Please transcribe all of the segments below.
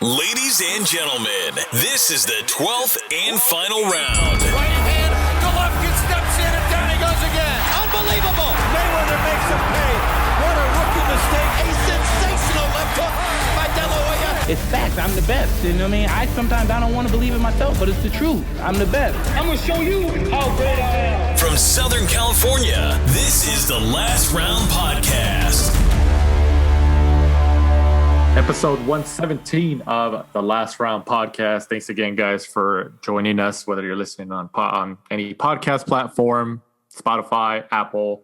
Ladies and gentlemen, this is the 12th and final round. Right hand, Golovkin steps in and down he goes again. Unbelievable. Mayweather makes him pay. What a rookie mistake. A sensational left hook by De La Hoya. It's facts. I'm the best. You know what I mean? Sometimes I don't want to believe it myself, but it's the truth. I'm the best. I'm going to show you how great I am. From Southern California, this is the Last Round Podcast. Episode 117 of the Last Round Podcast. Thanks again, guys, for joining us, whether you're listening on any podcast platform, Spotify, Apple,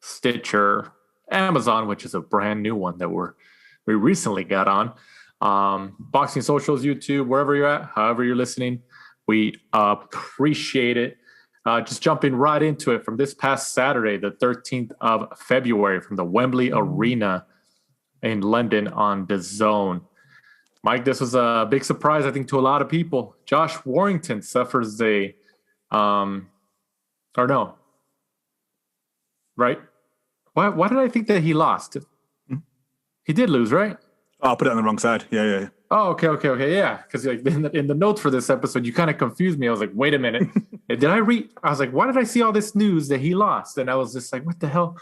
Stitcher, Amazon, which is a brand new one that we recently got on. Boxing Socials, YouTube, wherever you're at, however you're listening, we appreciate it. Just jumping right into it, from this past Saturday, the 13th of February, from the Wembley Arena in London on DAZN. Mike, this was a big surprise, I think, to a lot of people. Josh Warrington suffers right? Why did I think that he lost? He did lose, right? Oh, I'll put it on the wrong side. Yeah. Oh, okay, yeah. Because like in the notes for this episode, you kind of confused me. I was like, wait a minute. Did I read? I was like, why did I see all this news that he lost? And I was just like, what the hell?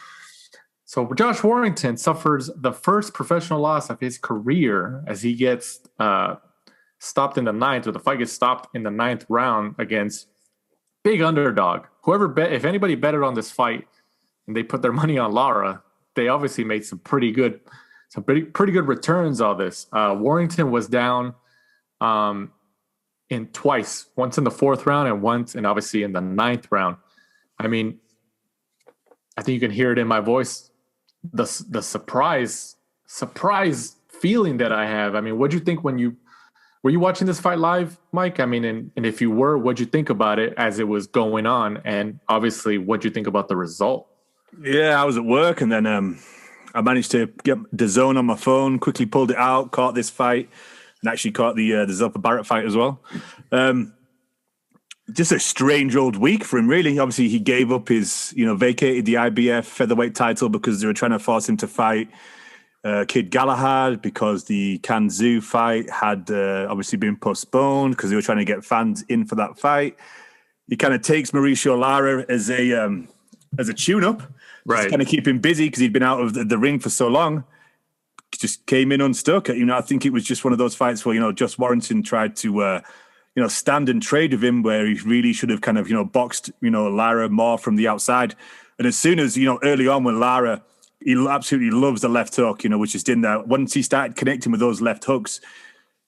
So Josh Warrington suffers the first professional loss of his career as he gets stopped in the ninth, or the fight gets stopped in the ninth round against big underdog. If anybody betted on this fight and they put their money on Lara, they obviously made some pretty good returns on this. Warrington was down in twice, once in the fourth round and once, and obviously in the ninth round. I mean, I think you can hear it in my voice. The surprise feeling that I have. I mean, what'd you think were you watching this fight live, Mike? I mean, and if you were, what'd you think about it as it was going on? And obviously, what'd you think about the result? Yeah, I was at work, and then I managed to get DAZN on my phone, quickly pulled it out, caught this fight, and actually caught the Zefa Barrett fight as well. Just a strange old week for him, really. Obviously, he gave up his, vacated the IBF featherweight title because they were trying to force him to fight Kid Galahad, because the Kanzu fight had obviously been postponed because they were trying to get fans in for that fight. He kind of takes Mauricio Lara as a tune-up, right? Just kind of keep him busy because he'd been out of the ring for so long. Just came in unstuck. I think it was just one of those fights where, Josh Warrington tried to stand and trade with him, where he really should have kind of, boxed, Lara more from the outside. And as soon as, early on when Lara, he absolutely loves the left hook, which is in there. Once he started connecting with those left hooks,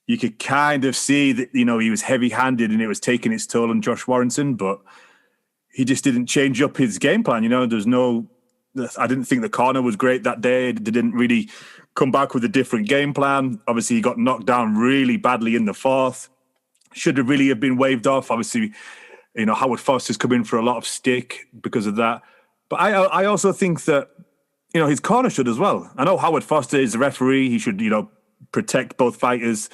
you could kind of see that, he was heavy-handed and it was taking its toll on Josh Warrington, but he just didn't change up his game plan. I didn't think the corner was great that day. They didn't really come back with a different game plan. Obviously, he got knocked down really badly in the fourth. Should have really have been waved off. Obviously, Howard Foster's come in for a lot of stick because of that. But I also think that, his corner should as well. I know Howard Foster is the referee. He should, protect both fighters,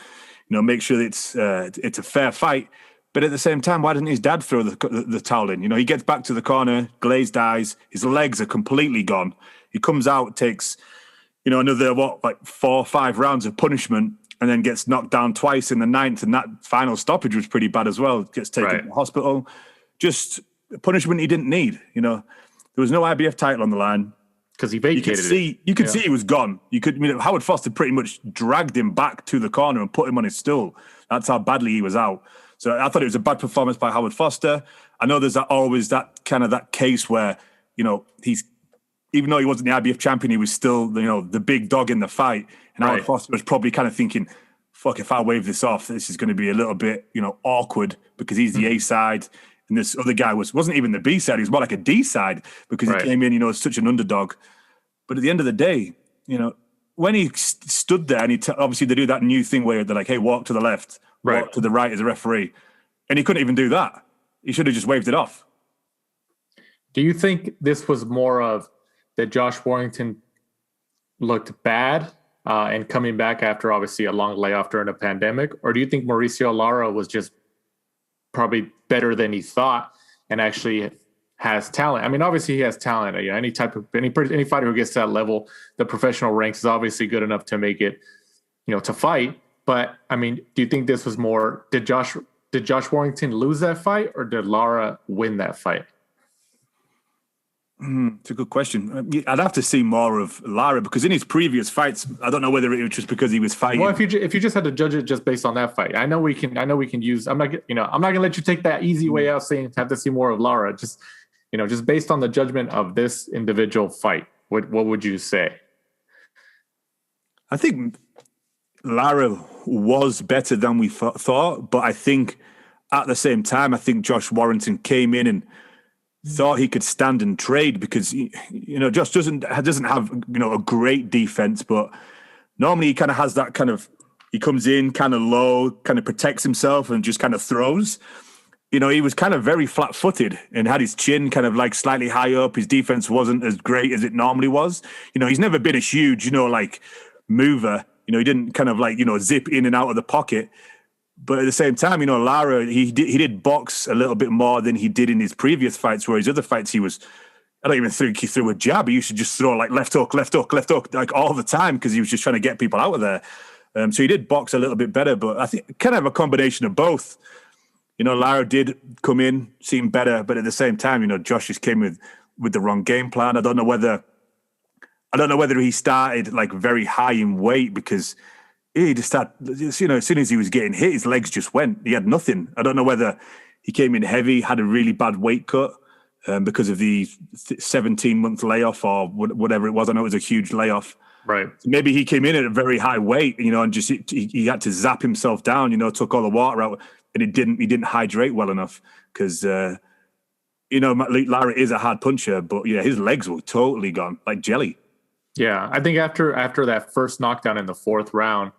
make sure that it's a fair fight. But at the same time, why didn't his dad throw the towel in? He gets back to the corner, glazed eyes, his legs are completely gone. He comes out, takes, another, 4 or 5 rounds of punishment, and then gets knocked down twice in the ninth, and that final stoppage was pretty bad as well. Gets taken to the hospital. Just punishment he didn't need. There was no IBF title on the line. Because he vacated it. You could see he was gone. Howard Foster pretty much dragged him back to the corner and put him on his stool. That's how badly he was out. So I thought it was a bad performance by Howard Foster. I know there's always that case where, he's, even though he wasn't the IBF champion, he was still, the big dog in the fight. And Howard Foster was probably kind of thinking, fuck, if I wave this off, this is going to be a little bit, awkward, because he's the A side. And this other guy wasn't even the B side. He was more like a D side because he came in, as such an underdog. But at the end of the day, when he stood there, and obviously they do that new thing where they're like, hey, walk to the left, walk to the right as a referee. And he couldn't even do that. He should have just waved it off. Do you think this was more of that Josh Warrington looked bad and coming back after obviously a long layoff during a pandemic? Or do you think Mauricio Lara was just probably better than he thought and actually has talent? I mean, obviously he has talent. Any fighter who gets to that level, the professional ranks is obviously good enough to make it, to fight. But I mean, do you think this was more? Did Josh Warrington lose that fight, or did Lara win that fight? It's a good question. I'd have to see more of Lara because in his previous fights, I don't know whether it was just because he was fighting. Well, if you just had to judge it just based on that fight, I know we can use. I'm not gonna let you take that easy way out saying have to see more of Lara. Just based on the judgment of this individual fight, what would you say? I think Lara was better than we thought, but I think at the same time, I think Josh Warrington came in and thought he could stand and trade because Josh doesn't have a great defense, but normally he kind of has that kind of, he comes in kind of low, kind of protects himself and just kind of throws. He was kind of very flat-footed and had his chin kind of like slightly high up. His defense wasn't as great as it normally was. He's never been a huge like mover. He didn't kind of like zip in and out of the pocket. But at the same time, Lara, he did box a little bit more than he did in his previous fights, where his other fights I don't even think he threw a jab. He used to just throw like left hook, like all the time because he was just trying to get people out of there. So he did box a little bit better, but I think kind of a combination of both. Lara did come in, seem better, but at the same time, Josh just came with the wrong game plan. I don't know whether he started like very high in weight because he just started, as soon as he was getting hit, his legs just went. He had nothing. I don't know whether he came in heavy, had a really bad weight cut because of the 17-month layoff or whatever it was. I know it was a huge layoff. Right. Maybe he came in at a very high weight, and just he had to zap himself down, took all the water out, and he didn't hydrate well enough because, Lara is a hard puncher, but yeah, his legs were totally gone, like jelly. Yeah, I think after that first knockdown in the fourth round,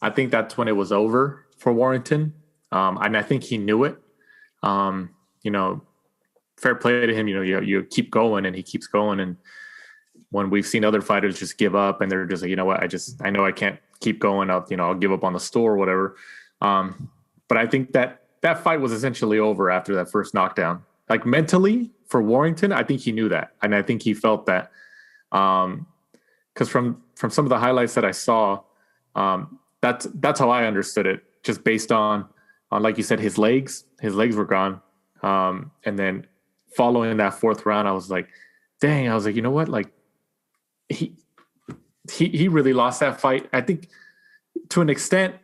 I think that's when it was over for Warrington. And I think he knew it. Fair play to him. You keep going, and he keeps going. And when we've seen other fighters just give up, and they're just like, I know I can't keep going. I'll give up on the store or whatever. But I think that fight was essentially over after that first knockdown. Like mentally for Warrington, I think he knew that, and I think he felt that. Because from some of the highlights that I saw, that's how I understood it. Just based on like you said, his legs were gone. And then following that fourth round, I was like, dang, you know what? Like he really lost that fight. I think to an extent,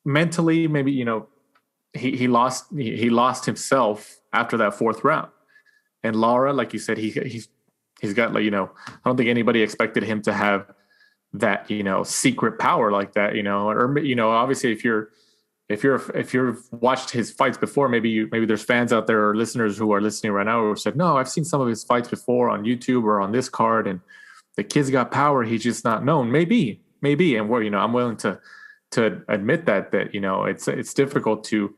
mentally, maybe, he lost himself after that fourth round. And Lara, like you said, he's got like, I don't think anybody expected him to have that, secret power like that, or obviously if you've watched his fights before, maybe there's fans out there or listeners who are listening right now who said, no, I've seen some of his fights before on YouTube or on this card, and the kid's got power. He's just not known. Maybe. And we're, I'm willing to admit that it's difficult to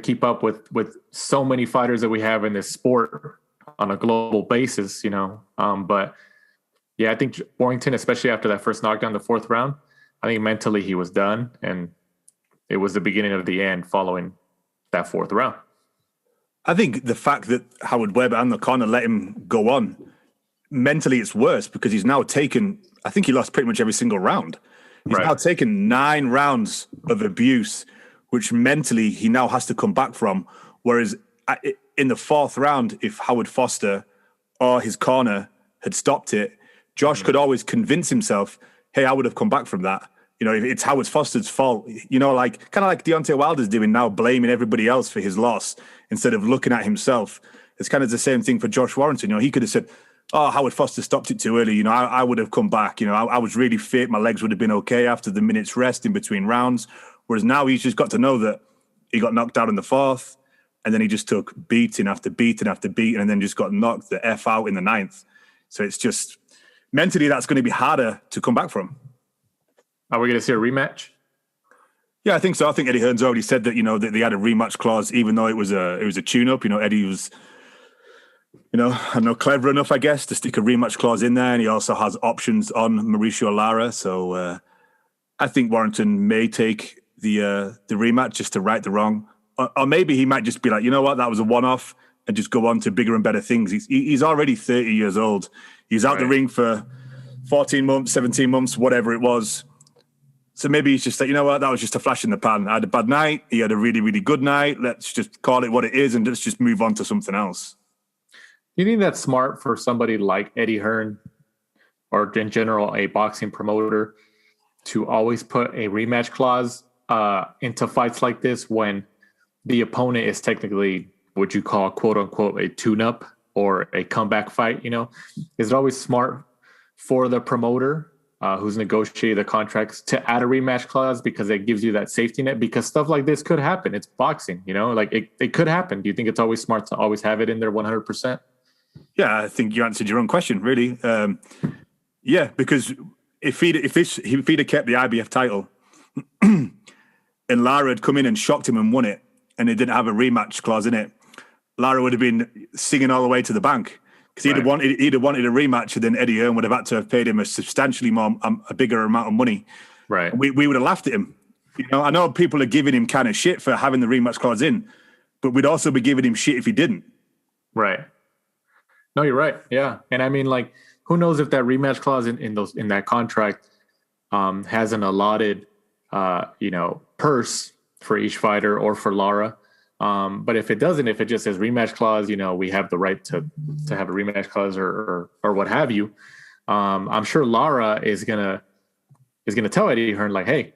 keep up with so many fighters that we have in this sport on a global basis, but yeah, I think Warrington, especially after that first knockdown, the fourth round, I think mentally he was done, and it was the beginning of the end following that fourth round. I think the fact that Howard Webb and the corner let him go on, mentally it's worse because he's now taken, I think he lost pretty much every single round. He's now taken 9 rounds of abuse, which mentally he now has to come back from. Whereas in the fourth round, if Howard Foster or his corner had stopped it, Josh could always convince himself, hey, I would have come back from that. It's Howard Foster's fault. Like kind of like Deontay Wilder's doing now, blaming everybody else for his loss instead of looking at himself. It's kind of the same thing for Josh Warrington. He could have said, oh, Howard Foster stopped it too early. I would have come back. I was really fit. My legs would have been okay after the minute's rest in between rounds. Whereas now he's just got to know that he got knocked out in the fourth, and then he just took beating after beating after beating, and then just got knocked the F out in the ninth. So it's just mentally that's going to be harder to come back from. Are we going to see a rematch? Yeah, I think so. I think Eddie Hearns already said that that they had a rematch clause, even though it was a tune-up. Eddie was, clever enough, I guess, to stick a rematch clause in there, and he also has options on Mauricio Lara. So I think Warrington may take the rematch just to right the wrong, or maybe he might just be like, you know what, that was a one-off, and just go on to bigger and better things. He's already 30 years old. He's out the ring for 14 months, 17 months, whatever it was. So maybe he's just like, you know what, that was just a flash in the pan. I had a bad night. He had a really, really good night. Let's just call it what it is and let's just move on to something else. You think that's smart for somebody like Eddie Hearn or in general a boxing promoter to always put a rematch clause into fights like this when the opponent is technically what you call quote unquote a tune-up or a comeback fight? Is it always smart for the promoter who's negotiated the contracts to add a rematch clause because it gives you that safety net? Because stuff like this could happen. It's boxing, like it could happen. Do you think it's always smart to always have it in there 100%? Yeah, I think you answered your own question, really. Yeah, because if he'd have kept the IBF title and Lara had come in and shocked him and won it, and it didn't have a rematch clause in it, Lara would have been singing all the way to the bank because he'd have wanted a rematch, and then Eddie Hearn would have had to have paid him a substantially more, a bigger amount of money. Right. We would have laughed at him. I know people are giving him kind of shit for having the rematch clause in, but we'd also be giving him shit if he didn't. Right. No, you're right. Yeah. And I mean, like, who knows if that rematch clause in that contract has an allotted, purse for each fighter or for Lara. But if it doesn't, if it just says rematch clause, we have the right to have a rematch clause or what have you. I'm sure Lara is gonna tell Eddie Hearn like, hey,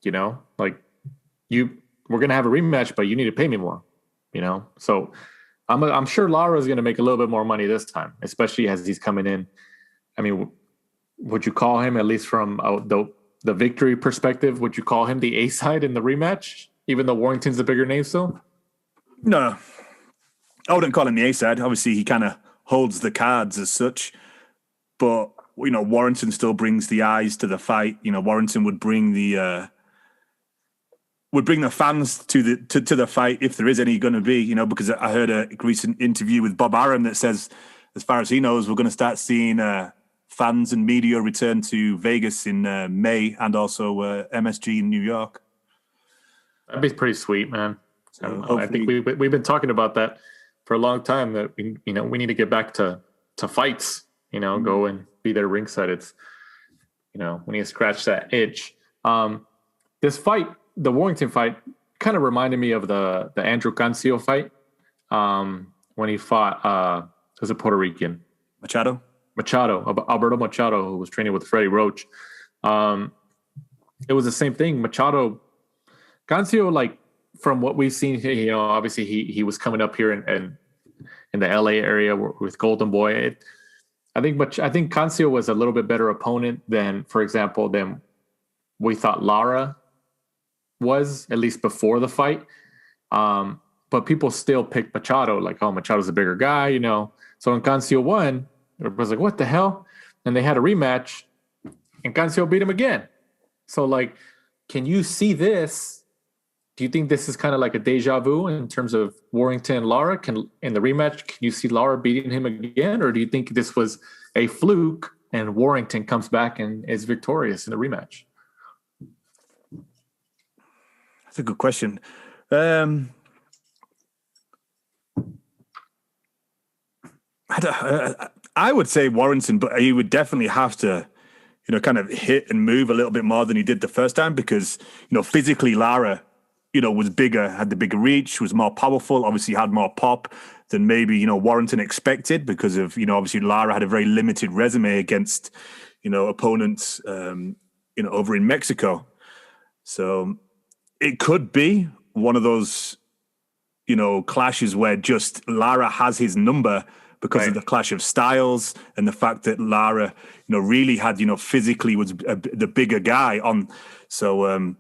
we're gonna have a rematch, but you need to pay me more. So I'm sure Lara is gonna make a little bit more money this time, especially as he's coming in. I mean, would you call him, at least from the victory perspective, would you call him the A side in the rematch, even though Warrington's the bigger name still? No, I wouldn't call him the A side. Obviously, he kind of holds the cards as such, but Warrington still brings the eyes to the fight. Warrington would bring the fans to the fight if there is any going to be. Because I heard a recent interview with Bob Arum that says, as far as he knows, we're going to start seeing fans and media return to Vegas in May, and also MSG in New York. That'd be pretty sweet, man. So I think we've been talking about that for a long time, that we need to get back to fights, go and be there ringside. It's, we need to scratch that itch. This fight, the Warrington fight, kind of reminded me of the Andrew Cancio fight when he fought, was a Puerto Rican. Machado, Alberto Machado, who was training with Freddie Roach. It was the same thing. Cancio, like, from what we've seen, obviously he was coming up here in the LA area with Golden Boy. I think Cancio was a little bit better opponent than, for example, than we thought Lara was, at least before the fight. But people still picked Machado, like, oh, Machado's a bigger guy, So when Cancio won, everybody was like, what the hell? And they had a rematch, and Cancio beat him again. So, like, can you see this? Do you think this is kind of like a deja vu in terms of Warrington and Lara? In the rematch, can you see Lara beating him again? Or do you think this was a fluke and Warrington comes back and is victorious in the rematch? That's a good question. I would say Warrington, but he would definitely have to, kind of hit and move a little bit more than he did the first time, because, physically Lara, was bigger, had the bigger reach, was more powerful, obviously had more pop than maybe, Warrington expected, because of, obviously Lara had a very limited resume against, opponents, over in Mexico. So it could be one of those, clashes where just Lara has his number because of the clash of styles and the fact that Lara, really had, physically was the bigger guy on. So,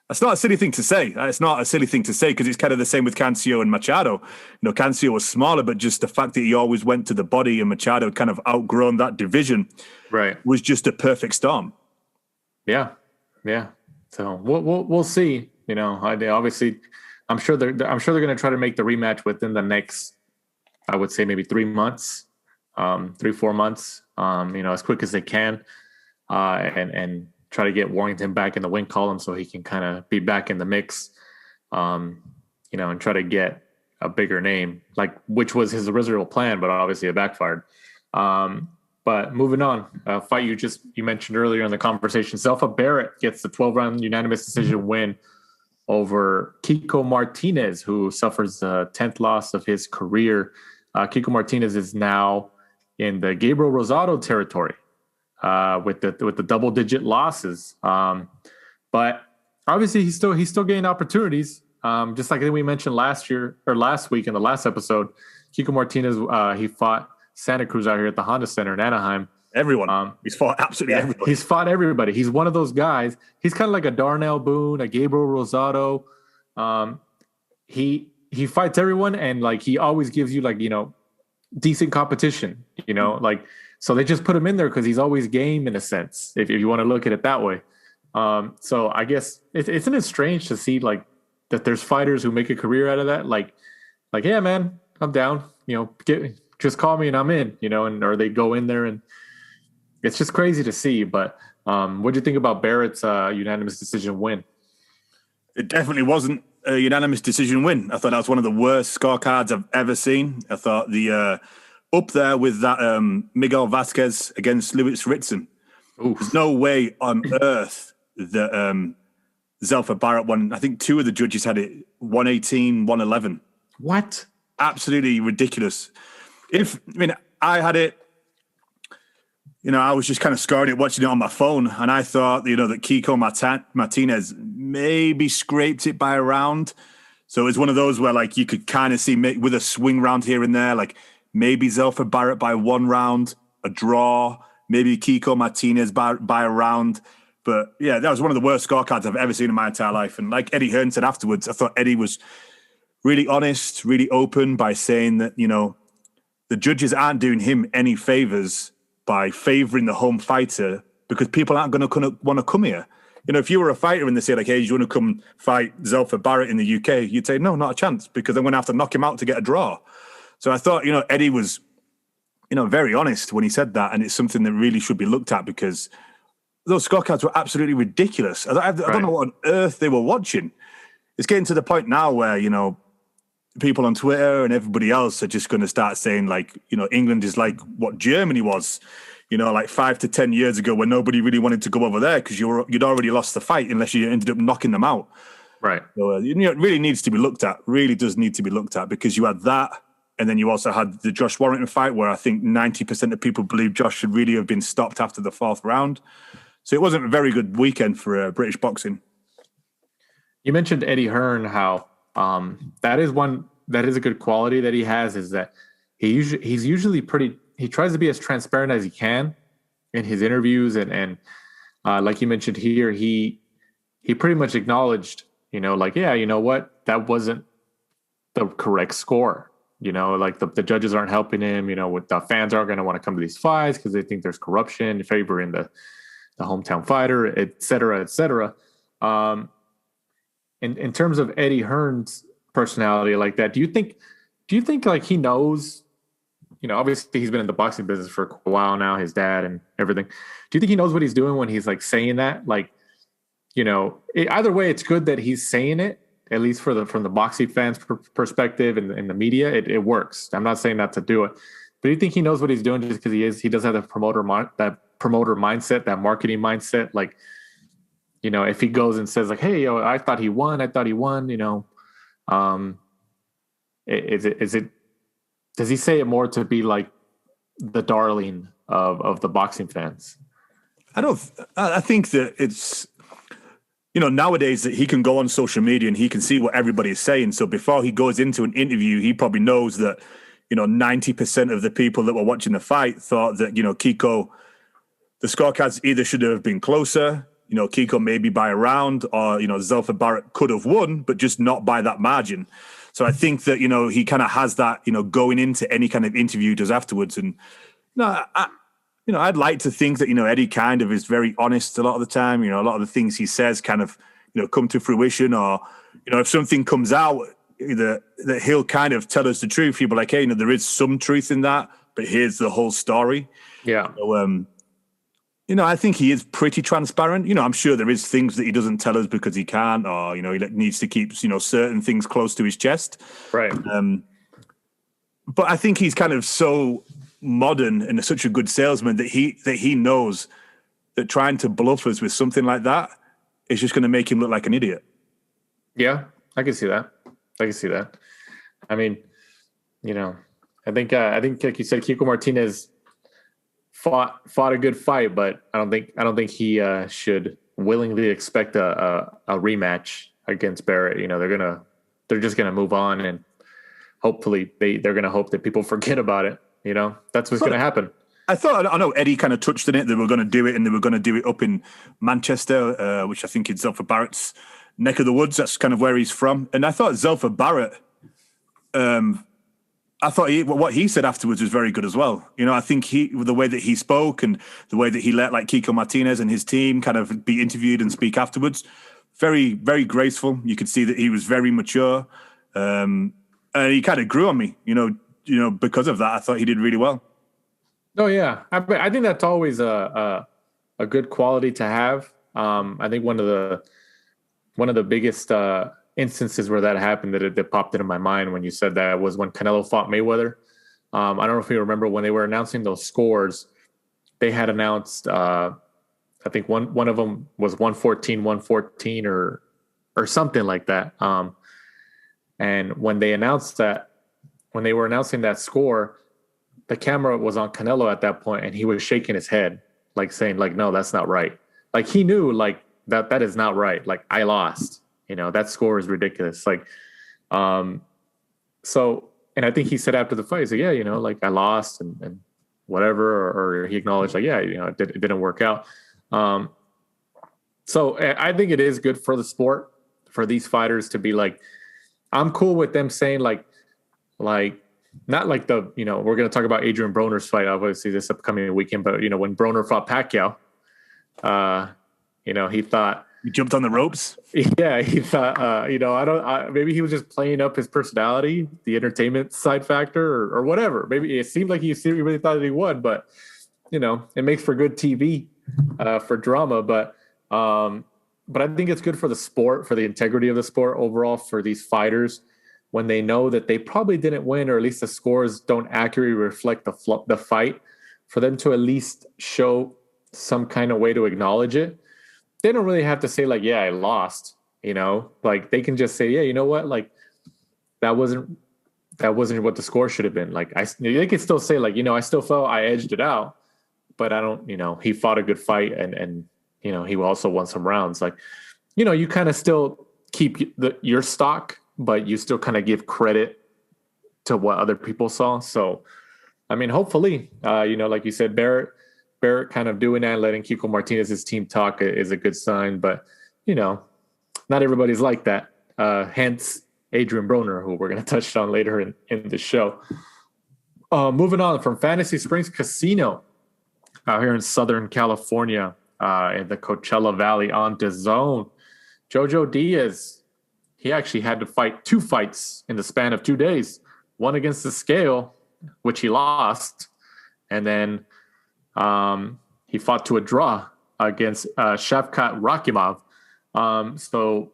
that's not a silly thing to say. It's not a silly thing to say because it's kind of the same with Cancio and Machado. Cancio was smaller, but just the fact that he always went to the body and Machado had kind of outgrown that division, was just a perfect storm. Yeah. So we'll see. Obviously, I'm sure they're going to try to make the rematch within the next, I would say, maybe 3 months, 3-4 months. As quick as they can, and try to get Warrington back in the win column so he can kind of be back in the mix, and try to get a bigger name, like, which was his original plan, but obviously it backfired. But moving on, fight you mentioned earlier in the conversation, Zefa Barrett gets the 12-round unanimous decision win over Kiko Martinez, who suffers the 10th loss of his career. Kiko Martinez is now in the Gabriel Rosado territory with the double-digit losses. But obviously, he's still getting opportunities. Just like we mentioned last week in the last episode, Kiko Martinez he fought Santa Cruz out here at the Honda Center in Anaheim. Everyone. He's fought absolutely everybody. He's fought everybody. He's one of those guys. He's kind of like a Darnell Boone, a Gabriel Rosado. He fights everyone, and like he always gives you like, decent competition. Like, so they just put him in there because he's always game in a sense, if you want to look at it that way. So I guess isn't it strange to see like that there's fighters who make a career out of that? Like, yeah, man, I'm down. Just call me and I'm in. Or they go in there, and it's just crazy to see. But what do you think about Barrett's unanimous decision win? It definitely wasn't a unanimous decision win. I thought that was one of the worst scorecards I've ever seen. I thought the up there with that Miguel Vasquez against Louis Ritson. There's no way on earth that Zefa Barrett won. I think two of the judges had it 118, 111. What? Absolutely ridiculous. I had it, I was just kind of scoring it, watching it on my phone, and I thought, that Kiko Martinez maybe scraped it by a round. So it's one of those where, like, you could kind of see with a swing round here and there, like maybe Zefa Barrett by one round, a draw, maybe Kiko Martinez by a round. But yeah, that was one of the worst scorecards I've ever seen in my entire life. And like Eddie Hearns said afterwards, I thought Eddie was really honest, really open by saying that, the judges aren't doing him any favors by favoring the home fighter because people aren't going to want to come here. If you were a fighter and they say, like, hey, you want to come fight Zefa Barrett in the UK? You'd say, no, not a chance, because I'm going to have to knock him out to get a draw. So I thought, Eddie was, very honest when he said that. And it's something that really should be looked at because those scorecards were absolutely ridiculous. I don't know what on earth they were watching. It's getting to the point now where, people on Twitter and everybody else are just going to start saying, like, England is like what Germany was, like 5 to 10 years ago, when nobody really wanted to go over there because you'd already lost the fight unless you ended up knocking them out. Right. So it really needs to be looked at. Really does need to be looked at, because you had that, and then you also had the Josh Warrington fight, where I think 90% of people believe Josh should really have been stopped after the 4th round. So it wasn't a very good weekend for British boxing. You mentioned Eddie Hearn, how that is a good quality that he has, is that he's usually he tries to be as transparent as he can in his interviews, and like you mentioned here, he pretty much acknowledged, like, yeah, you know what, that wasn't the correct score. Like the judges aren't helping him, with the fans aren't going to want to come to these fights because they think there's corruption favoring the hometown fighter, et cetera, et cetera. In terms of Eddie Hearn's personality like that, do you think like he knows, obviously he's been in the boxing business for a while now, his dad and everything. Do you think he knows what he's doing when he's like saying that? Like, either way, it's good that he's saying it, at least from the boxing fans' perspective and in the media, it works. I'm not saying not to do it, but do you think he knows what he's doing just because he does have that promoter mindset, that marketing mindset? Like, if he goes and says like, hey, I thought he won, does he say it more to be like the darling of the boxing fans? I think that it's, nowadays that he can go on social media and he can see what everybody is saying. So before he goes into an interview, he probably knows that, 90% of the people that were watching the fight thought that, Kiko, the scorecards either should have been closer, Kiko maybe by a round, or, Zefa Barrett could have won, but just not by that margin. So I think that, he kind of has that, going into any kind of interview he does afterwards. And, I'd like to think that, Eddie kind of is very honest a lot of the time. A lot of the things he says kind of, come to fruition, or, if something comes out, that he'll kind of tell us the truth. He'll be like, hey, there is some truth in that, but here's the whole story. Yeah. So, I think he is pretty transparent. I'm sure there is things that he doesn't tell us because he can't, or, he needs to keep, certain things close to his chest. Right. But I think he's kind of so modern and such a good salesman that he knows that trying to bluff us with something like that is just going to make him look like an idiot. Yeah, I can see that. I mean, I think like you said, Kiko Martinez fought a good fight, but I don't think he should willingly expect a rematch against Barrett. They're just gonna move on, and hopefully they're gonna hope that people forget about it. That's what's gonna happen. I know Eddie kind of touched on it. They were going to do it, and they were going to do it up in Manchester, which I think is Zefa Barrett's neck of the woods. That's kind of where he's from. And I thought Zefa Barrett, what he said afterwards was very good as well. I think the way that he spoke and the way that he let like Kiko Martinez and his team kind of be interviewed and speak afterwards, very, very graceful. You could see that he was very mature, and he kind of grew on me. Because of that, I thought he did really well. Oh yeah, I think that's always a good quality to have. I think one of the biggest instances where that happened that popped into my mind when you said that was when Canelo fought Mayweather. I don't know if you remember when they were announcing those scores. They had announced, I think one of them was 114 or something like that. And when they were announcing that score, the camera was on Canelo at that point, and he was shaking his head, like saying, like, no, that's not right. Like he knew, like that is not right. Like I lost. That score is ridiculous. Like, so, and I think he said after the fight, he's like, yeah, like I lost and whatever, or he acknowledged, like, yeah, it didn't work out. So I think it is good for the sport, for these fighters to be like, I'm cool with them saying like. Not like we're going to talk about Adrien Broner's fight, obviously, this upcoming weekend. But, when Broner fought Pacquiao, he thought. He jumped on the ropes? Yeah, he thought, maybe he was just playing up his personality, the entertainment side factor or whatever. Maybe it seemed like he really thought that he won, but, it makes for good TV, for drama. But I think it's good for the sport, for the integrity of the sport overall, for these fighters. When they know that they probably didn't win, or at least the scores don't accurately reflect the fight, for them to at least show some kind of way to acknowledge it. They don't really have to say like, yeah, I lost, like they can just say, yeah, you know what? Like that wasn't what the score should have been. Like they can still say like, I still felt I edged it out, but I don't, he fought a good fight and he also won some rounds. Like, you kind of still keep your stock, but you still kind of give credit to what other people saw. So, I mean, hopefully, like you said, Barrett kind of doing that, letting Kiko Martinez's team talk is a good sign. But, not everybody's like that. Hence, Adrien Broner, who we're going to touch on later in the show. Moving on from Fantasy Springs Casino out here in Southern California in the Coachella Valley on DAZN. JoJo Diaz. He actually had to fight 2 fights in the span of 2 days. One against the scale, which he lost. And then he fought to a draw against Shavkat Rakhimov. So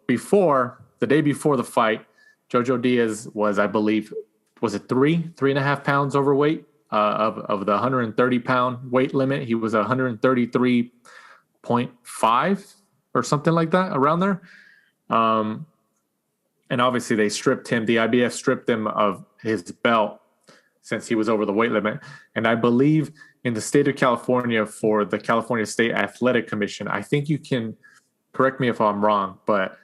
the day before the fight, JoJo Diaz was, I believe, was it 3.5 pounds overweight of the 130-pound weight limit. He was 133.5 or something like that, around there. And obviously they stripped him. The IBF stripped him of his belt since he was over the weight limit. And I believe in the state of California, for the California State Athletic Commission, I think you can, correct me if I'm wrong, but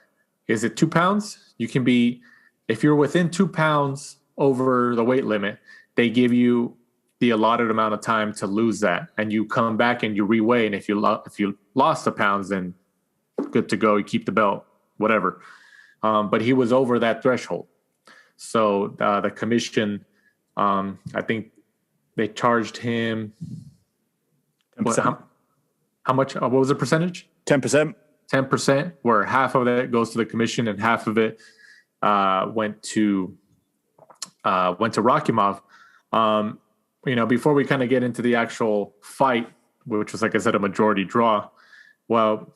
is it 2 pounds? You can be, if you're within 2 pounds over the weight limit, they give you the allotted amount of time to lose that. And you come back and you reweigh. And if you lost the pounds, then good to go. You keep the belt, whatever. But he was over that threshold. So the commission, I think they charged him. How much? What was the percentage? 10%. 10%, where half of it goes to the commission and half of it went to Rakhimov. Before we kind of get into the actual fight, which was, like I said, a majority draw. Well,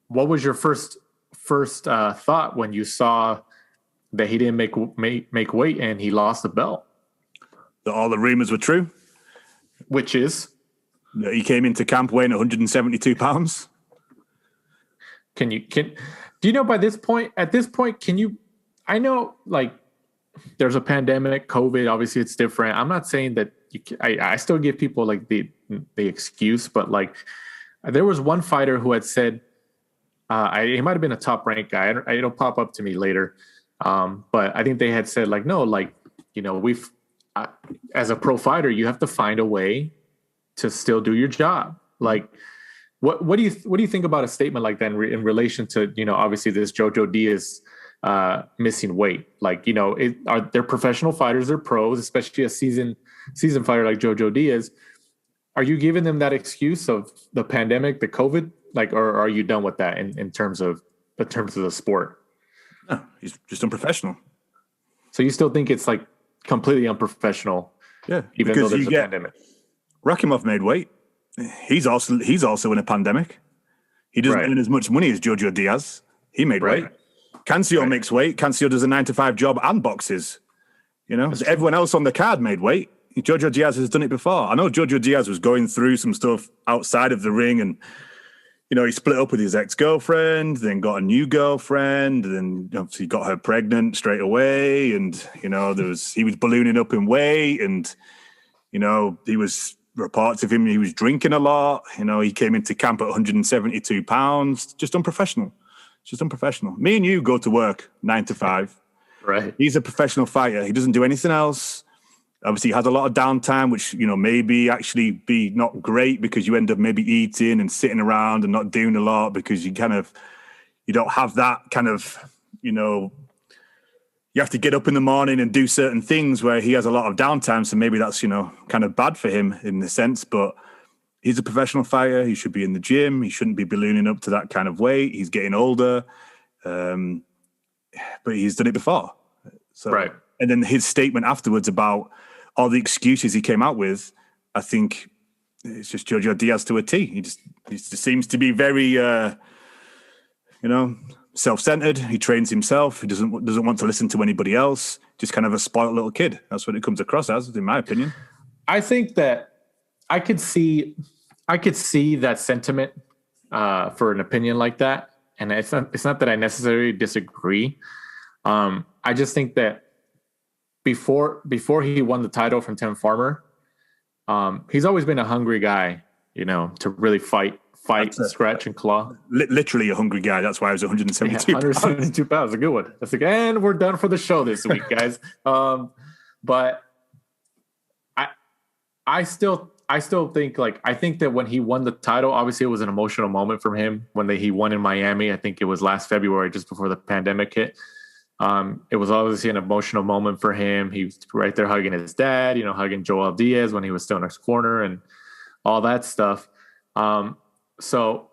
what was your first thought when you saw that he didn't make weight and he lost the belt? That all the rumors were true? which is he came into camp weighing 172 pounds. Do you know at this point, I know like there's a pandemic, COVID, obviously it's different. I'm not saying that I still give people like the excuse, but like there was one fighter who had said, he might've been a top ranked guy. It'll pop up to me later. But I think they had said like, no, like, you know, as a pro fighter, you have to find a way to still do your job. Like, what do you think about a statement like that in relation to, you know, obviously this JoJo Diaz missing weight? Like, you know, they're professional fighters, they're pros, especially a seasoned fighter like JoJo Diaz. Are you giving them that excuse of the pandemic, the COVID, like, or are you done with that in terms of the sport? No, he's just unprofessional. So you still think it's like completely unprofessional? Yeah, even though there's a pandemic. Rakimov made weight. He's also in a pandemic. He doesn't earn as much money as JoJo Diaz. He made weight. Cancio makes weight. Cancio does a 9-to-5 job and boxes. You know, everyone else on the card made weight. JoJo Diaz has done it before. I know JoJo Diaz was going through some stuff outside of the ring, and you know, he split up with his ex-girlfriend, then got a new girlfriend, and then obviously got her pregnant straight away. And you know, he was ballooning up in weight, and you know, he was reports of him. He was drinking a lot. You know, he came into camp at 172 pounds. Just unprofessional. Me and you go to work 9 to 5. Right. He's a professional fighter. He doesn't do anything else. Obviously, he has a lot of downtime, which, you know, maybe actually be not great because you end up maybe eating and sitting around and not doing a lot because you don't have that kind of, you know, you have to get up in the morning and do certain things where he has a lot of downtime. So maybe that's, you know, kind of bad for him in the sense, but he's a professional fighter. He should be in the gym. He shouldn't be ballooning up to that kind of weight. He's getting older. But he's done it before. So, right. And then his statement afterwards about all the excuses he came out with, I think it's just JoJo Diaz to a T. He just seems to be very, you know, self-centered. He trains himself. He doesn't want to listen to anybody else. Just kind of a spoiled little kid. That's what it comes across as, in my opinion. I think that I could see that sentiment for an opinion like that, and it's not that I necessarily disagree. I just think that before he won the title from Tim Farmer, he's always been a hungry guy, you know, to really fight, scratch and claw. Literally a hungry guy. That's why I was 172 pounds. 172 pounds, a good one. That's like, and we're done for the show this week, guys. But I still think, like, I think that when he won the title, obviously it was an emotional moment for him when he won in Miami. I think it was last February, just before the pandemic hit. It was obviously an emotional moment for him. He was right there hugging his dad, you know, hugging Joel Diaz when he was still in his corner and all that stuff. So,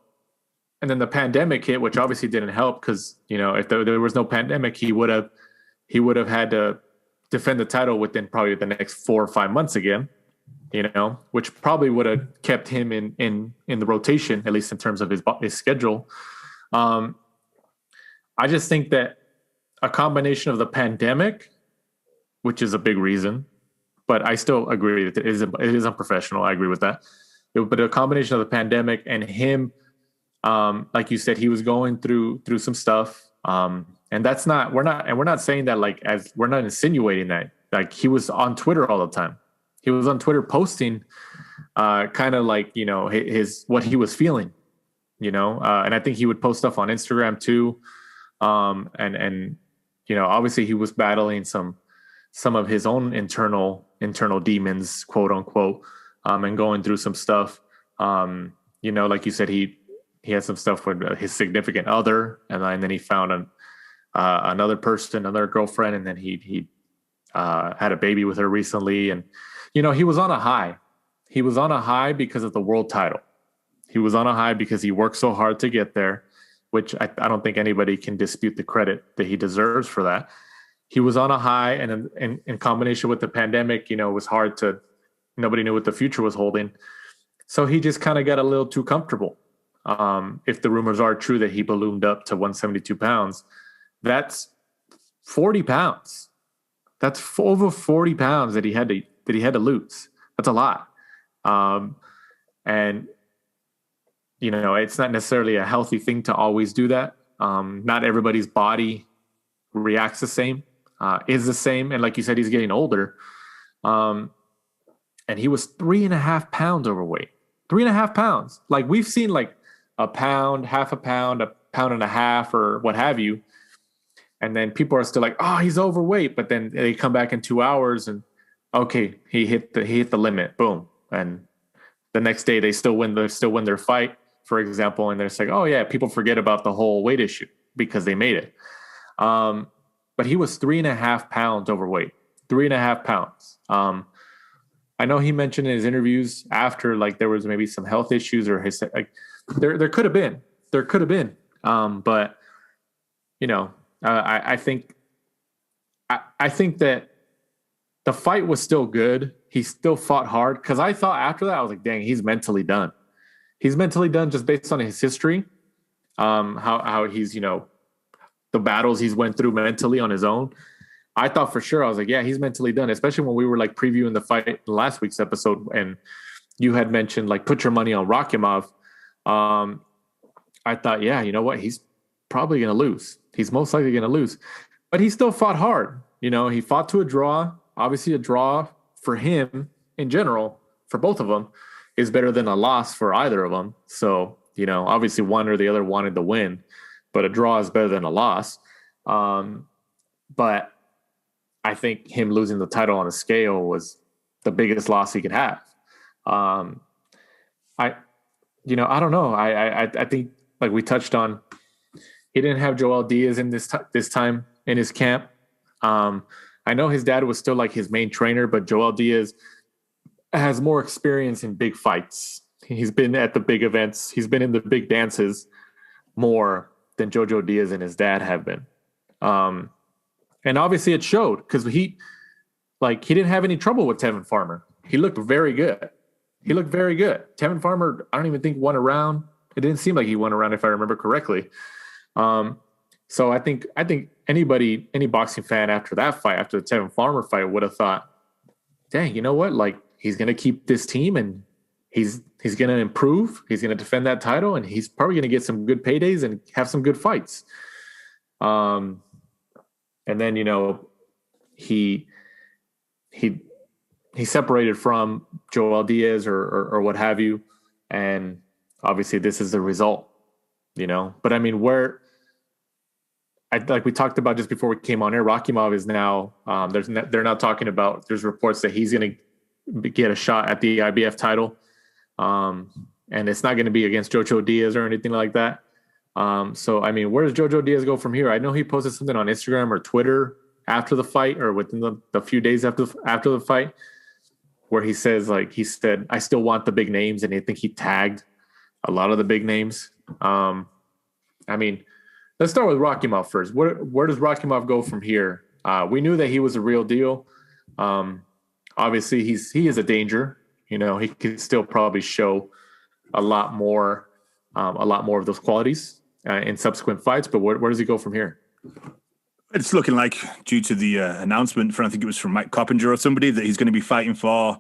and then the pandemic hit, which obviously didn't help because, you know, if there was no pandemic, he would have had to defend the title within probably the next 4 or 5 months again, you know, which probably would have kept him in the rotation, at least in terms of his schedule. I just think that a combination of the pandemic, which is a big reason, but I still agree that it is unprofessional. I agree with that. But a combination of the pandemic and him, like you said, he was going through some stuff. And we're not saying that, like, as we're not insinuating that, like, he was on Twitter all the time. He was on Twitter posting kind of like, you know, what he was feeling, you know, and I think he would post stuff on Instagram too. And, you know, obviously he was battling some of his own internal demons, quote unquote, and going through some stuff. You know, like you said, he had some stuff with his significant other, and then he found another person, another girlfriend, and then he had a baby with her recently. And, you know, he was on a high. He was on a high because of the world title. He was on a high because he worked so hard to get there, which I don't think anybody can dispute the credit that he deserves for that. He was on a high, and in combination with the pandemic, you know, it was hard to, nobody knew what the future was holding. So he just kind of got a little too comfortable. If the rumors are true that he ballooned up to 172 pounds, that's 40 pounds. That's over 40 pounds that he had to lose. That's a lot. And, you know, it's not necessarily a healthy thing to always do that. Not everybody's body reacts the same, is the same. And like you said, he's getting older. And he was 3.5 pounds overweight. 3.5 pounds. Like we've seen like a pound, half a pound, a pound and a half, or what have you. And then people are still like, oh, he's overweight. But then they come back in 2 hours and okay, he hit the limit. Boom. And the next day they still win their fight, for example. And they're like, oh yeah, people forget about the whole weight issue because they made it. But he was 3.5 pounds overweight. 3.5 pounds. I know he mentioned in his interviews after, like, there was maybe some health issues or his, like, there could have been, but you know, I think that the fight was still good. He still fought hard. Cause I thought after that, I was like, dang, he's mentally done. He's mentally done just based on his history. How he's, you know, the battles he's went through mentally on his own. I thought for sure, I was like, yeah, he's mentally done, especially when we were like previewing the fight in last week's episode. And you had mentioned like, put your money on Rakimov. I thought, yeah, you know what? He's probably going to lose. He's most likely going to lose, but he still fought hard. You know, he fought to a draw. Obviously a draw for him in general, for both of them, is better than a loss for either of them. So, you know, obviously one or the other wanted to win, but a draw is better than a loss. But I think him losing the title on a scale was the biggest loss he could have. I don't know. I think, like we touched on, he didn't have JoJo Diaz in this time in his camp. I know his dad was still like his main trainer, but JoJo Diaz has more experience in big fights. He's been at the big events. He's been in the big dances more than JoJo Diaz and his dad have been. And obviously it showed because he didn't have any trouble with Tevin Farmer. He looked very good. Tevin Farmer, I don't even think won a round. It didn't seem like he won a round if I remember correctly. So I think any boxing fan after that fight, after the Tevin Farmer fight, would have thought, dang, you know what? Like, he's going to keep this team and he's going to improve. He's going to defend that title and he's probably going to get some good paydays and have some good fights. And then, you know, he separated from JoJo Diaz or what have you. And obviously this is the result, you know, but I mean, like we talked about just before we came on air, Rakimov is now, they're not talking about, there's reports that he's going to get a shot at the IBF title. And it's not going to be against JoJo Diaz or anything like that. So, I mean, where does JoJo Diaz go from here? I know he posted something on Instagram or Twitter after the fight or within the few days after the fight where he said, I still want the big names. And I think he tagged a lot of the big names. I mean, let's start with Rakimov first. Where does Rakimov go from here? We knew that he was a real deal. Obviously he is a danger. You know, he could still probably show a lot more of those qualities in subsequent fights. But where does he go from here? It's looking like, due to the announcement from, I think it was from Mike Coppinger or somebody, that he's going to be fighting for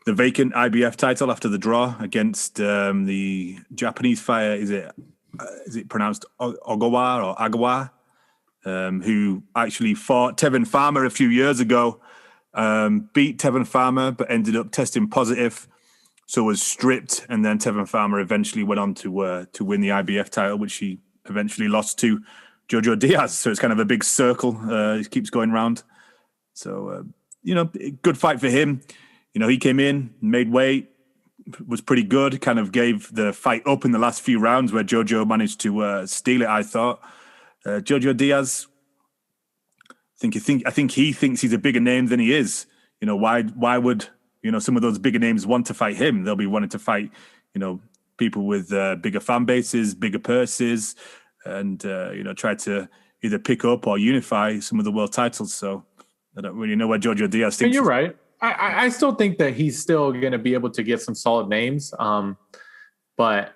the vacant IBF title after the draw against the Japanese fighter. Is it pronounced Agawa, who actually fought Tevin Farmer a few years ago, beat Tevin Farmer, but ended up testing positive. So was stripped, and then Tevin Farmer eventually went on to win the IBF title, which he eventually lost to JoJo Diaz. So it's kind of a big circle. It keeps going round. So, you know, good fight for him. You know, he came in, made weight, was pretty good, kind of gave the fight up in the last few rounds where JoJo managed to steal it, I thought. JoJo Diaz, I think he thinks he's a bigger name than he is. You know, why would, you know, some of those bigger names want to fight him? They'll be wanting to fight, you know, people with bigger fan bases, bigger purses, and, you know, try to either pick up or unify some of the world titles. So I don't really know where JoJo Diaz thinks. And you're right. I still think that he's still going to be able to get some solid names. But,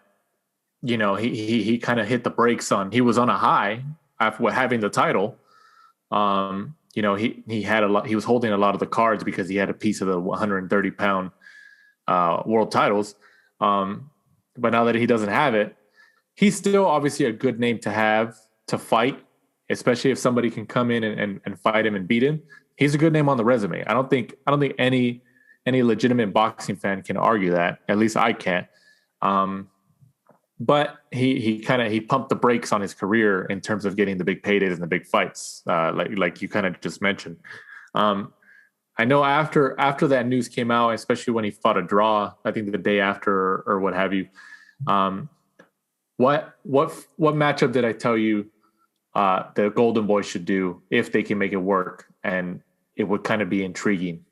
you know, he kind of hit the brakes he was on a high after having the title. You know, he was holding a lot of the cards because he had a piece of the 130 pound world titles. But now that he doesn't have it, he's still obviously a good name to have to fight, especially if somebody can come in and fight him and beat him. He's a good name on the resume. I don't think any legitimate boxing fan can argue that. At least I can't. But he pumped the brakes on his career in terms of getting the big paydays and the big fights, like you kind of just mentioned. I know after that news came out, especially when he fought a draw, I think the day after or what have you. What matchup did I tell you the Golden Boy should do if they can make it work, and it would kind of be intriguing?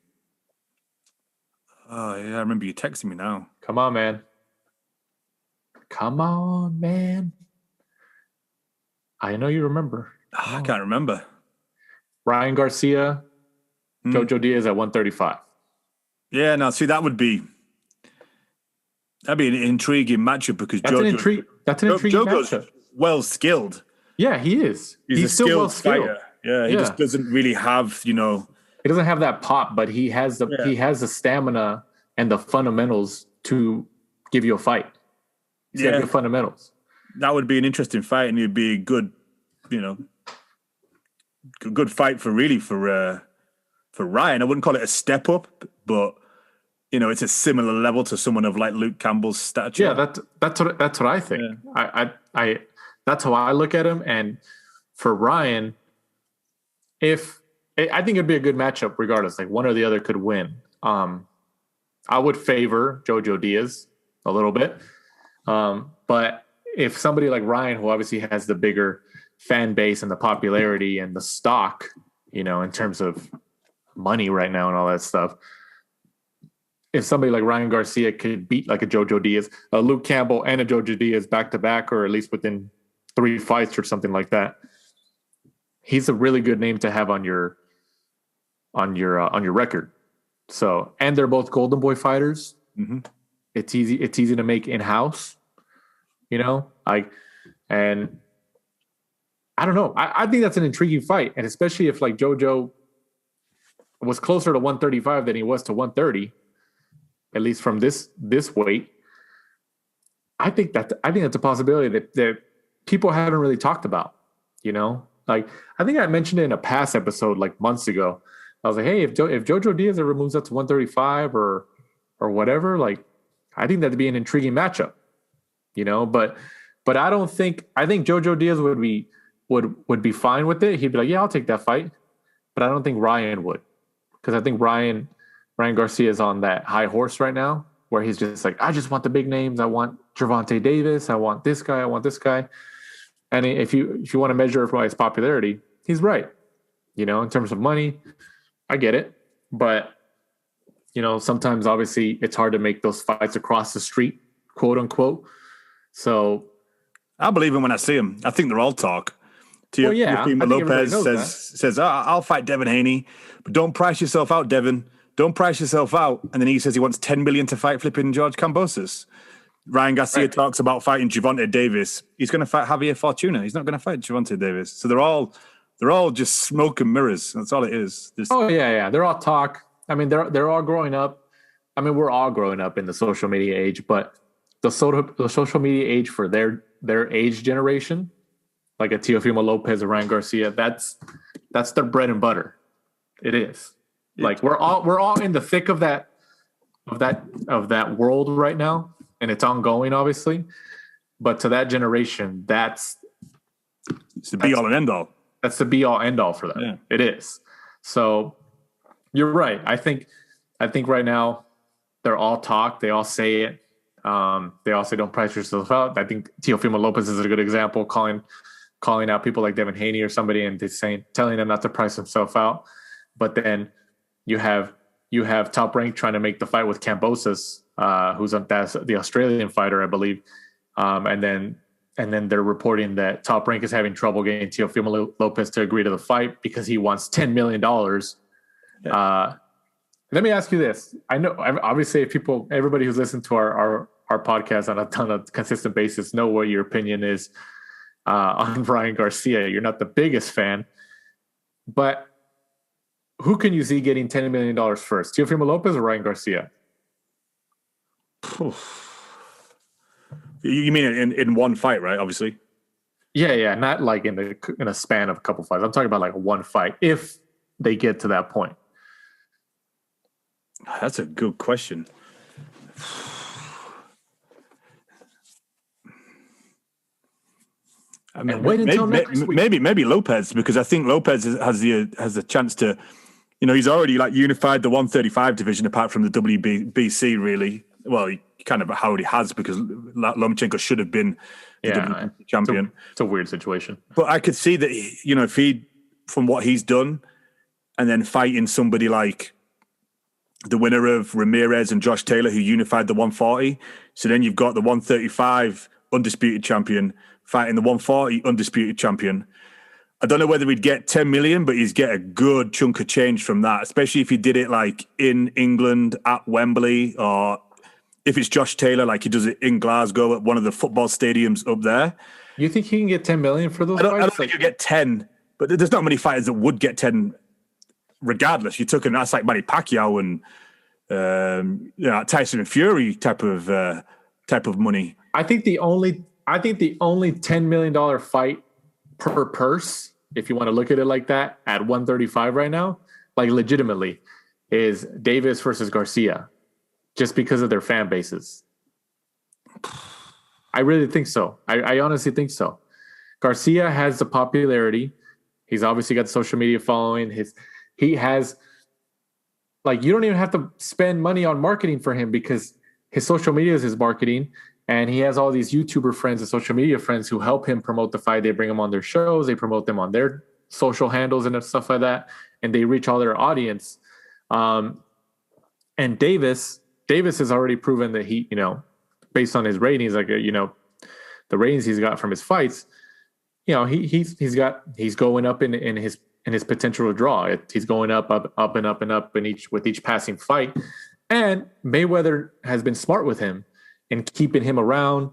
Oh yeah, I remember you texting me now. Come on, man. I know you remember. I can't remember. Ryan Garcia, JoJo Diaz at 135. Yeah, no, see, that'd be an intriguing matchup because that's an intriguing JoJo's matchup. Well skilled. Yeah, he is. He's still well skilled. Fighter. Yeah, he just doesn't really have, He doesn't have that pop, but he has the stamina and the fundamentals to give you a fight. He's got good fundamentals. That would be an interesting fight, and it'd be a good, good fight for Ryan. I wouldn't call it a step up, but it's a similar level to someone of like Luke Campbell's stature. Yeah, that's what I think. Yeah. I that's how I look at him. And for Ryan, I think it'd be a good matchup regardless. Like one or the other could win. I would favor JoJo Diaz a little bit. But if somebody like Ryan, who obviously has the bigger fan base and the popularity and the stock, in terms of money right now and all that stuff, if somebody like Ryan Garcia could beat like a JoJo Diaz, a Luke Campbell and a JoJo Diaz back to back, or at least within 3 fights or something like that, he's a really good name to have on your record. So, and they're both Golden Boy fighters. Mm-hmm. It's easy to make in-house, and I don't know. I think that's an intriguing fight. And especially if like JoJo was closer to 135 than he was to 130, at least from this weight, I think that's a possibility that people haven't really talked about, like I think I mentioned it in a past episode, like months ago. I was like, hey, if JoJo Diaz ever moves up to 135 or whatever, like, I think that'd be an intriguing matchup, but I think JoJo Diaz would be fine with it. He'd be like, yeah, I'll take that fight. But I don't think Ryan would, because I think Ryan Garcia is on that high horse right now where he's just like, I just want the big names. I want Gervonta Davis. I want this guy. I want this guy. And if you want to measure it by his popularity, he's right. In terms of money, I get it. But sometimes obviously it's hard to make those fights across the street, quote unquote. So I believe him when I see him. I think they're all talk. Lopez says, I'll fight Devin Haney, but don't price yourself out, Devin. Don't price yourself out. And then he says he wants $10 million to fight flipping George Kambosos. Ryan Garcia talks about fighting Gervonta Davis. He's going to fight Javier Fortuna. He's not going to fight Gervonta Davis. So they're all just smoke and mirrors. That's all it is. They're all talk. I mean, they're all growing up. I mean, we're all growing up in the social media age, but the social media age for their age generation, like a Teofimo Lopez or Ryan Garcia, that's their bread and butter. It is. Like we're all in the thick of that world right now, and it's ongoing, obviously. But to that generation, it's the be all and end all. That's the be all end all for them. Yeah. It is. So you're right. I think right now they're all talk. They all say it. They all say don't price yourself out. I think Teofimo Lopez is a good example, calling out people like Devin Haney or somebody and telling them not to price themselves out. But then you have Top Rank trying to make the fight with Kambosos, who's the Australian fighter, I believe. And then they're reporting that Top Rank is having trouble getting Teofimo Lopez to agree to the fight because he wants $10 million. Let me ask you this. I know, obviously, everybody who's listened to our podcast on a consistent basis know what your opinion is on Ryan Garcia. You're not the biggest fan, but who can you see getting $10 million first, Teofimo Lopez or Ryan Garcia? You mean in one fight, right? Obviously. Yeah, not like in a span of a couple fights. I'm talking about like one fight if they get to that point. That's a good question. I mean, wait until next week. Maybe Lopez, because I think Lopez has the chance to, he's already like unified the 135 division apart from the WBC. Really, well, he kind of already has because Lomachenko should have been the WBC champion. It's a weird situation, but I could see that if he, from what he's done, and then fighting somebody like the winner of Ramirez and Josh Taylor, who unified the 140. So then you've got the 135 undisputed champion fighting the 140 undisputed champion. I don't know whether he'd get 10 million, but he'd get a good chunk of change from that, especially if he did it like in England at Wembley, or if it's Josh Taylor, like he does it in Glasgow at one of the football stadiums up there. You think he can get 10 million for those fights? I don't think he'll get 10, but there's not many fighters that would get 10 regardless. That's like Manny Pacquiao and Tyson and Fury type of money. I think the only $10 million fight per purse, if you want to look at it like that, at 135 right now, like legitimately, is Davis versus Garcia, just because of their fan bases. I really think so. I honestly think so. Garcia has the popularity. He's obviously got the social media following. He has, like, you don't even have to spend money on marketing for him because his social media is his marketing. And he has all these YouTuber friends and social media friends who help him promote the fight. They bring him on their shows. They promote them on their social handles and stuff like that. And they reach all their audience. And Davis has already proven that he, based on his ratings, like, the ratings he's got from his fights, he's going up in his potential to draw. He's going up with each passing fight. And Mayweather has been smart with him and keeping him around,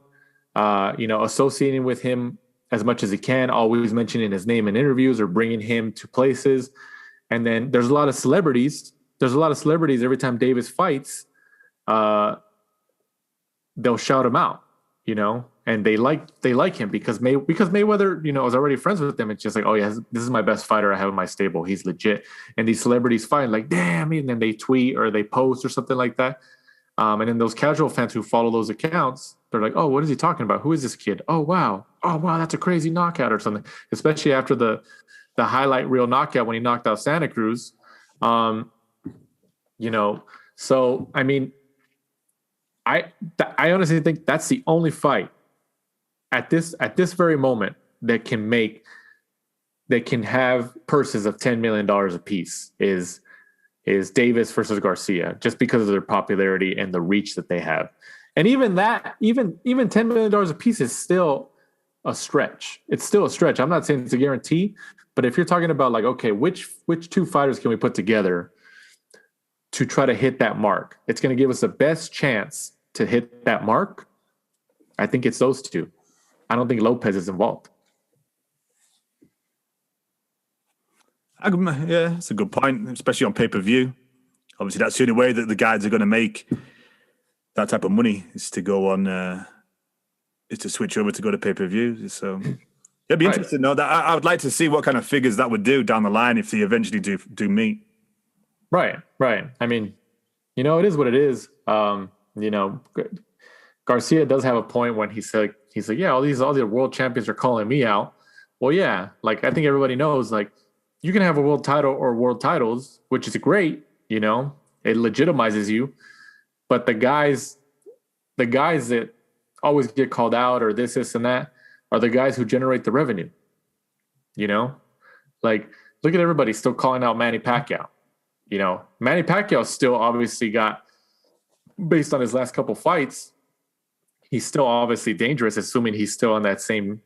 associating with him as much as he can, always mentioning his name in interviews or bringing him to places. And then there's a lot of celebrities. Every time Davis fights, they'll shout him out, and they like him because Mayweather, is already friends with them. It's just like, oh yeah, this is my best fighter I have in my stable. He's legit. And these celebrities fight like, damn, and then they tweet or they post or something like that. And then those casual fans who follow those accounts, they're like, oh, what is he talking about? Who is this kid? Oh, wow, that's a crazy knockout or something. Especially after the highlight reel knockout when he knocked out Santa Cruz. So, I mean, I honestly think that's the only fight at this very moment that can have purses of $10 million a piece is Davis versus Garcia, just because of their popularity and the reach that they have. And even $10 million a piece is still a stretch. It's still a stretch. I'm not saying it's a guarantee, but if you're talking about like, okay, which two fighters can we put together to try to hit that mark? It's going to give us the best chance to hit that mark. I think it's those two. I don't think Lopez is involved. Yeah, it's a good point, especially on pay-per-view. Obviously, that's the only way that the guys are going to make that type of money is to go on, is to switch over to go to pay-per-view. So, yeah, it'd be interesting. No, that I would like to see what kind of figures that would do down the line if they eventually do meet. Right. I mean, it is what it is. Garcia does have a point when he's like, yeah, all the world champions are calling me out. Well, yeah, like I think everybody knows, like, you can have a world title or world titles, which is great, it legitimizes you. But the guys that always get called out or this and that are the guys who generate the revenue. Like, look at everybody still calling out Manny Pacquiao. Manny Pacquiao still obviously got, based on his last couple fights, he's still obviously dangerous, assuming he's still on that same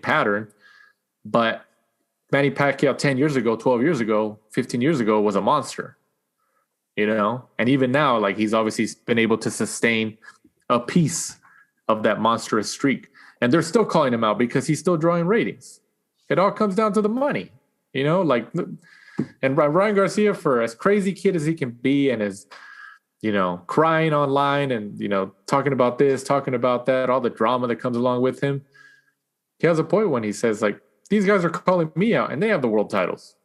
pattern. But Manny Pacquiao 10 years ago, 12 years ago, 15 years ago was a monster, and even now, like, he's obviously been able to sustain a piece of that monstrous streak, and they're still calling him out because he's still drawing ratings. It all comes down to the money, and Ryan Garcia, for as crazy kid as he can be and as crying online and, talking about this, talking about that, all the drama that comes along with him. He has a point when he says, like, these guys are calling me out and they have the world titles.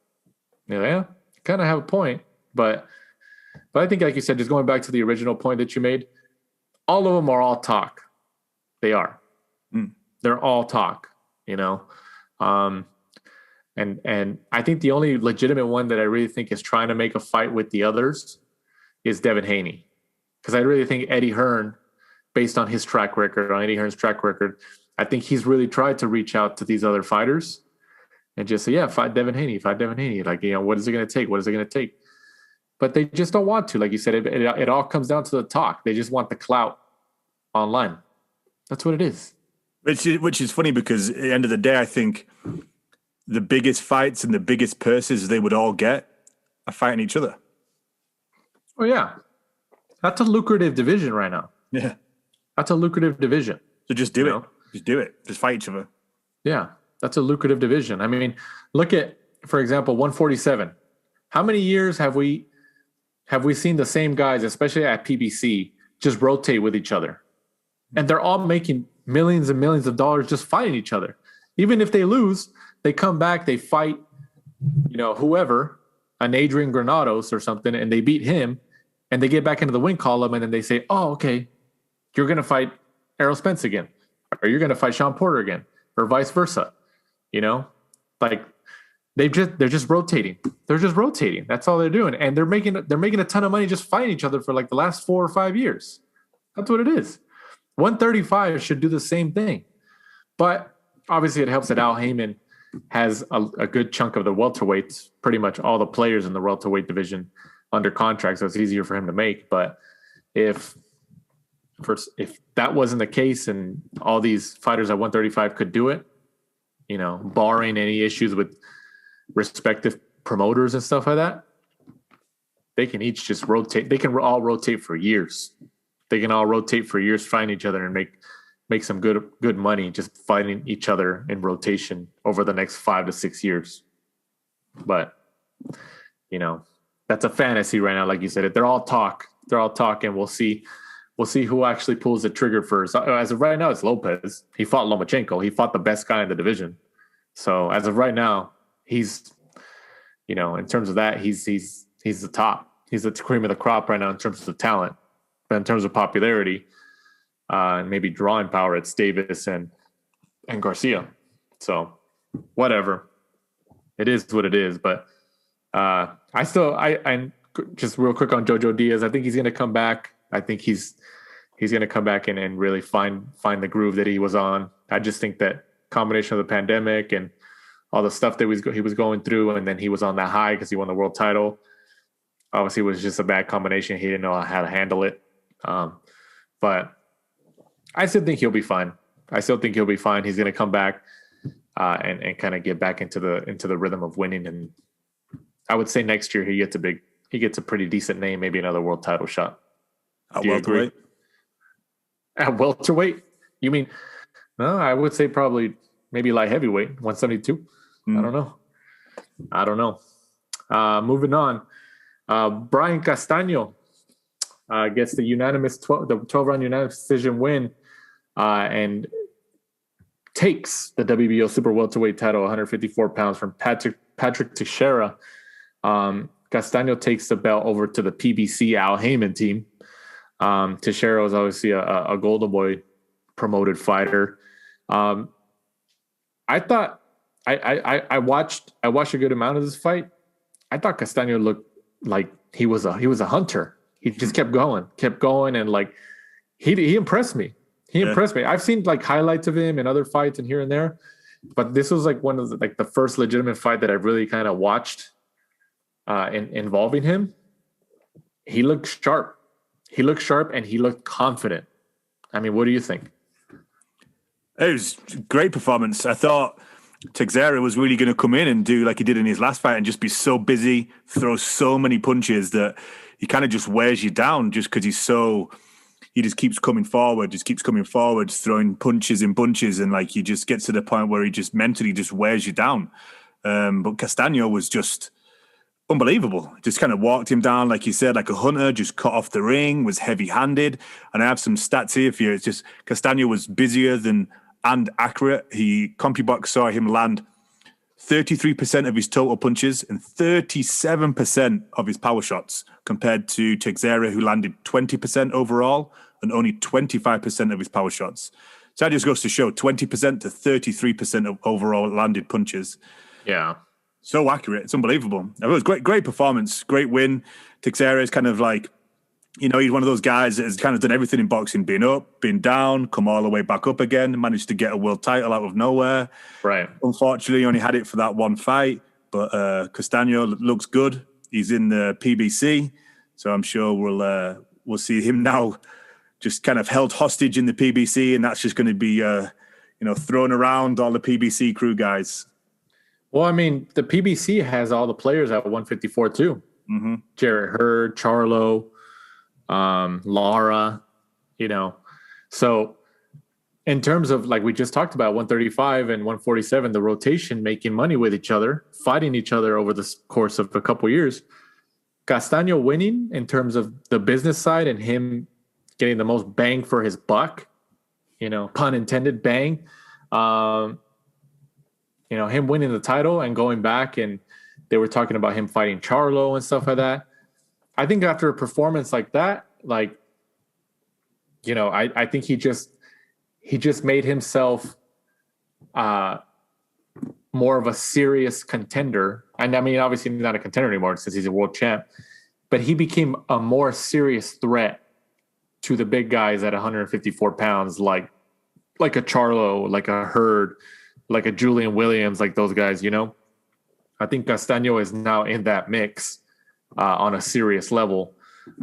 Yeah, kind of have a point. But I think, like you said, just going back to the original point that you made, all of them are all talk. They are. They're all talk, And I think the only legitimate one that I really think is trying to make a fight with the others is Devin Haney. Because I really think Eddie Hearn, based on his track record, on Eddie Hearn's track record, I think he's really tried to reach out to these other fighters and just say, fight Devin Haney. Like, what is it going to take? What is it going to take? But they just don't want to. Like you said, it all comes down to the talk. They just want the clout online. That's what it is. Which is funny because at the end of the day, I think the biggest fights and the biggest purses they would all get are fighting each other. Oh, yeah. That's a lucrative division right now. Yeah. That's a lucrative division. So just do it. Just do it. Just fight each other. Yeah. That's a lucrative division. I mean, look at, for example, 147. How many years have we seen the same guys, especially at PBC, just rotate with each other? And they're all making millions and millions of dollars just fighting each other. Even if they lose, they come back, they fight, whoever, an Adrien Granados or something, and they beat him, and they get back into the win column, and then they say, oh, okay, you're going to fight Errol Spence again, or you're going to fight Sean Porter again, or vice versa. Like they're just rotating. They're just rotating. That's all they're doing, and they're making a ton of money just fighting each other for like the last 4 or 5 years. That's what it is. 135 should do the same thing, but obviously it helps that Al Heyman has a good chunk of the welterweights, pretty much all the players in the welterweight division under contract, so it's easier for him to make. But if that wasn't the case and all these fighters at 135 could do it, barring any issues with respective promoters and stuff like that, they can each just rotate. They can all rotate for years. They can all rotate for years, fighting each other and make some good money just fighting each other in rotation over the next 5 to 6 years. But, that's a fantasy right now. Like you said, they're all talk. They're all talk, and we'll see who actually pulls the trigger first. As of right now, it's Lopez. He fought Lomachenko. He fought the best guy in the division. So as of right now, he's, in terms of that, he's the top. He's the cream of the crop right now in terms of talent. But in terms of popularity, and maybe drawing power, it's Davis and Garcia. So whatever, it is what it is. But I just real quick on JoJo Diaz. I think he's going to come back. I think he's going to come back and really find the groove that he was on. I just think that combination of the pandemic and all the stuff that he was going through, and then he was on that high because he won the world title. Obviously, it was just a bad combination. He didn't know how to handle it. But I still think he'll be fine. He's going to come back and kind of get back into the rhythm of winning. And I would say next year he gets a pretty decent name, maybe another world title shot. At welterweight? At welterweight? You mean? No, I would say probably maybe light heavyweight, 172. I don't know. Moving on. Brian Castano gets the 12-round unanimous decision win and takes the WBO super welterweight title, 154 pounds, from Patrick Teixeira. Castano takes the belt over to the PBC Al Heyman team. Teixeira is obviously a Golden Boy promoted fighter. I thought I watched a good amount of this fight. I thought Castano looked like he was a hunter. He just kept going, and like he impressed me. Impressed me. I've seen like highlights of him in other fights and here and there, but this was like one of the first legitimate fight that I really kind of watched involving him. He looked sharp. And he looked confident. I mean, what do you think? It was a great performance. I thought Teixeira was really going to come in and do like he did in his last fight and just be so busy, throw so many punches that he kind of just wears you down just because he just keeps coming forward, throwing punches in bunches, and like he just gets to the point where he just mentally just wears you down. But Castano was just unbelievable. Just kind of walked him down, like you said, like a hunter, just cut off the ring, was heavy-handed. And I have some stats here for you. It's just Castano was busier and accurate. CompuBox saw him land 33% of his total punches and 37% of his power shots, compared to Teixeira, who landed 20% overall and only 25% of his power shots. So that just goes to show 20% to 33% of overall landed punches. Yeah. So accurate. It's unbelievable. It was great performance, great win. Teixeira is kind of like, he's one of those guys that has kind of done everything in boxing, been up, been down, come all the way back up again, managed to get a world title out of nowhere. Right. Unfortunately, he only had it for that one fight, but Castano looks good. He's in the PBC, so I'm sure we'll see him now just kind of held hostage in the PBC, and that's just going to be thrown around all the PBC crew guys. Well, I mean, the PBC has all the players at 154 too. Mm-hmm. Jarrett Hurd, Charlo, Lara, So in terms of, like we just talked about, 135 and 147, the rotation making money with each other, fighting each other over the course of a couple years. Castano winning in terms of the business side and him getting the most bang for his buck, pun intended, bang. Him winning the title and going back, and they were talking about him fighting Charlo and stuff like that. I think after a performance like that, I think he just made himself more of a serious contender. And I mean, obviously not a contender anymore since he's a world champ, but he became a more serious threat to the big guys at 154 pounds, like a Charlo, like a Hurd, like a Julian Williams, like those guys, I think Castano is now in that mix on a serious level.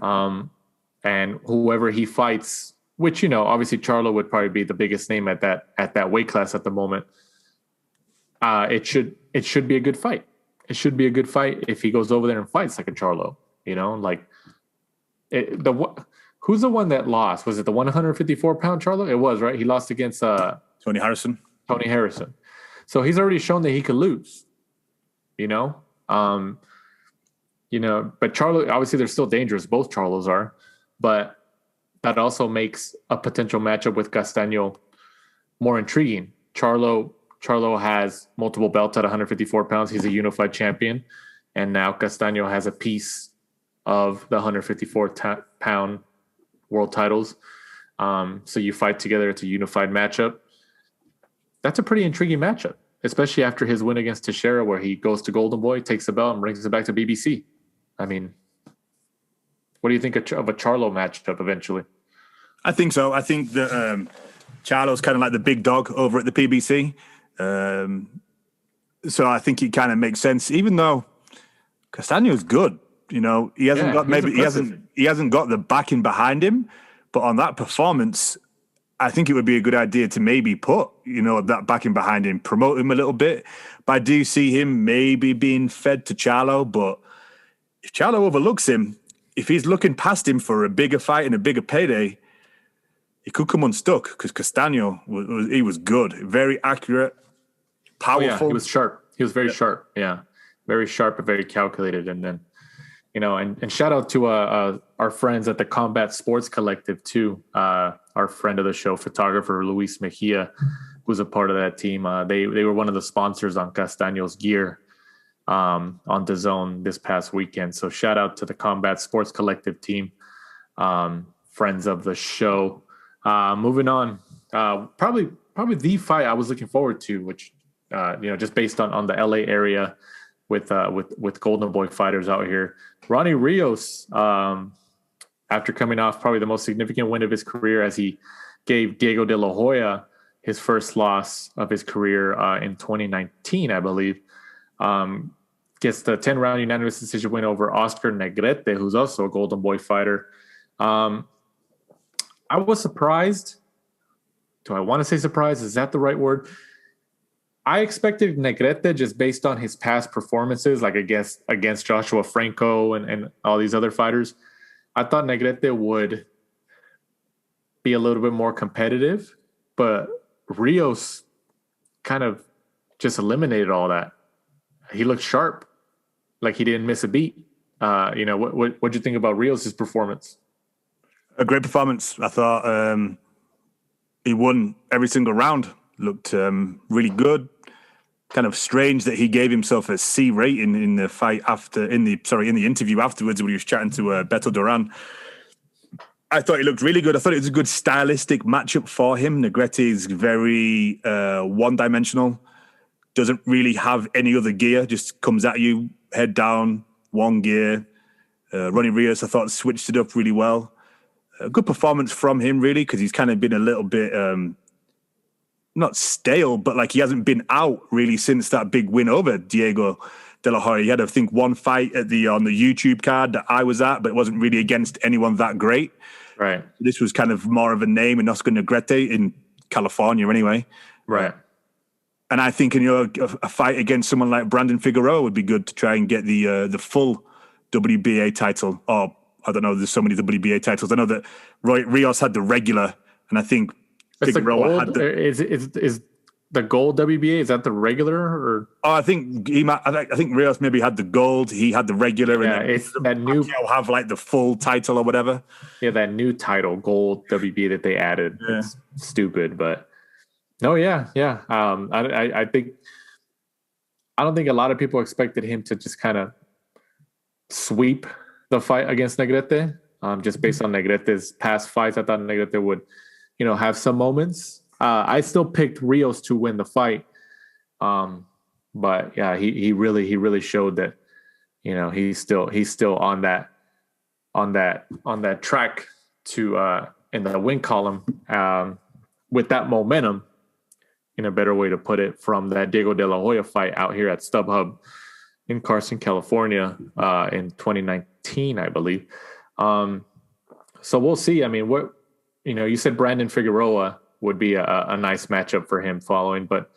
And whoever he fights, which, obviously Charlo would probably be the biggest name at that weight class at the moment. It should be a good fight. It should be a good fight if he goes over there and fights like a Charlo, who's the one that lost? Was it the 154 pound Charlo? It was, right? He lost against Tony Harrison. So he's already shown that he could lose, but Charlo, obviously they're still dangerous. Both Charlos are, but that also makes a potential matchup with Castano more intriguing. Charlo has multiple belts at 154 pounds. He's a unified champion. And now Castano has a piece of the 154 pound world titles. So you fight together. It's a unified matchup. That's a pretty intriguing matchup, especially after his win against Teixeira, where he goes to Golden Boy, takes the belt, and brings it back to BBC. I mean, what do you think of a Charlo matchup eventually? I think so. I think that Charlo's kind of like the big dog over at the PBC. So I think it kind of makes sense, even though Castano's good. He hasn't got the backing behind him, but on that performance, I think it would be a good idea to maybe put, that backing behind him, promote him a little bit. But I do see him maybe being fed to Charlo. But if Charlo overlooks him, if he's looking past him for a bigger fight and a bigger payday, he could come unstuck, because Castano was good, very accurate, powerful. Oh, yeah, he was sharp. He was very sharp. Yeah, very sharp and very calculated. And then, and shout out to our friends at the Combat Sports Collective too. Our friend of the show, photographer Luis Mejia, who's a part of that team. They were one of the sponsors on Castano's gear on DAZN this past weekend. So shout out to the Combat Sports Collective team, friends of the show. Moving on, probably the fight I was looking forward to, which just based on the LA area with Golden Boy fighters out here. Ronny Rios, after coming off probably the most significant win of his career, as he gave Diego De La Hoya his first loss of his career in 2019, I believe, gets the 10-round unanimous decision win over Oscar Negrete, who's also a Golden Boy fighter. I was surprised. Do I want to say surprised? Is that the right word? I expected Negrete, just based on his past performances, like against Joshua Franco and all these other fighters. I thought Negrete would be a little bit more competitive, but Rios kind of just eliminated all that. He looked sharp. like he didn't miss a beat. What'd you think about Rios' performance? A great performance. I thought he won every single round. Looked really good. Kind of strange that he gave himself a C rating in the fight in the interview afterwards when he was chatting to Beto Duran. I thought he looked really good. I thought it was a good stylistic matchup for him. Negrete is very one-dimensional. Doesn't really have any other gear. Just comes at you, head down, one gear. Ronny Rios, I thought, switched it up really well. A good performance from him, really, because he's kind of been a little bit... not stale, but like he hasn't been out really since that big win over Diego De La Hoya. He had, I think, one fight on the YouTube card that I was at, but it wasn't really against anyone that great. Right. This was kind of more of a name in Oscar Negrete in California anyway. Right. And I think a fight against someone like Brandon Figueroa would be good to try and get the full WBA title. Or I don't know, there's so many WBA titles. I know that Rios had the regular, and I think Figueroa had is the gold WBA, is that the regular or? Oh, I think Rios maybe had the gold. He had the regular. Yeah, and it's that new. Have like the full title or whatever. Yeah, that new title, gold WBA that they added. Yeah. It's stupid, but no, yeah. I don't think a lot of people expected him to just kind of sweep the fight against Negrete. Just based on Negrete's past fights, I thought Negrete would, have some moments. I still picked Rios to win the fight. But yeah, he really showed that, he's still on that track to in the win column with that momentum, in a better way to put it, from that Diego De La Hoya fight out here at StubHub in Carson, California, in 2019, I believe. So we'll see. I mean, you said Brandon Figueroa would be a nice matchup for him following, but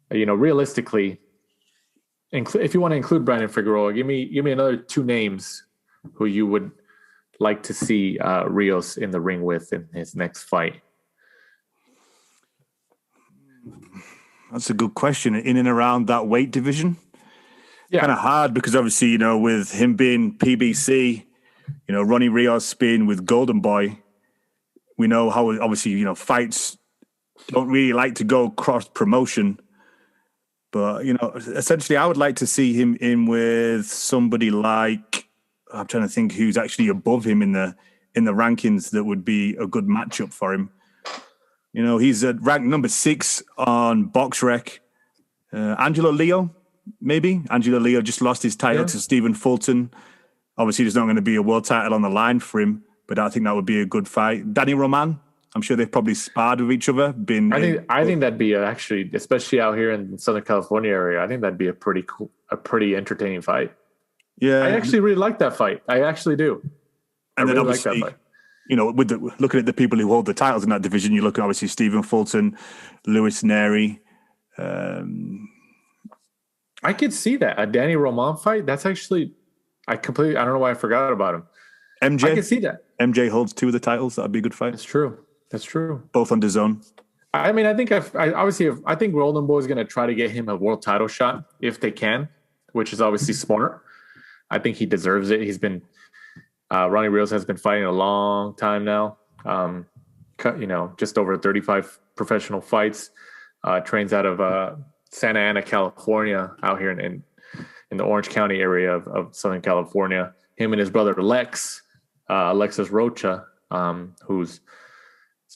realistically, if you want to include Brandon Figueroa, give me another two names who you would like to see Rios in the ring with in his next fight. That's a good question. In and around that weight division, kind of hard because obviously with him being PBC, Ronny Rios being with Golden Boy. We know how, obviously, fights don't really like to go cross promotion. But, essentially, I would like to see him in with somebody like, I'm trying to think who's actually above him in the rankings that would be a good matchup for him. He's ranked number 6 on BoxRec. Angelo Leo, maybe. Angelo Leo just lost his title to Stephen Fulton. Obviously, there's not going to be a world title on the line for him. But I think that would be a good fight. Danny Roman, I'm sure they've probably sparred with each other. I think that'd be actually, especially out here in the Southern California area, I think that'd be a pretty entertaining fight. Yeah, I actually really like that fight. I actually do. And then obviously, like that fight. Looking at the people who hold the titles in that division, you look at obviously Stephen Fulton, Luis Neri. I could see that a Danny Roman fight. That's actually, I don't know why I forgot about him. MJ, I can see that. MJ holds 2 of the titles. That'd be a good fight. That's true. Both on DAZN. I mean, I think I think Golden Boy is going to try to get him a world title shot if they can, which is obviously smart. I think he deserves it. He's been Ronny Rios has been fighting a long time now. Just over 35 professional fights. Trains out of Santa Ana, California, out here in the Orange County area of Southern California. Him and his brother Alexis Rocha, who's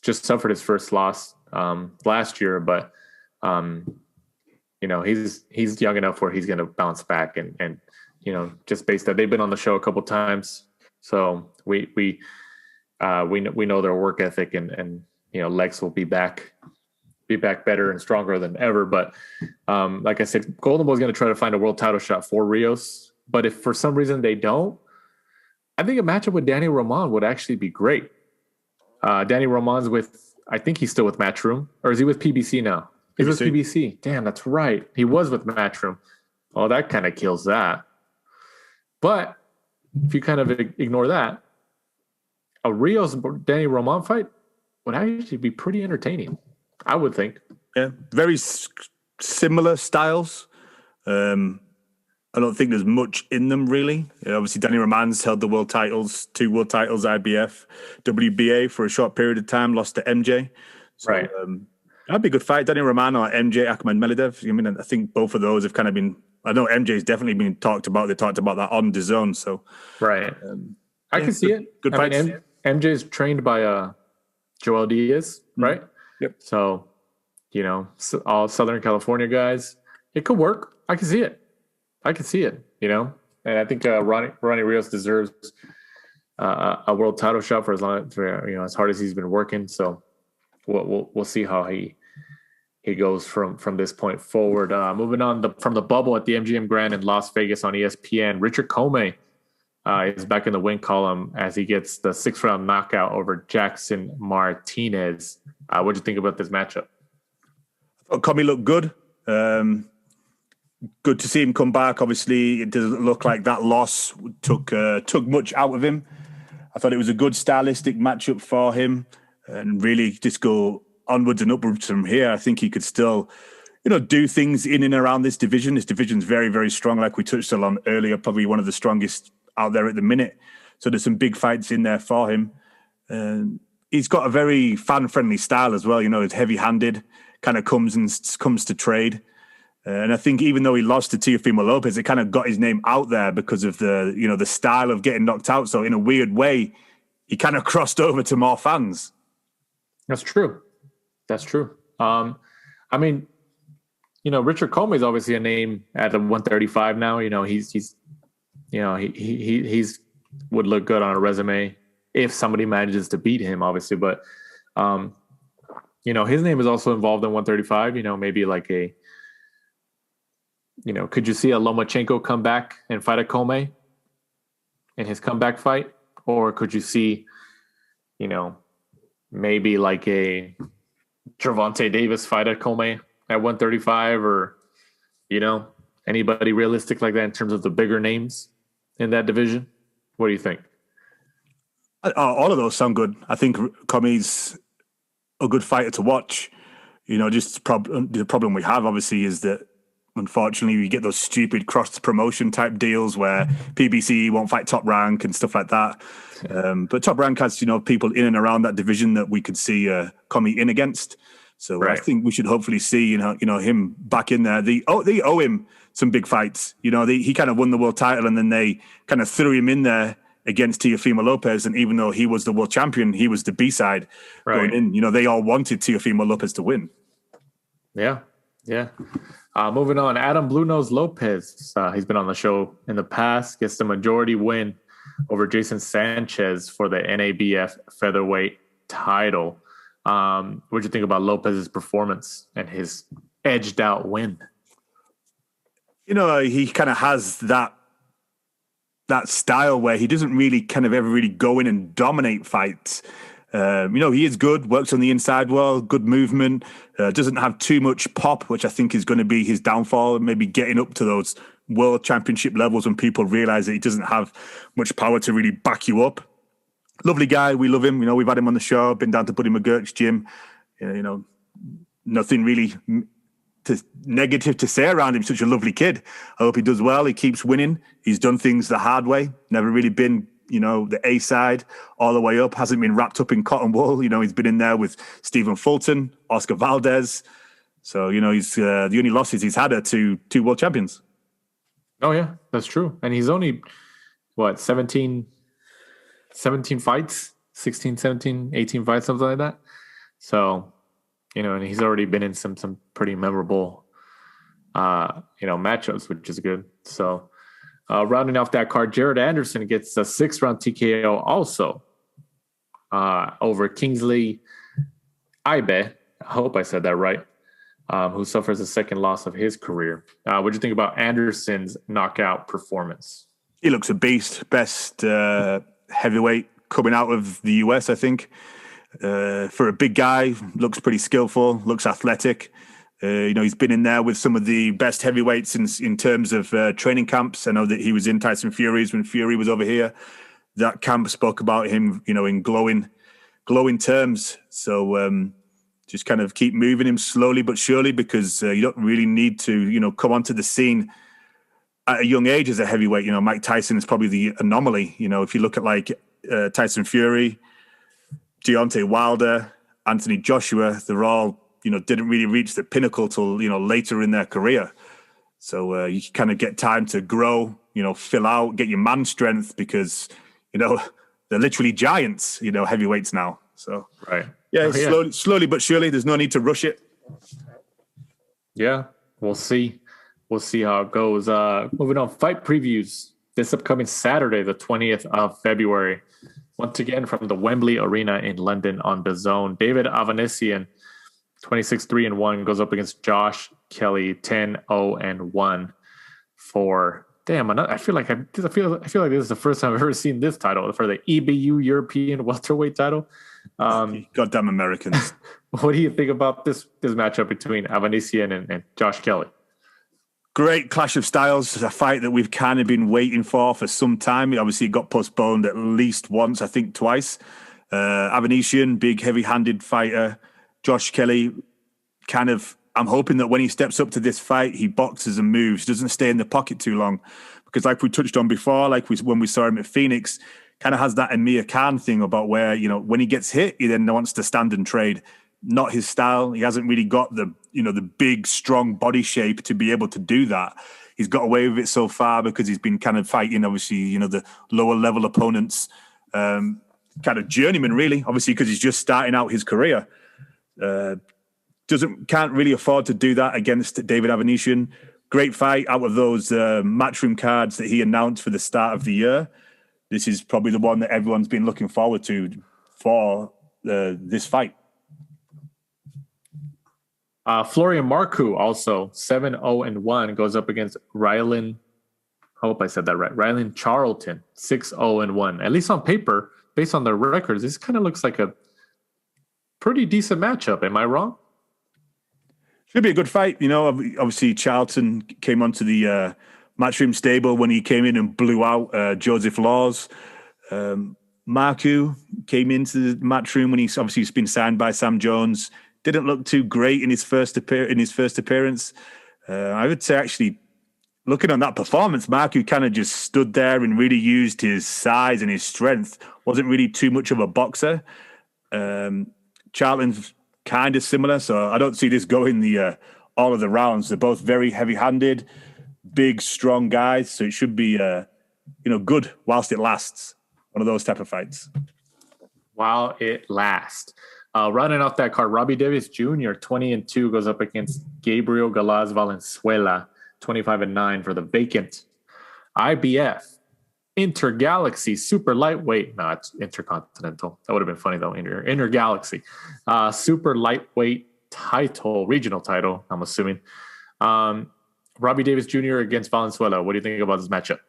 just suffered his first loss last year, but he's young enough where he's going to bounce back, and just based that they've been on the show a couple times, so we know their work ethic, and Lex will be back better and stronger than ever. But like I said, Golden Boy's going to try to find a world title shot for Rios, but if for some reason they don't, I think a matchup with Danny Roman would actually be great. Danny Roman's I think he's still with Matchroom, or is he with PBC now? He's with PBC. Damn, that's right. He was with Matchroom. Oh, that kind of kills that. But if you kind of ignore that, a Rios Danny Roman fight would actually be pretty entertaining, I would think. Yeah, very similar styles. I don't think there's much in them, really. Obviously, Danny Roman's held the world titles, 2 world titles, IBF, WBA for a short period of time, lost to MJ. So, Right. that'd be a good fight. Danny Roman or MJ Akhmadmelidov. I mean, I think both of those have kind of been, I know MJ's definitely been talked about. They talked about that on DAZN. So, Right. I can see it. Good I fights. mean, MJ's trained by Joel Diaz, right? Yep. So, all Southern California guys, it could work. I can see it. And I think Ronny Rios deserves a world title shot for as hard as he's been working. So we'll see how he goes from this point forward. Moving on from the bubble at the MGM Grand in Las Vegas on ESPN, Richard Comey is back in the win column as he gets the 6th-round knockout over Jackson Martinez. What'd you think about this matchup? I thought Comey looked good. Good to see him come back. Obviously, it doesn't look like that loss took much out of him. I thought it was a good stylistic matchup for him, and really just go onwards and upwards from here. I think he could still, do things in and around this division. This division's very, very strong, like we touched on earlier. Probably one of the strongest out there at the minute. So there's some big fights in there for him. He's got a very fan-friendly style as well. It's heavy-handed, kind of comes to trade. And I think even though he lost to Teofimo Lopez, it kind of got his name out there because of the style of getting knocked out. So in a weird way, he kind of crossed over to more fans. That's true. I mean, Richard Comey is obviously a name at the 135 now. He's would look good on a resume if somebody manages to beat him, obviously. But his name is also involved in 135. Maybe like could you see a Lomachenko come back and fight a Comey in his comeback fight? Or could you see, maybe like a Gervonta Davis fight a Comey at 135 or, anybody realistic like that in terms of the bigger names in that division? What do you think? All of those sound good. I think Comey's a good fighter to watch. Just the problem we have, obviously, is that unfortunately, we get those stupid cross-promotion type deals where PBC won't fight Top Rank and stuff like that. But Top Rank has, people in and around that division that we could see Comey in against. So right. I think we should hopefully see, him back in there. They owe him some big fights. He kind of won the world title and then they kind of threw him in there against Teofimo Lopez. And even though he was the world champion, he was the B-side going in. They all wanted Teofimo Lopez to win. Yeah. Moving on, Adam Blue Nose Lopez. He's been on the show in the past. Gets the majority win over Jason Sanchez for the NABF featherweight title. What do you think about Lopez's performance and his edged out win? He kind of has that style where he doesn't really kind of ever really go in and dominate fights. He is good, works on the inside well, good movement, doesn't have too much pop, which I think is going to be his downfall, maybe getting up to those world championship levels when people realize that he doesn't have much power to really back you up. Lovely guy. We love him. We've had him on the show, been down to Buddy McGurk's gym. Nothing really negative to say around him. Such a lovely kid. I hope he does well. He keeps winning. He's done things the hard way. Never really been the A side all the way up, hasn't been wrapped up in cotton wool. He's been in there with Stephen Fulton, Oscar Valdez. So, he's the only losses he's had are to 2 world champions. Oh, yeah, that's true. And he's only, 17 fights, 16, 17, 18 fights, something like that. So, and he's already been in some pretty memorable, matchups, which is good. So, rounding off that card, Jared Anderson gets a 6th-round TKO also over Kingsley Ibe. I hope I said that right. Who suffers a second loss of his career. What do you think about Anderson's knockout performance? He looks a beast. Best heavyweight coming out of the US, I think. For a big guy, looks pretty skillful, looks athletic. He's been in there with some of the best heavyweights in terms of training camps. I know that he was in Tyson Fury's when Fury was over here. That camp spoke about him, in glowing terms. So just kind of keep moving him slowly but surely, because you don't really need to, come onto the scene at a young age as a heavyweight. You know, Mike Tyson is probably the anomaly. You know, if you look at like Tyson Fury, Deontay Wilder, Anthony Joshua, they're all, you know, didn't really reach the pinnacle till, you know, later in their career. So you kind of get time to grow, you know, fill out, get your man strength, because, you know, they're literally giants, you know, heavyweights now. So, right. Yeah, slowly but surely. There's no need to rush it. Yeah, we'll see. We'll see how it goes. Moving on, fight previews this upcoming Saturday, the 20th of February. Once again, from the Wembley Arena in London on DAZN. David Avanesyan, 26-3-1, goes up against Josh Kelly, 10-0-1 for. Damn, I feel like this is the first time I've ever seen this title for the EBU European welterweight title. Goddamn Americans! What do you think about this matchup between Avanesyan and Josh Kelly? Great clash of styles. It's a fight that we've kind of been waiting for some time. Obviously, it got postponed at least once, I think twice. Avanesyan, big, heavy-handed fighter. Josh Kelly, kind of, I'm hoping that when he steps up to this fight, he boxes and moves, doesn't stay in the pocket too long. Because like we touched on before, when we saw him at Phoenix, kind of has that Amir Khan thing about where, you know, when he gets hit, he then wants to stand and trade. Not his style. He hasn't really got the big, strong body shape to be able to do that. He's got away with it so far because he's been kind of fighting, obviously, you know, the lower level opponents, kind of journeyman, really, obviously, because he's just starting out his career. Can't really afford to do that against David Avanesyan. Great fight out of those matchroom cards that he announced for the start of the year. This is probably the one that everyone's been looking forward to for this fight. Florian Marku, also 7-0-1, goes up against Rylan. I hope I said that right. Rylan Charlton, 6-0-1. At least on paper, based on their records, this kind of looks like a pretty decent matchup. Am I wrong? Should be a good fight. You know, obviously Charlton came onto the matchroom stable when he came in and blew out Joseph Laws. Marku came into the matchroom when he's been signed by Sam Jones. Didn't look too great in his first appearance. I would say, actually, looking on that performance, Marku kind of just stood there and really used his size and his strength. Wasn't really too much of a boxer. Charlton's kind of similar, so I don't see this going all of the rounds. They're both very heavy-handed, big, strong guys, so it should be good whilst it lasts. One of those type of fights. While it lasts. Running off that card, Robbie Davis Jr., 20-2, goes up against Gabriel Galaz Valenzuela, 25-9 for the vacant IBF Intergalaxy Super Lightweight. No, it's Intercontinental. That would have been funny, though. Intergalaxy Super Lightweight title, regional title, I'm assuming. Robbie Davis Jr. against Valenzuela. What do you think about this matchup?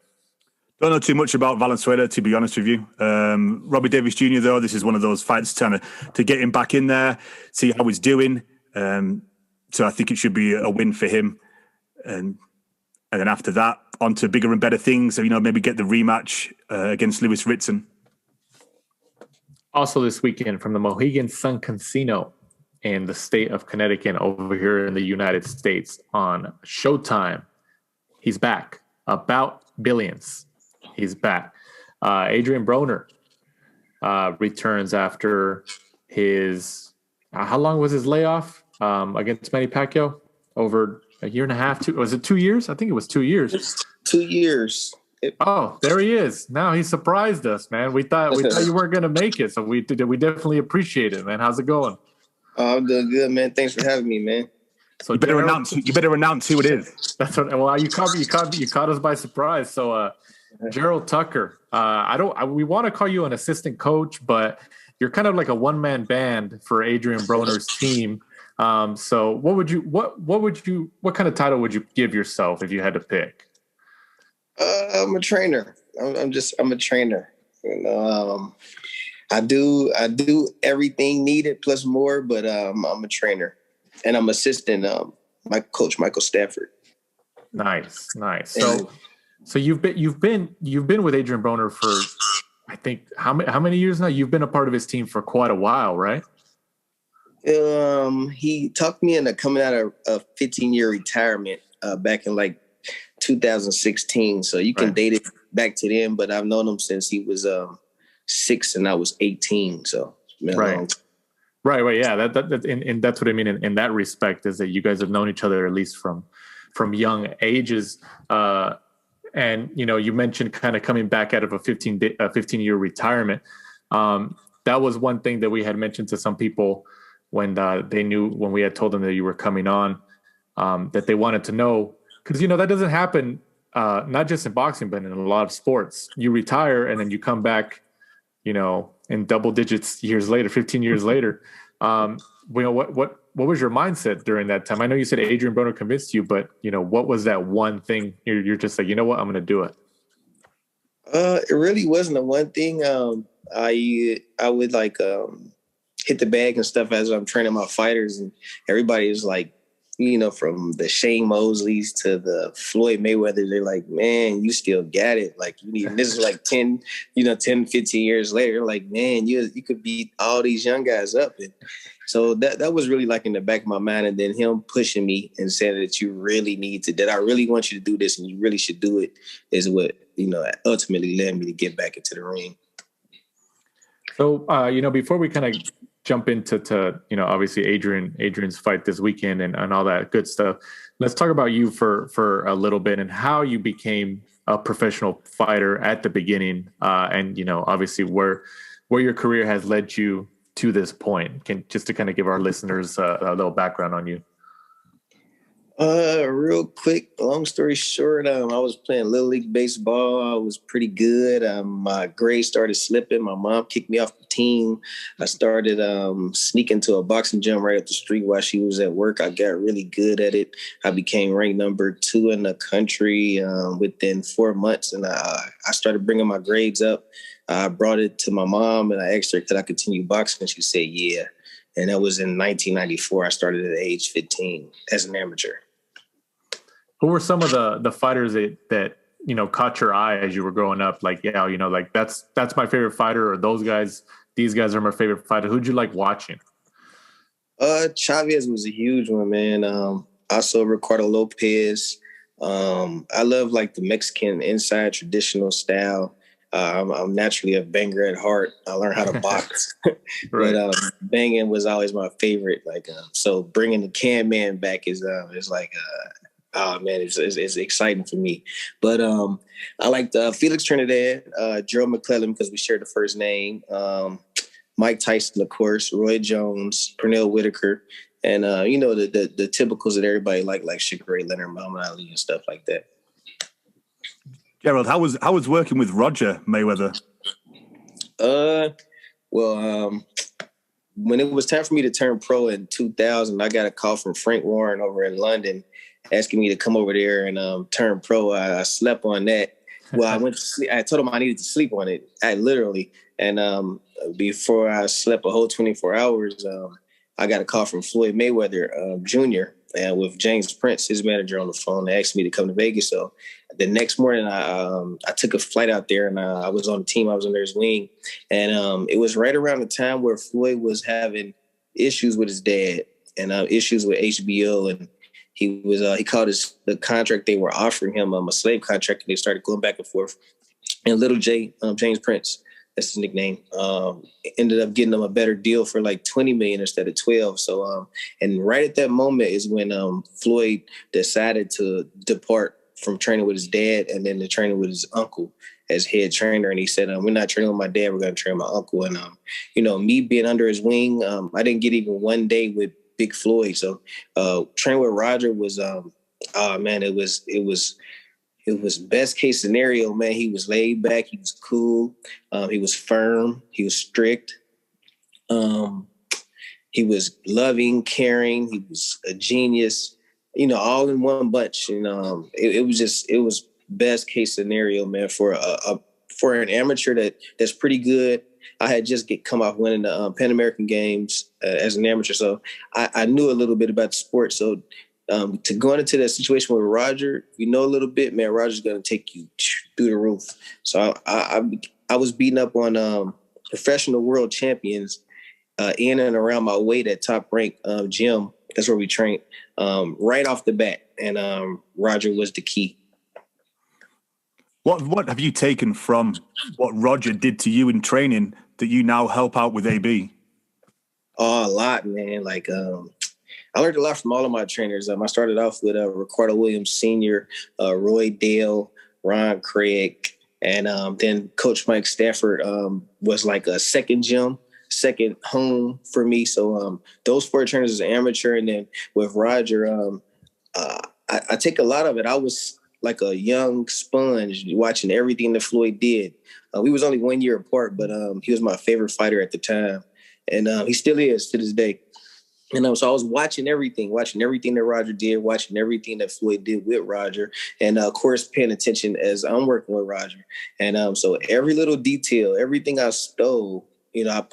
Don't know too much about Valenzuela, to be honest with you. Robbie Davis Jr., though, this is one of those fights to get him back in there, see how he's doing. So I think it should be a win for him. And then after that, on to bigger and better things. So, maybe get the rematch against Lewis Ritson. Also this weekend from the Mohegan Sun Casino in the state of Connecticut over here in the United States on Showtime. He's back. About Billions. He's back. Adrien Broner returns after his how long was his layoff against Manny Pacquiao? Over a year and a half. Was it 2 years? I think it was 2 years. It's 2 years. There he is. Now he surprised us, man. We thought you weren't going to make it, so we definitely appreciate it, man. How's it going? I'm doing good, man. Thanks for having me, man. So you better announce who it is. That's what. Well, you caught us by surprise. So Gerald Tucker. We want to call you an assistant coach, but you're kind of like a one-man band for Adrien Broner's team. So what kind of title would you give yourself if you had to pick? I'm a trainer. I'm a trainer. I do everything needed plus more, but I'm a trainer, and I'm assistant my coach Michael Stafford. Nice. So you've been with Adrien Broner for, I think, how many years now? You've been a part of his team for quite a while, right? He talked me into coming out of a 15-year retirement back in 2016. So you can date it back to then, but I've known him since he was 6 and I was 18. So it's been a long time. Right. Yeah. And that's what I mean in that respect, is that you guys have known each other at least from young ages. And, you mentioned kind of coming back out of a 15-year retirement. That was one thing that we had mentioned to some people when they knew, when we had told them that you were coming on, that they wanted to know, because, that doesn't happen, not just in boxing, but in a lot of sports. You retire and then you come back, in double digits years later, 15 years later. What was your mindset during that time? I know you said Adrien Broner convinced you, but what was that one thing you're just like, you know what, I'm going to do it? It really wasn't the one thing. I would like hit the bag and stuff as I'm training my fighters, and everybody is like, from the Shane Mosleys to the Floyd Mayweather, they're like, man, you still got it. Like, this is like 10, 15 years later, like, man, you could beat all these young guys up. And so that was really like in the back of my mind. And then him pushing me and saying that you really need to, that I really want you to do this and you really should do it, is what, ultimately led me to get back into the ring. So, before we kind of jump into obviously Adrian's fight this weekend and all that good stuff, let's talk about you for a little bit and how you became a professional fighter at the beginning, and obviously where your career has led you to this point. Just to kind of give our listeners a little background on you. Real quick, long story short, I was playing Little League Baseball. I was pretty good. My grades started slipping. My mom kicked me off the team. I started sneaking to a boxing gym right up the street while she was at work. I got really good at it. I became ranked number 2 in the country within 4 months, and I started bringing my grades up. I brought it to my mom, and I asked her, could I continue boxing? And she said, yeah. And that was in 1994. I started at age 15 as an amateur. Who were some of the fighters that caught your eye as you were growing up? Like, like that's my favorite fighter, or these guys are my favorite fighter. Who'd you like watching? Chavez was a huge one, man. Also Ricardo Lopez. I love like the Mexican inside traditional style. I'm naturally a banger at heart. I learned how to box, right. But banging was always my favorite. Like, so bringing the Can Man back is like. Oh man, it's exciting for me. But I liked Felix Trinidad, Gerald McClellan because we shared the first name, Mike Tyson, of course, Roy Jones, Pernell Whitaker, and the typicals that everybody like Sugar Ray Leonard, Muhammad Ali, and stuff like that. Gerald, how was working with Roger Mayweather? When it was time for me to turn pro in 2000, I got a call from Frank Warren over in London, asking me to come over there and turn pro. I slept on that. Well, I went to sleep. I told him I needed to sleep on it. I literally. And before I slept a whole 24 hours, I got a call from Floyd Mayweather Jr. and with James Prince, his manager, on the phone. They asked me to come to Vegas. So the next morning, I took a flight out there, and I was on the team. I was under his wing. And it was right around the time where Floyd was having issues with his dad and issues with HBO, and he was he called the contract they were offering him a slave contract, and they started going back and forth. And Little J, James Prince, that's his nickname, ended up getting him a better deal for like $20 million instead of 12. So and right at that moment is when Floyd decided to depart from training with his dad and then to training with his uncle as head trainer. And he said, we're not training with my dad, we're going to train my uncle. And me being under his wing, I didn't get even one day with Big Floyd. So training with Roger was it was best case scenario, man. He was laid back, he was cool, he was firm, he was strict, he was loving, caring, he was a genius, all in one bunch. It was best case scenario, man, for an amateur that's pretty good. I had just come off winning the Pan American Games as an amateur, so I knew a little bit about the sport. So to go into that situation with Roger, a little bit, man, Roger's going to take you through the roof. So I was beating up on professional world champions in and around my weight at Top Rank gym. That's where we trained right off the bat, and Roger was the key. What have you taken from what Roger did to you in training that you now help out with AB? Oh, a lot, man. Like, I learned a lot from all of my trainers. I started off with Ricardo Williams Sr., Roy Dale, Ron Craig, and then Coach Mike Stafford was like a second home for me. So those 4 trainers as an amateur, and then with Roger, I take a lot of it. I was like a young sponge watching everything that Floyd did. We was only 1 year apart, but he was my favorite fighter at the time, and he still is to this day. And so I was watching everything that Roger did, watching everything that Floyd did with Roger, and of course paying attention as I'm working with Roger. And so every little detail, everything I stole, you know,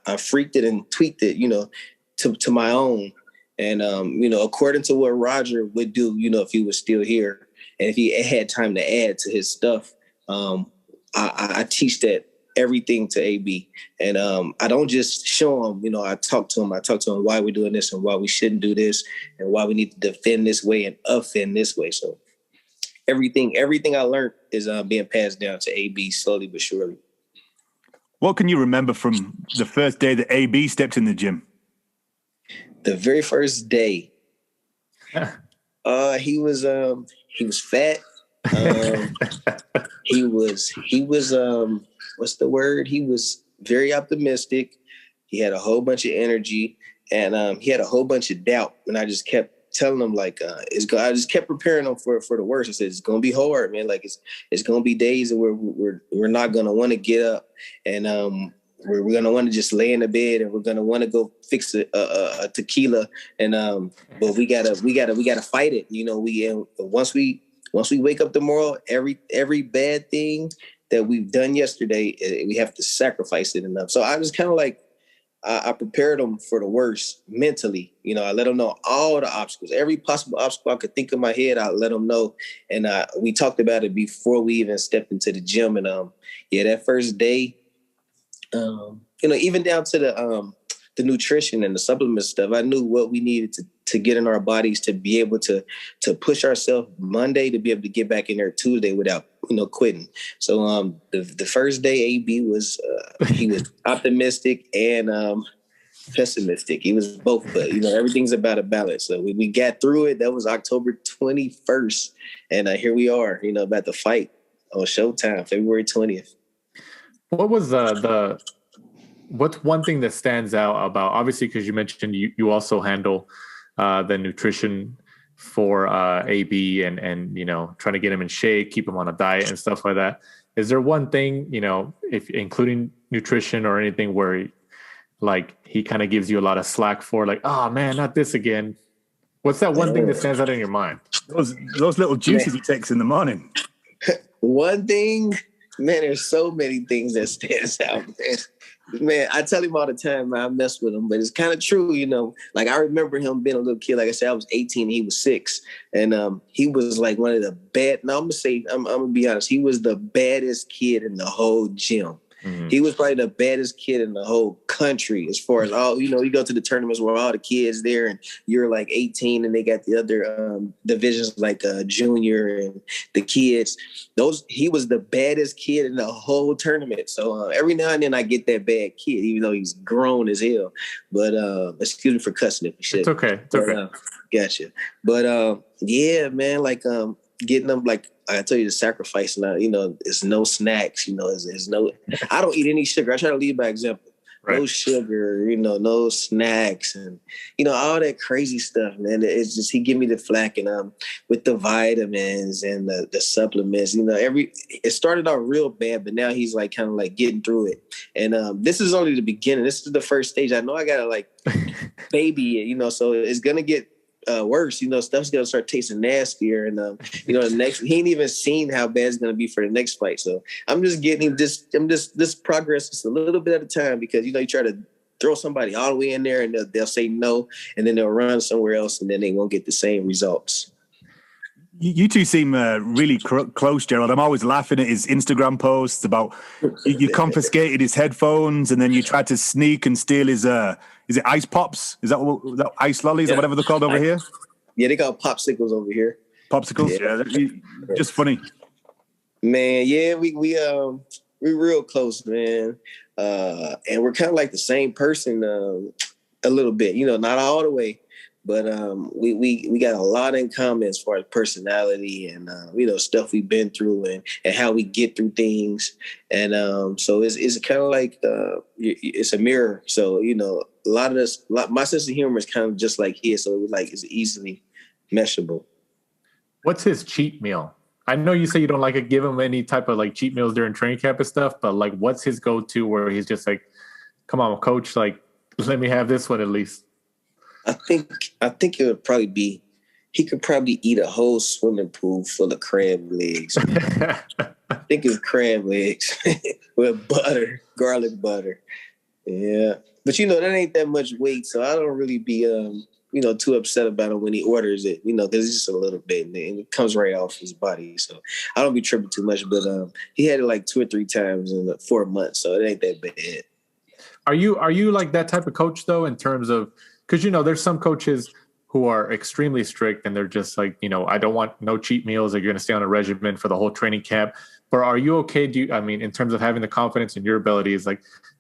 I freaked it and tweaked it, you know, to my own. And you know, according to what Roger would do, you know, if he was still here and if he had time to add to his stuff, I teach that everything to AB. And I don't just show him, you know, I talk to him why we're doing this and why we shouldn't do this and why we need to defend this way and offend this way. So everything I learned is being passed down to AB slowly but surely. What can you remember from the first day that AB stepped in the gym? The very first day, he was fat. He was what's the word? He was very optimistic. He had a whole bunch of energy, and he had a whole bunch of doubt. And I just kept telling him like, I just kept preparing him for the worst. I said, it's gonna be hard, man. Like it's gonna be days where we're not gonna want to get up, and we're gonna want to just lay in the bed, and we're gonna want to go fix a tequila, and but we gotta fight it. You know, once we wake up tomorrow, every bad thing that we've done yesterday, we have to sacrifice it enough. So I was kind of like, I prepared them for the worst mentally. You know, I let them know all the obstacles, every possible obstacle I could think of in my head, I let them know. And we talked about it before we even stepped into the gym. And that first day, you know, even down to the nutrition and the supplement stuff, I knew what we needed to get in our bodies to be able to push ourselves Monday to be able to get back in there Tuesday without, you know, quitting. So the first day AB was he was optimistic and pessimistic. He was both, but you know, everything's about a balance. So we got through it. That was October 21st, and here we are, you know, about to fight on Showtime, February 20th. What was what's one thing that stands out about, obviously, because you mentioned you also handle the nutrition for AB and, you know, trying to get him in shape, keep him on a diet and stuff like that. Is there one thing, you know, if including nutrition or anything where like he kind of gives you a lot of slack for, like, oh man, not this again? What's that one thing that stands out in your mind? Those little juices he takes in the morning. One thing, man, there's so many things that stands out, man. Man, I tell him all the time, man, I mess with him, but it's kind of true, you know. Like, I remember him being a little kid. Like I said, I was 18 and he was 6. And he was like one of the I'm going to be honest, he was the baddest kid in the whole gym. Mm-hmm. He was probably the baddest kid in the whole country as far as all, you know, you go to the tournaments where all the kids there and you're like 18 and they got the other divisions like junior and the kids. He was the baddest kid in the whole tournament. So every now and then I get that bad kid, even though he's grown as hell. But excuse me for cussing if you should. It's okay. It's okay. Gotcha. But yeah, man, like getting them, like I tell you, the sacrifice now, you know, it's no snacks, you know, it's no, I don't eat any sugar. I try to lead by example. Right. No sugar, you know, no snacks and, you know, all that crazy stuff, man. It's just, he give me the flack and with the vitamins and the supplements, you know, it started out real bad, but now he's like kind of like getting through it. And this is only the beginning. This is the first stage. I know I got to like baby it, you know, so it's going to get worse, you know, stuff's gonna start tasting nastier, and you know, the next he ain't even seen how bad it's gonna be for the next fight. So I'm just getting this progress just a little bit at a time, because you know, you try to throw somebody all the way in there and they'll say no, and then they'll run somewhere else, and then they won't get the same results. You two seem really close, Gerald. I'm always laughing at his Instagram posts about you confiscated his headphones and then you tried to sneak and steal his, is it ice pops? Is that ice lollies or whatever they're called over here? Yeah, they got popsicles over here. Popsicles? Yeah, just funny. Man, yeah, we real close, man. And we're kind of like the same person a little bit, not all the way, but we got a lot in common as far as personality and stuff we've been through and how we get through things. And so it's kind of like it's a mirror. So a lot of this, my sense of humor is kind of just like his, so it's easily meshable. What's his cheat meal? I know you say you don't give him any type of cheat meals during training camp and stuff, but what's his go-to where he's just like, come on, coach, let me have this one at least. I think it would probably be, he could probably eat a whole swimming pool full of crab legs. I think it's crab legs with butter, garlic butter. Yeah. But that ain't that much weight, so I don't really be too upset about it when he orders it, because it's just a little bit and it comes right off his body. So I don't be tripping too much, but he had it 2 or 3 times in 4 months, so it ain't that bad. Are you like that type of coach though, in terms of, because there's some coaches who are extremely strict and they're just I don't want no cheat meals, or you're going to stay on a regimen for the whole training camp. But are you okay? In terms of having the confidence in your abilities,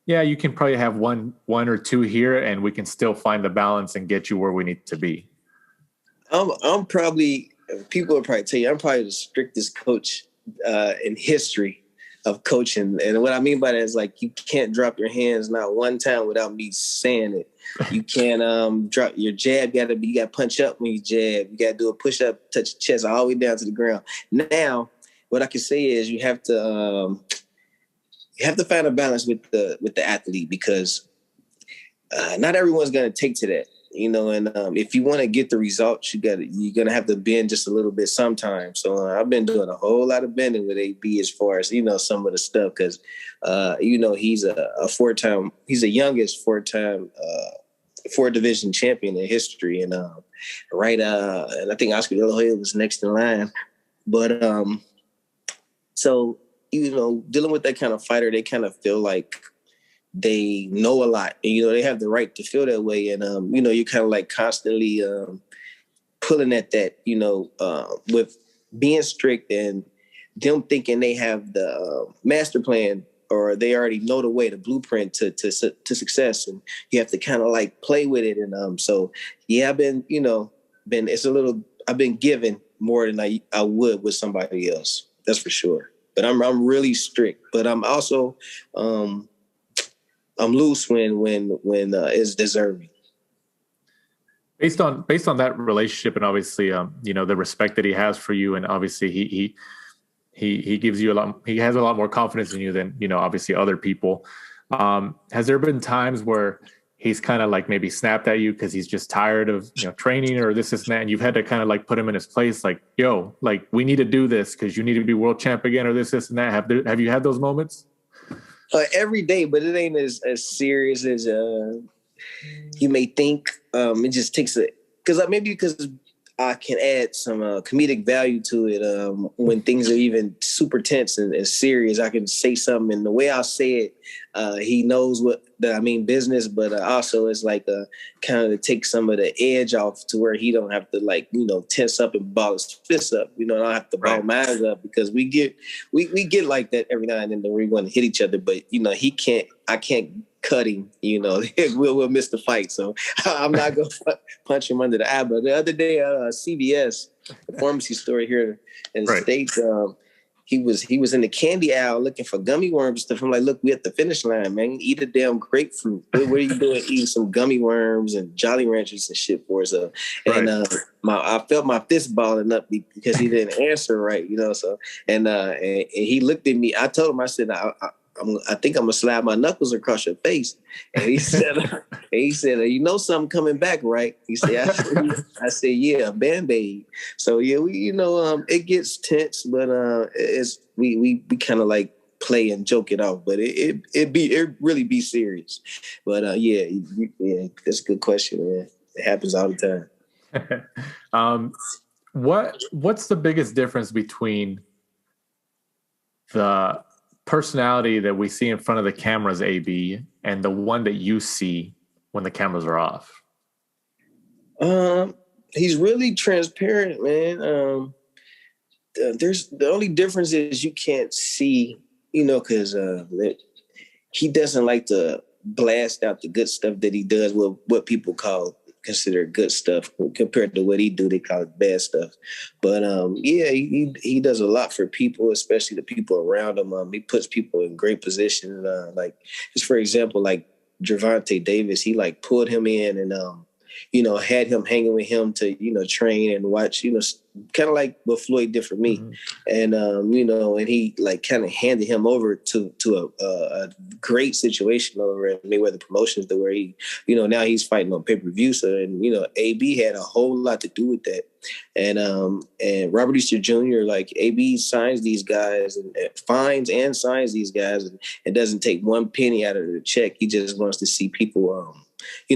yeah, you can probably have one or two here and we can still find the balance and get you where we need to be? I'm probably, people will probably tell you, I'm probably the strictest coach in history of coaching. And what I mean by that is you can't drop your hands not one time without me saying it. You can't drop your jab. You got to punch up when you jab. You got to do a push up, touch your chest all the way down to the ground. Now, what I can say is you have to find a balance with the athlete, because not everyone's going to take to that. And if you want to get the results, you're going to have to bend just a little bit sometimes. So I've been doing a whole lot of bending with AB as far as, some of the stuff, because, he's he's the youngest 4-time 4-division champion in history. And and I think Oscar De La Hoya was next in line. But so, dealing with that kind of fighter, they kind of feel like they know a lot, and they have the right to feel that way, and you're kind of constantly pulling at that, with being strict and them thinking they have the master plan, or they already know the way, the blueprint to success, and you have to kind of play with it. And so yeah, I've been I've been given more than I would with somebody else, that's for sure. But I'm really strict, but I'm also I'm loose when it's deserving. Based on that relationship, and obviously, the respect that he has for you, and obviously he gives you a lot. He has a lot more confidence in you than obviously other people. Has there been times where he's kind of maybe snapped at you because he's just tired of training or this and that, and you've had to kind of put him in his place, we need to do this because you need to be world champ again, or this and that? Have you had those moments? Every day, but it ain't as serious as you may think. It just takes because I can add some comedic value to it. When things are even super tense and serious, I can say something, and the way I say it, he knows that I mean business, but also it's kind of to take some of the edge off, to where he don't have to tense up and ball his fists up. I don't have to ball my eyes up, because we get like that every now and then, where we want to hit each other, but I can't cut him, we'll miss the fight. So I'm not going to punch him under the eye. But the other day, CBS, the pharmacy store here in the States, he was in the candy aisle looking for gummy worms and stuff. I'm like, look, we at the finish line, man. Eat a damn grapefruit. What are you doing eating some gummy worms and Jolly Ranchers and shit for us? And I felt my fist balling up because he didn't answer right, So and he looked at me. I told him, I said, I think I'm gonna slap my knuckles across your face. And he said, something coming back, right? He said, I said, yeah, a Band-Aid. So yeah, it gets tense, but we kind of play and joke it off, but it really be serious. But yeah, that's a good question, man. It happens all the time. What's the biggest difference between the personality that we see in front of the cameras, AB, and the one that you see when the cameras are off? He's really transparent, man. the only difference is you can't see, because he doesn't like to blast out the good stuff that he does, what people consider good stuff compared to what he do. They call it bad stuff. But he does a lot for people, especially the people around him. He puts people in great positions. Like just for example, like Gervonta Davis, he like pulled him in and had him hanging with him to train and watch. Kind of like what Floyd did for me, and and he like kind of handed him over to a great situation over at Mayweather Promotions, to where he, now he's fighting on pay-per-view. So, and AB had a whole lot to do with that, and Robert Easter Jr. like AB signs these guys and fines and signs these guys, and doesn't take one penny out of the check. He just wants to see people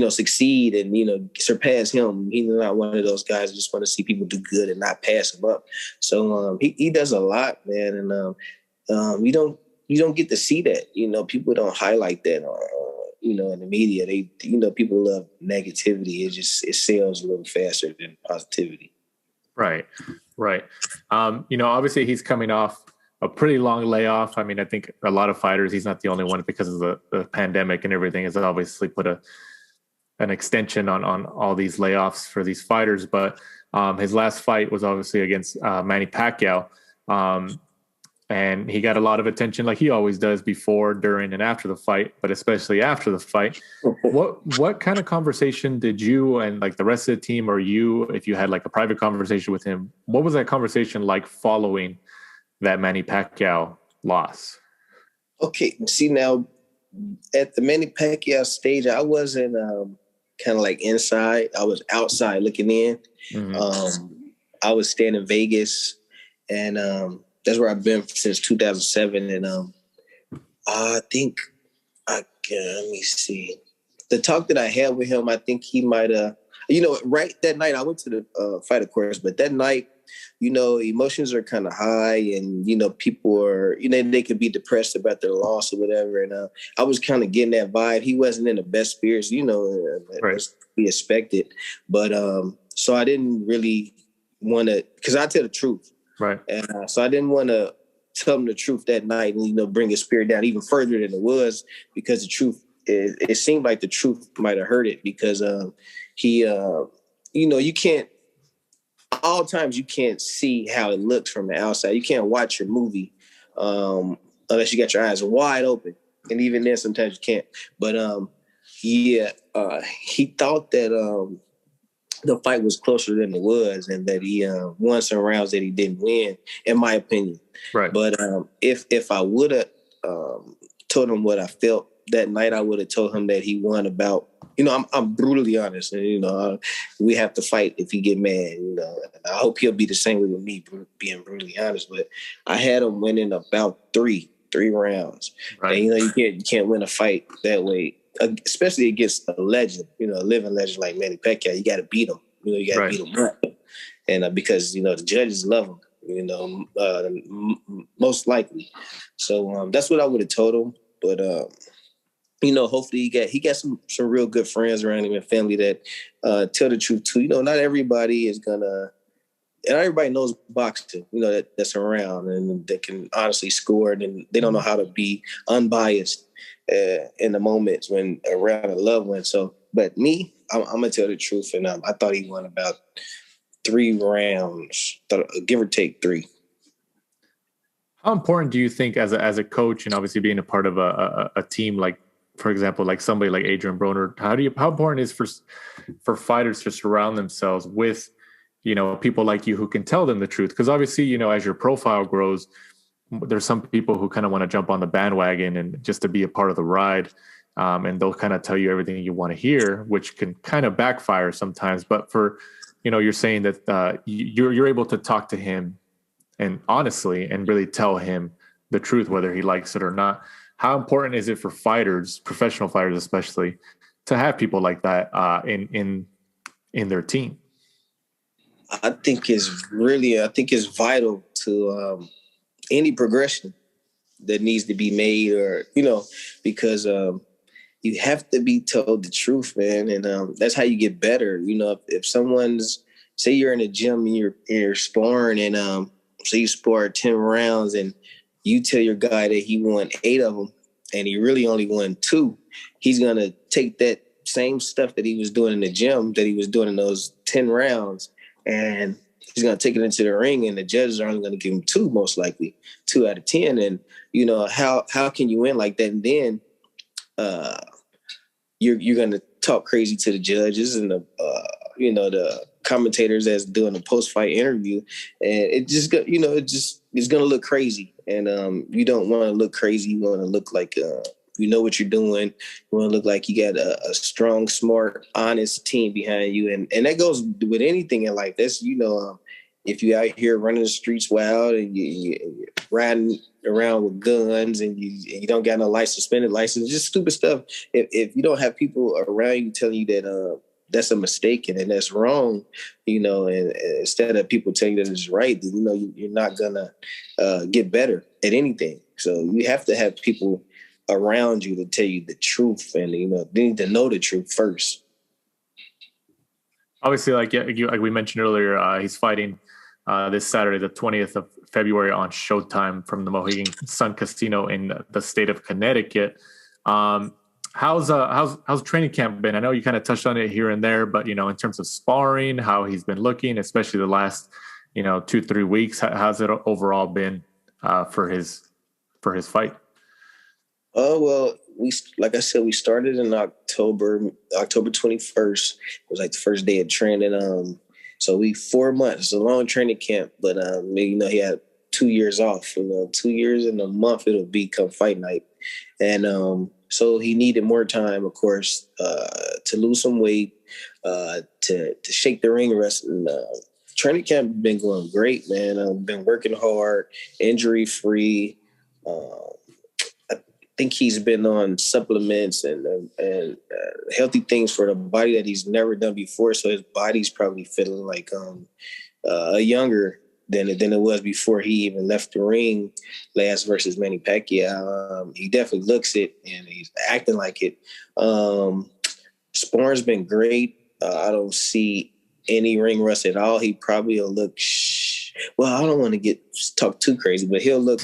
succeed and, surpass him. He's not one of those guys who just want to see people do good and not pass him up. So he does a lot, man. And you don't get to see that. People don't highlight that, in the media. They, people love negativity. It sells a little faster than positivity. Right. Obviously he's coming off a pretty long layoff. I mean, I think a lot of fighters, he's not the only one because of the pandemic and everything, has obviously put an extension on all these layoffs for these fighters. But his last fight was obviously against Manny Pacquiao. And he got a lot of attention like he always does before, during, and after the fight, but especially after the fight. What kind of conversation did you and like the rest of the team, or you, if you had like a private conversation with him, what was that conversation like following that Manny Pacquiao loss? Okay. See, now at the Manny Pacquiao stage, I wasn't kind of like inside. I was outside looking in. I was staying in Vegas, and that's where I've been since 2007. And I think let me see. The talk that I had with him, I think he might have, right that night, I went to the fight, of course, but that night, emotions are kind of high, and, people are, they could be depressed about their loss or whatever. And I was kind of getting that vibe. He wasn't in the best spirits, Right. as we expected. But so I didn't really want to, because I tell the truth. Right. And so I didn't want to tell him the truth that night and, bring his spirit down even further than it was, because the truth, it seemed like the truth might have hurt it, because he, you can't, all times you can't see how it looks from the outside. You can't watch your movie unless you got your eyes wide open. And even then, sometimes you can't. But he thought that the fight was closer than it was, and that he won some rounds that he didn't win, in my opinion. Right. But if I would have told him what I felt that night, I would have told him that he won about, I'm brutally honest, and, we have to fight if he get mad, I hope he'll be the same way with me, being brutally honest. But I had him winning about three rounds. Right. And, you can't win a fight that way, especially against a legend, a living legend like Manny Pacquiao. You got to beat him. You got to beat him up. And because, the judges love him, most likely. So that's what I would have told him. But, hopefully he got some real good friends around him and family that tell the truth too. Not everybody is gonna, and everybody knows boxing, that's around and that can honestly score, and they don't know how to be unbiased in the moments when around a loved one. So, but me, I'm gonna tell the truth, and I thought he won about 3 rounds, give or take 3. How important do you think as a coach, and obviously being a part of a team, like, for example, like somebody like Adrien Broner, how important is for fighters to surround themselves with, people like you who can tell them the truth? Because obviously, as your profile grows, there's some people who kind of want to jump on the bandwagon and just to be a part of the ride. And they'll kind of tell you everything you want to hear, which can kind of backfire sometimes. But for, you're saying that you're able to talk to him and honestly, and really tell him the truth, whether he likes it or not. How important is it for fighters, professional fighters especially, to have people like that in their team? I think it's vital to any progression that needs to be made, or because you have to be told the truth, man, and that's how you get better. If someone's, say you're in a gym and you're sparring, and So you sparred 10 rounds and you tell your guy that he won 8 of them and he really only won 2. He's going to take that same stuff that he was doing in the gym that he was doing in those 10 rounds, and he's going to take it into the ring, and the judges are only going to give him 2, most likely 2 out of 10. And how can you win like that? And then you're going to talk crazy to the judges and the commentators that's doing the post-fight interview, and it just it's going to look crazy. And you don't want to look crazy. You want to look like you know what you're doing. You want to look like you got a strong, smart, honest team behind you. And that goes with anything in life. That's, if you out here running the streets wild and you're riding around with guns and you don't got no license, suspended license, just stupid stuff. If you don't have people around you telling you that that's a mistake and that's wrong, and instead of people telling you that it's right, then, you're not going to get better at anything. So you have to have people around you to tell you the truth, and they need to know the truth first. Obviously, like we mentioned earlier, he's fighting this Saturday, the 20th of February on Showtime from the Mohegan Sun Casino in the state of Connecticut. How's training camp been? I know you kind of touched on it here and there, but in terms of sparring, how he's been looking, especially the last 2-3 weeks, how's it overall been for his fight? Well, like I said, we started in October 21st. It was like the first day of training. So 4 months. It's a long training camp, but he had 2 years off. 2 years and a month it'll be come fight night, and so he needed more time, of course, to lose some weight, to shake the ring rust. And training camp has been going great, man. I've been working hard, injury free. I think he's been on supplements and healthy things for the body that he's never done before. So his body's probably feeling like younger than it was before he even left the ring last versus Manny Pacquiao. He definitely looks it and he's acting like it. Sparring's been great. I don't see any ring rust at all. He probably will look. Well, I don't want to talk too crazy, but he'll look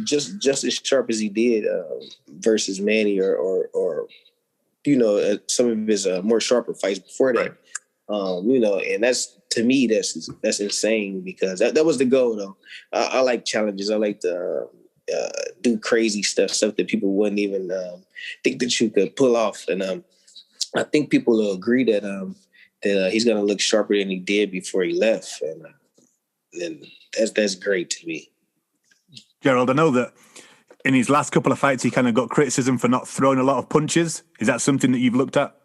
just as sharp as he did versus Manny or some of his more sharper fights before that. Right. And that's, to me, that's insane, because that was the goal, though. I like challenges. I like to do crazy stuff that people wouldn't even think that you could pull off. And I think people will agree that he's going to look sharper than he did before he left. And that's great to me. Gerald, I know that in his last couple of fights, he kind of got criticism for not throwing a lot of punches. Is that something that you've looked at?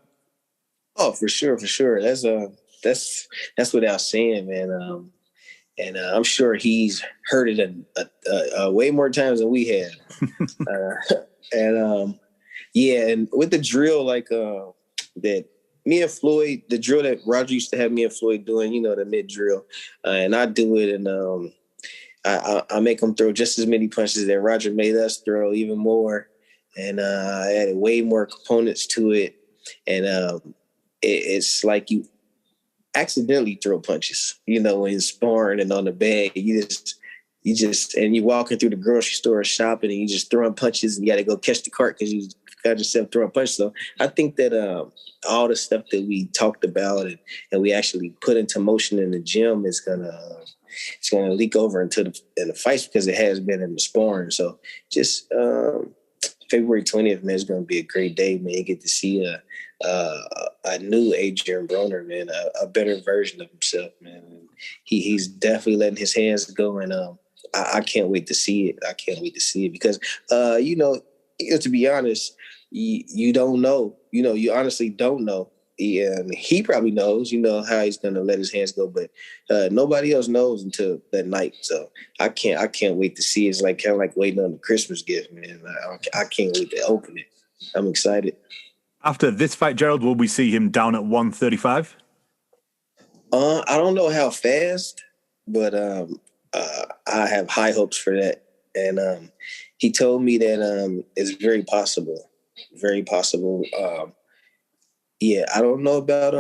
Oh, for sure. That's without saying, man. And I'm sure he's heard it way more times than we have. And with the drill, like that. Me and Floyd, the drill that Roger used to have me and Floyd doing, the mid drill, and I do it, and I make him throw just as many punches that Roger made us throw, even more, and I added way more components to it, and it's like you accidentally throw punches, in sparring and on the bag, you just and you walking through the grocery store shopping and you just throwing punches and you got to go catch the cart because you got yourself throwing punches. So I think that all the stuff that we talked about and we actually put into motion in the gym is gonna leak over into the fights, because it has been in the sparring. So just February 20th, man, is gonna be a great day, man. You get to see a new Adrien Broner, man, a better version of himself, man. And he's definitely letting his hands go, and I can't wait to see it. I can't wait to see it, because to be honest, you don't know. You honestly don't know. And he probably knows, how he's going to let his hands go, but nobody else knows until that night. So I can't wait to see it. It's like kind of like waiting on the Christmas gift, man. I can't wait to open it. I'm excited. After this fight, Gerald, will we see him down at 135? I don't know how fast, but I have high hopes for that. And he told me that it's very possible. Very possible. I don't know about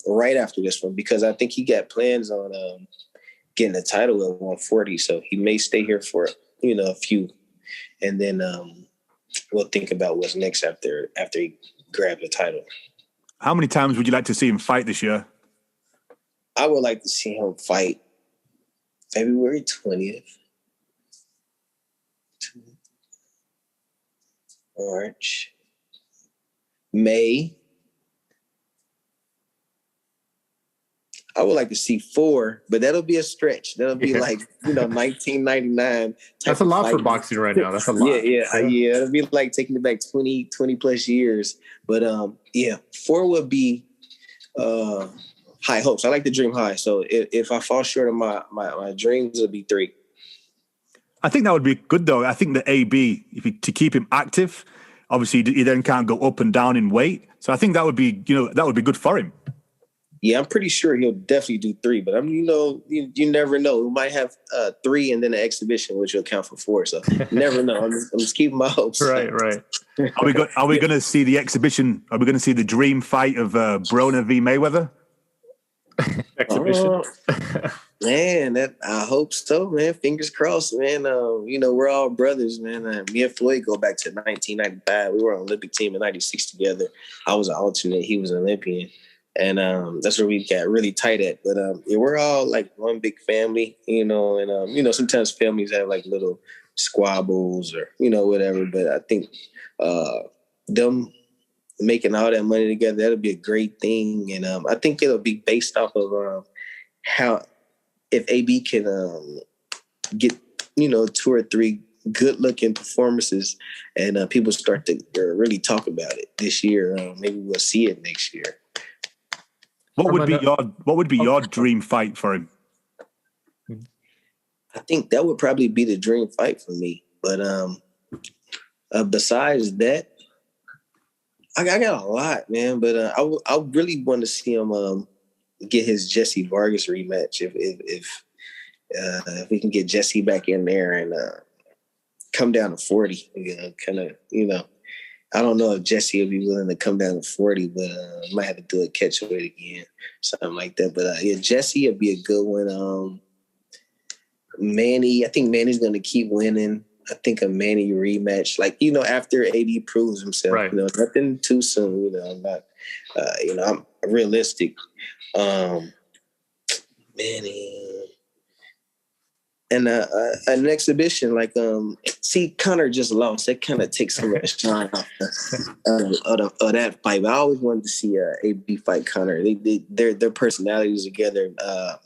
right after this one, because I think he got plans on getting the title at 140. So he may stay here for, a few. And then we'll think about what's next after he grabbed the title. How many times would you like to see him fight this year? I would like to see him fight February 20th. March. May. I would like to see 4, but that'll be a stretch. That'll be like, 1999. That's a lot for boxing right now. That's a lot. Yeah. It'll be like taking it back 20 plus years. But 4 would be high hopes. I like to dream high. So if I fall short of my dreams, it'll be 3. I think that would be good, though. I think the AB, to keep him active, obviously he then can't go up and down in weight. So I think that would be, that would be good for him. Yeah, I'm pretty sure he'll definitely do 3, but you never know. We might have 3 and then an exhibition, which will count for 4. So never know. I'm just keeping my hopes. Right. Are we going to see the exhibition? Are we going to see the dream fight of Broner v. Mayweather? Exhibition. Man, I hope so, man. Fingers crossed, man. We're all brothers, man. Me and Floyd go back to 1995. We were on Olympic team in '96 together. I was an alternate. He was an Olympian. And that's where we got really tight at. But we're all like one big family, and sometimes families have like little squabbles or, whatever. But I think them making all that money together, that'll be a great thing. And I think it'll be based off of how if AB can get, 2 or 3 good looking performances and people start to really talk about it this year. Maybe we'll see it next year. What would be your dream fight for him? I think that would probably be the dream fight for me. But besides that, I got a lot, man. But I really want to see him get his Jesse Vargas rematch if we can get Jesse back in there and come down to 40. I don't know if Jesse will be willing to come down to 40, but might have to do a catch weight again, something like that. But Jesse would be a good one. Manny, I think Manny's going to keep winning. I think a Manny rematch, after AB proves himself, right. Nothing too soon. I'm not, I'm realistic. Manny. And an exhibition Conor just lost. That kind of takes some of the shine off of that fight. But I always wanted to see AB fight Conor. Their personalities together.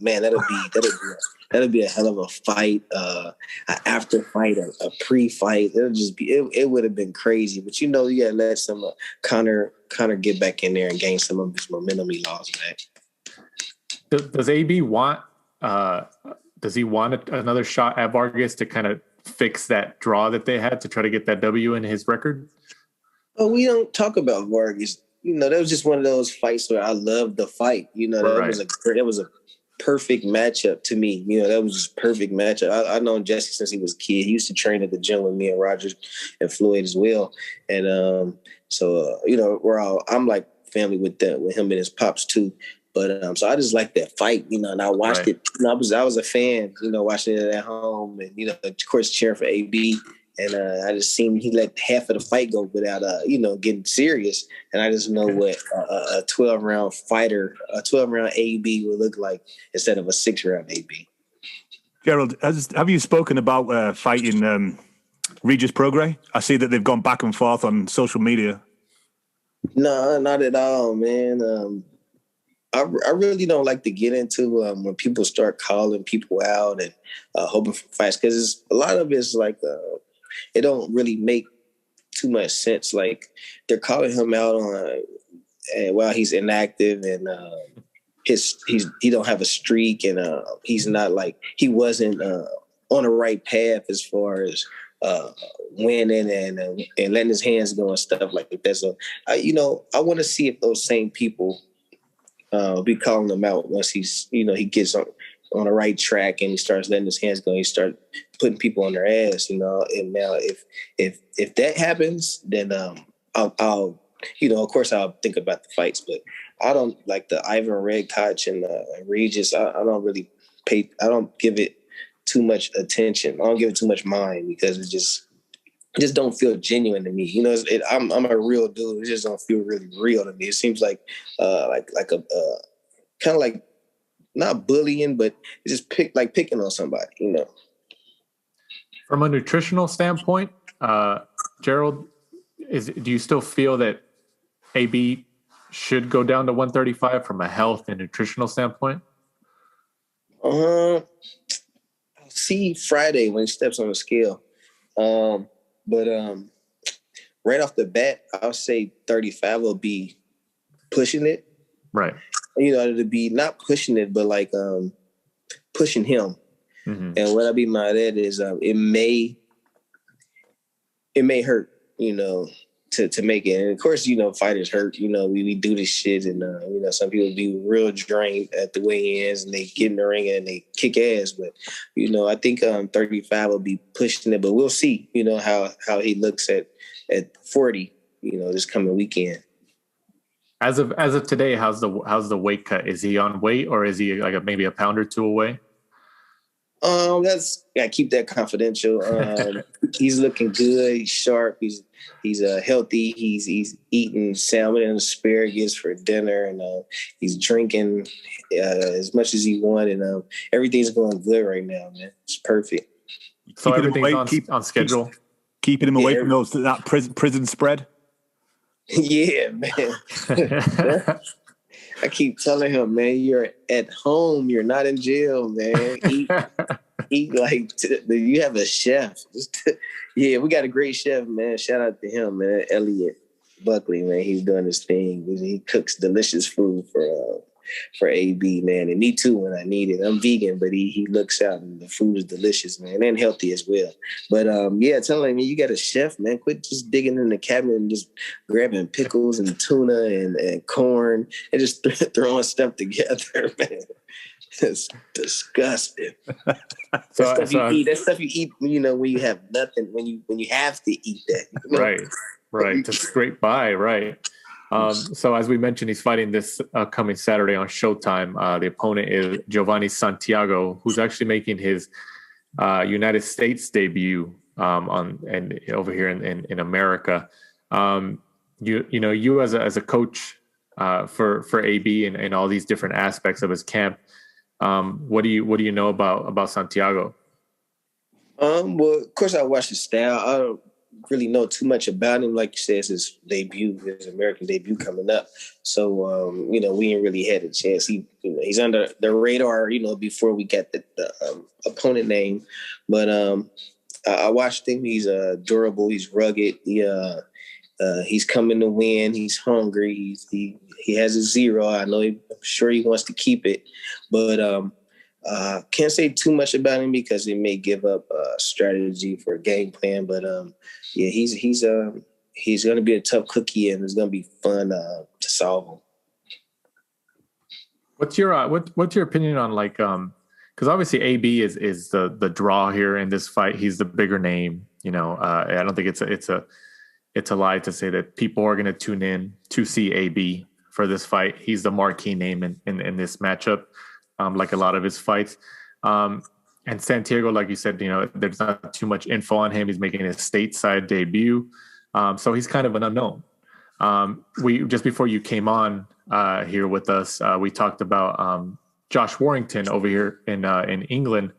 Man, that'll be a hell of a fight. An after fight, a pre-fight. It'll just be. It would have been crazy. But you gotta let some Conor get back in there and gain some of his momentum he lost back. Does AB want? Does he want another shot at Vargas to kind of fix that draw that they had to try to get that W in his record? Well, we don't talk about Vargas. That was just one of those fights where I loved the fight. That was a perfect matchup to me. That was just perfect matchup. I've known Jesse since he was a kid. He used to train at the gym with me and Rogers and Floyd as well. And I'm like family with him and his pops too. But so I just like that fight, and I watched it. I was a fan, watching it at home, and of course cheering for AB. And I just seen he let half of the fight go without getting serious. And I just know what a 12-round fighter, a 12-round AB would look like instead of a 6-round AB. Gerald, have you spoken about fighting Regis Prograis? I see that they've gone back and forth on social media. No, not at all, man. I really don't like to get into when people start calling people out and hoping for fights, because a lot of it's like it don't really make too much sense. Like they're calling him out on while he's inactive and he don't have a streak and he's not he wasn't on the right path as far as winning and letting his hands go and stuff like that. So I want to see if those same people be calling him out once he's, he gets on the right track and he starts letting his hands go. He starts putting people on their ass, And now if that happens, then I'll of course I'll think about the fights, but I don't like the Ivan Redkach and Regis. I don't really give it too much attention. I don't give it too much mind because it just don't feel genuine to me. You know, I'm a real dude. It just don't feel really real to me. It seems like a kind of like not bullying, but it's just picking on somebody. You know. From a nutritional standpoint, Gerald, do you still feel that AB should go down to 135 from a health and nutritional standpoint? I'll see Friday when he steps on the scale. But right off the bat, I'll say 35 will be pushing it. Right. You know, it'll be not pushing it, but like pushing him. Mm-hmm. And what I mean by that is it may hurt, you know, to make it. And of course, you know, fighters hurt. You know, we do this shit, and you know, some people be real drained at the weigh-ins, and they get in the ring and they kick ass. But you know, I think 35 will be pushing it, but we'll see. You know how he looks at 40. You know, this coming weekend. As of today, how's the weight cut? Is he on weight, or is he like maybe a pound or two away? Gotta keep that confidential. He's looking good. He's sharp. He's healthy. He's eating salmon and asparagus for dinner, and he's drinking as much as he wants, and everything's going good right now, man. It's perfect. So everything's on schedule. Keeping him away from that prison spread. Yeah, man. I keep telling him, man, you're at home. You're not in jail, man. Eat like you have a chef. Yeah, we got a great chef, man. Shout out to him, man. Elliot Buckley, man. He's doing his thing. He cooks delicious food for AB, man. And me too when I need it. I'm vegan, but he looks out and the food is delicious, man, and healthy as well. But yeah, telling me you got a chef, man. Quit just digging in the cabinet and just grabbing pickles and tuna and corn and just throwing stuff together, man. It's disgusting. That stuff you eat, you know, when you have nothing, when you have to eat that. You know? Right. To scrape by, right. So as we mentioned, he's fighting this coming Saturday on Showtime. The opponent is Giovanni Santiago, who's actually making his United States debut over here in America. You as a coach for AB and all these different aspects of his camp. What do you know about Santiago? Well, of course I watch his style. I don't really know too much about him. Like you said, it's his American debut coming up. So, you know, we ain't really had a chance. He's under the radar, you know, before we get the opponent name. But I watched him. He's durable. He's rugged. He's coming to win. He's hungry. He has a 0. I'm sure he wants to keep it. But can't say too much about him because it may give up strategy for a game plan. But yeah, he's going to be a tough cookie, and it's going to be fun to solve him. What's your opinion on because obviously AB is the draw here in this fight. He's the bigger name. You know, I don't think it's a lie to say that people are going to tune in to see AB for this fight. He's the marquee name in this matchup. Like a lot of his fights. And Santiago, like you said, you know, there's not too much info on him. He's making his stateside debut. So he's kind of an unknown. We just before you came on here with us, we talked about Josh Warrington over here in England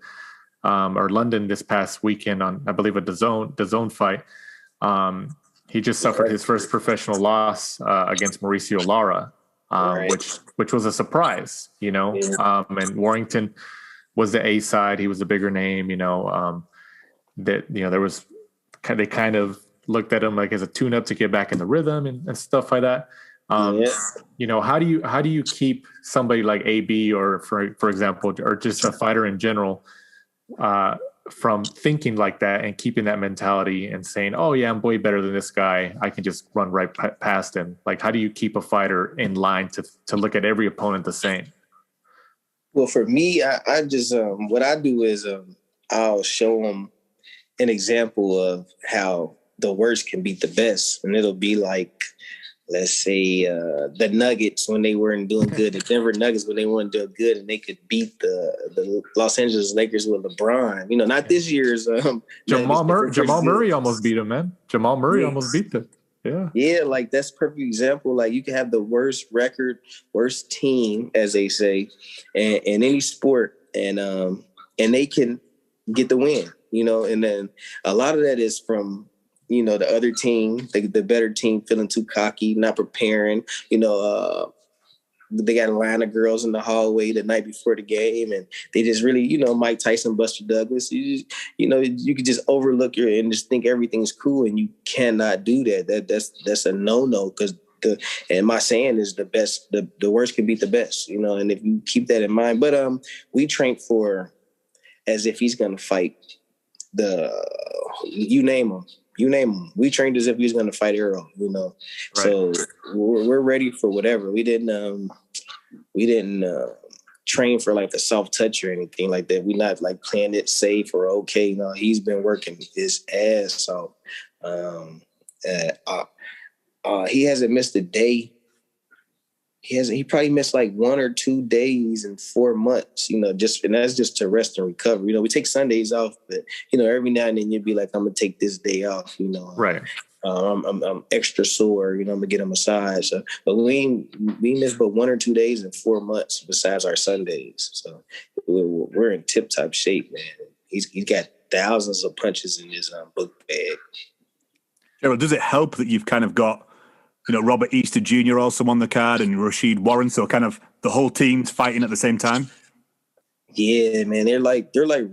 or London this past weekend on, I believe, the zone fight. He just suffered his first professional loss against Mauricio Lara. Which was a surprise, you know. And Warrington was the A side; he was the bigger name, you know. That you know they kind of looked at him like as a tune-up to get back in the rhythm and stuff like that. You know, how do you keep somebody like AB or for example, or just a fighter in general, from thinking like that and keeping that mentality and saying, oh yeah, I'm way better than this guy. I can just run right past him. Like, how do you keep a fighter in line to look at every opponent the same? Well, for me, I just, what I do is I'll show them an example of how the worst can beat the best. And it'll be like let's say the Nuggets when they weren't doing good, the Denver Nuggets when they weren't doing good, and they could beat the Los Angeles Lakers with LeBron. Not this year's Jamal Murray almost beat him, man. Jamal Murray almost beat them. Yeah. Yeah, like that's a perfect example. Like you can have the worst record, worst team, as they say, in any sport, and they can get the win. And then a lot of that is from the other team, the better team, feeling too cocky, not preparing. They got a line of girls in the hallway the night before the game, and they just really, Mike Tyson, Buster Douglas. You could just overlook and just think everything's cool, and you cannot do that. That's a no-no, because and my saying is the best, the worst can beat the best, and if you keep that in mind. But we trained for as if he's gonna fight you name him. We trained as if he was going to fight Earl, Right. So we're ready for whatever. We didn't train for like a soft touch or anything like that. We're not like playing it safe or okay. No, he's been working his ass off. He hasn't missed a day. He probably missed like 1 or 2 days in 4 months, and that's just to rest and recover. We take Sundays off, but every now and then you'd be like, I'm gonna take this day off, Right. I'm extra sore, I'm gonna get a massage. But we missed but 1 or 2 days in 4 months besides our Sundays. So we're in tip top shape, man. He's got thousands of punches in his book bag. Gerald, does it help that you've kind of got Robert Easter Jr. also on the card and Rashid Warren, so kind of the whole team's fighting at the same time? Yeah, man, they're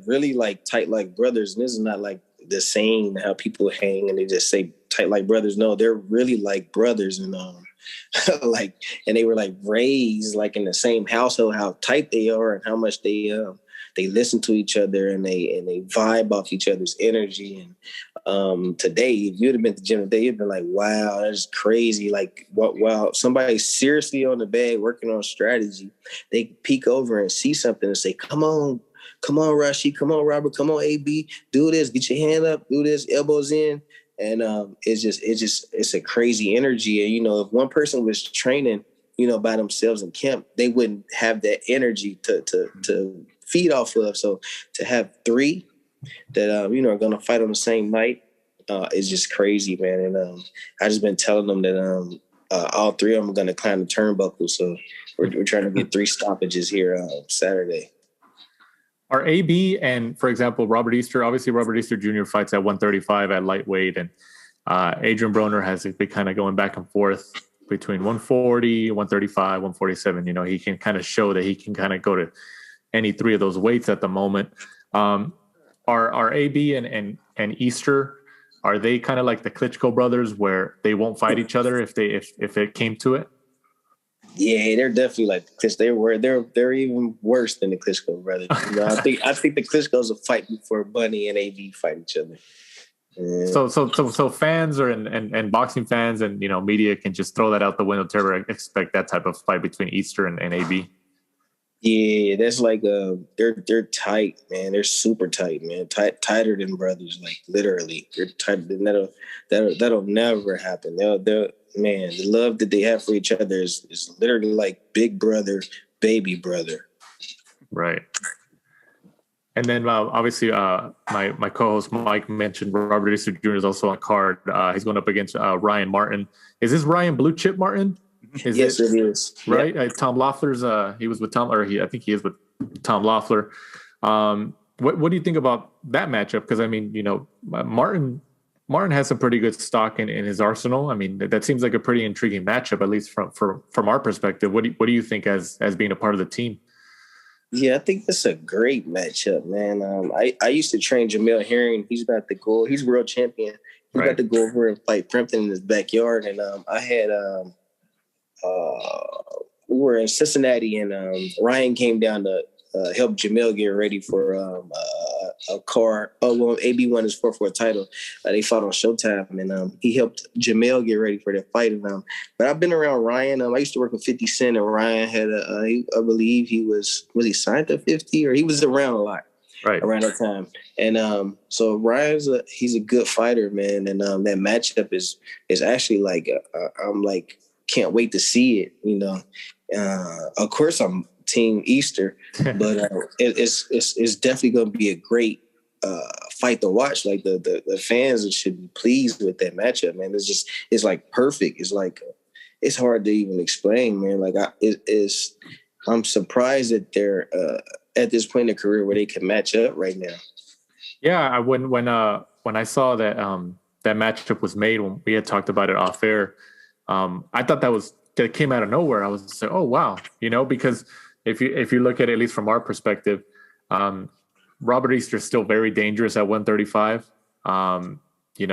really like tight like brothers, and this is not like the same how people hang and they just say tight like brothers. No, they're really like brothers, and and they were like raised like in the same household. How tight they are and how much they listen to each other and they vibe off each other's energy. And today, if you'd have been to the gym today, you'd been like, wow, that's crazy. Like, wow, somebody's seriously on the bag working on strategy. They peek over and see something and say, come on, Rashi, come on, Robert, come on, AB, do this, get your hand up, do this, elbows in. And it's a crazy energy. And, if one person was training, by themselves in camp, they wouldn't have that energy to feed off of. So to have 3 that are going to fight on the same night is just crazy, man. And I just been telling them that all 3 of them are going to climb the turnbuckle. So we're trying to get 3 stoppages here Saturday. Are AB and, for example, Robert Easter Jr. fights at 135 at lightweight, and Adrien Broner has been kind of going back and forth between 140, 135, 147. He can kind of show that he can kind of go to any 3 of those weights at the moment. Are AB and Easter, are they kind of like the Klitschko brothers where they won't fight each other if it came to it? Yeah, they're definitely like they're even worse than the Klitschko brothers. I think the Klitschkos will fight before Bunny and AB fight each other. Yeah. So fans and boxing fans and media can just throw that out the window to ever expect that type of fight between Easter and AB. Yeah, that's like they're tight, man. They're super tight, man. Tighter than brothers, like literally. They're tight. That'll never happen. Man, the love that they have for each other is literally like big brother, baby brother. Right. And then obviously my co-host Mike mentioned Robert Easter Jr. is also on card. He's going up against Ryan Martin. Is this Ryan Blue Chip Martin? Yes, it is. Right? Yeah. Tom Loeffler's, he was with Tom, I think he is with Tom Loeffler. What do you think about that matchup? Because, I mean, Martin has some pretty good stock in his arsenal. I mean, that seems like a pretty intriguing matchup, at least from our perspective. What do you think as being a part of the team? Yeah, I think that's a great matchup, man. I used to train Jamel Herring. He's about to go. He's world champion. He's about to go over and fight Frampton in his backyard. And I had we were in Cincinnati, and Ryan came down to help Jamel get ready for a card. AB won his 4-4 title. They fought on Showtime, and he helped Jamel get ready for that fight. And but I've been around Ryan. I used to work with 50 Cent, and Ryan had I believe he was he signed to 50, or he was around a lot. Right around that time, and so Ryan's he's a good fighter, man, and that matchup is actually like I'm like can't wait to see it. Of course I'm Team Easter, but it's definitely going to be a great fight to watch. Like the fans should be pleased with that matchup, man. It's like perfect. It's like it's hard to even explain, man. Like I'm surprised that they're at this point in their career where they can match up right now. Yeah, when I saw that that matchup was made, when we had talked about it off air, I thought that came out of nowhere. I was just like, oh wow, because if you look at it, at least from our perspective, Robert Easter is still very dangerous at 135. He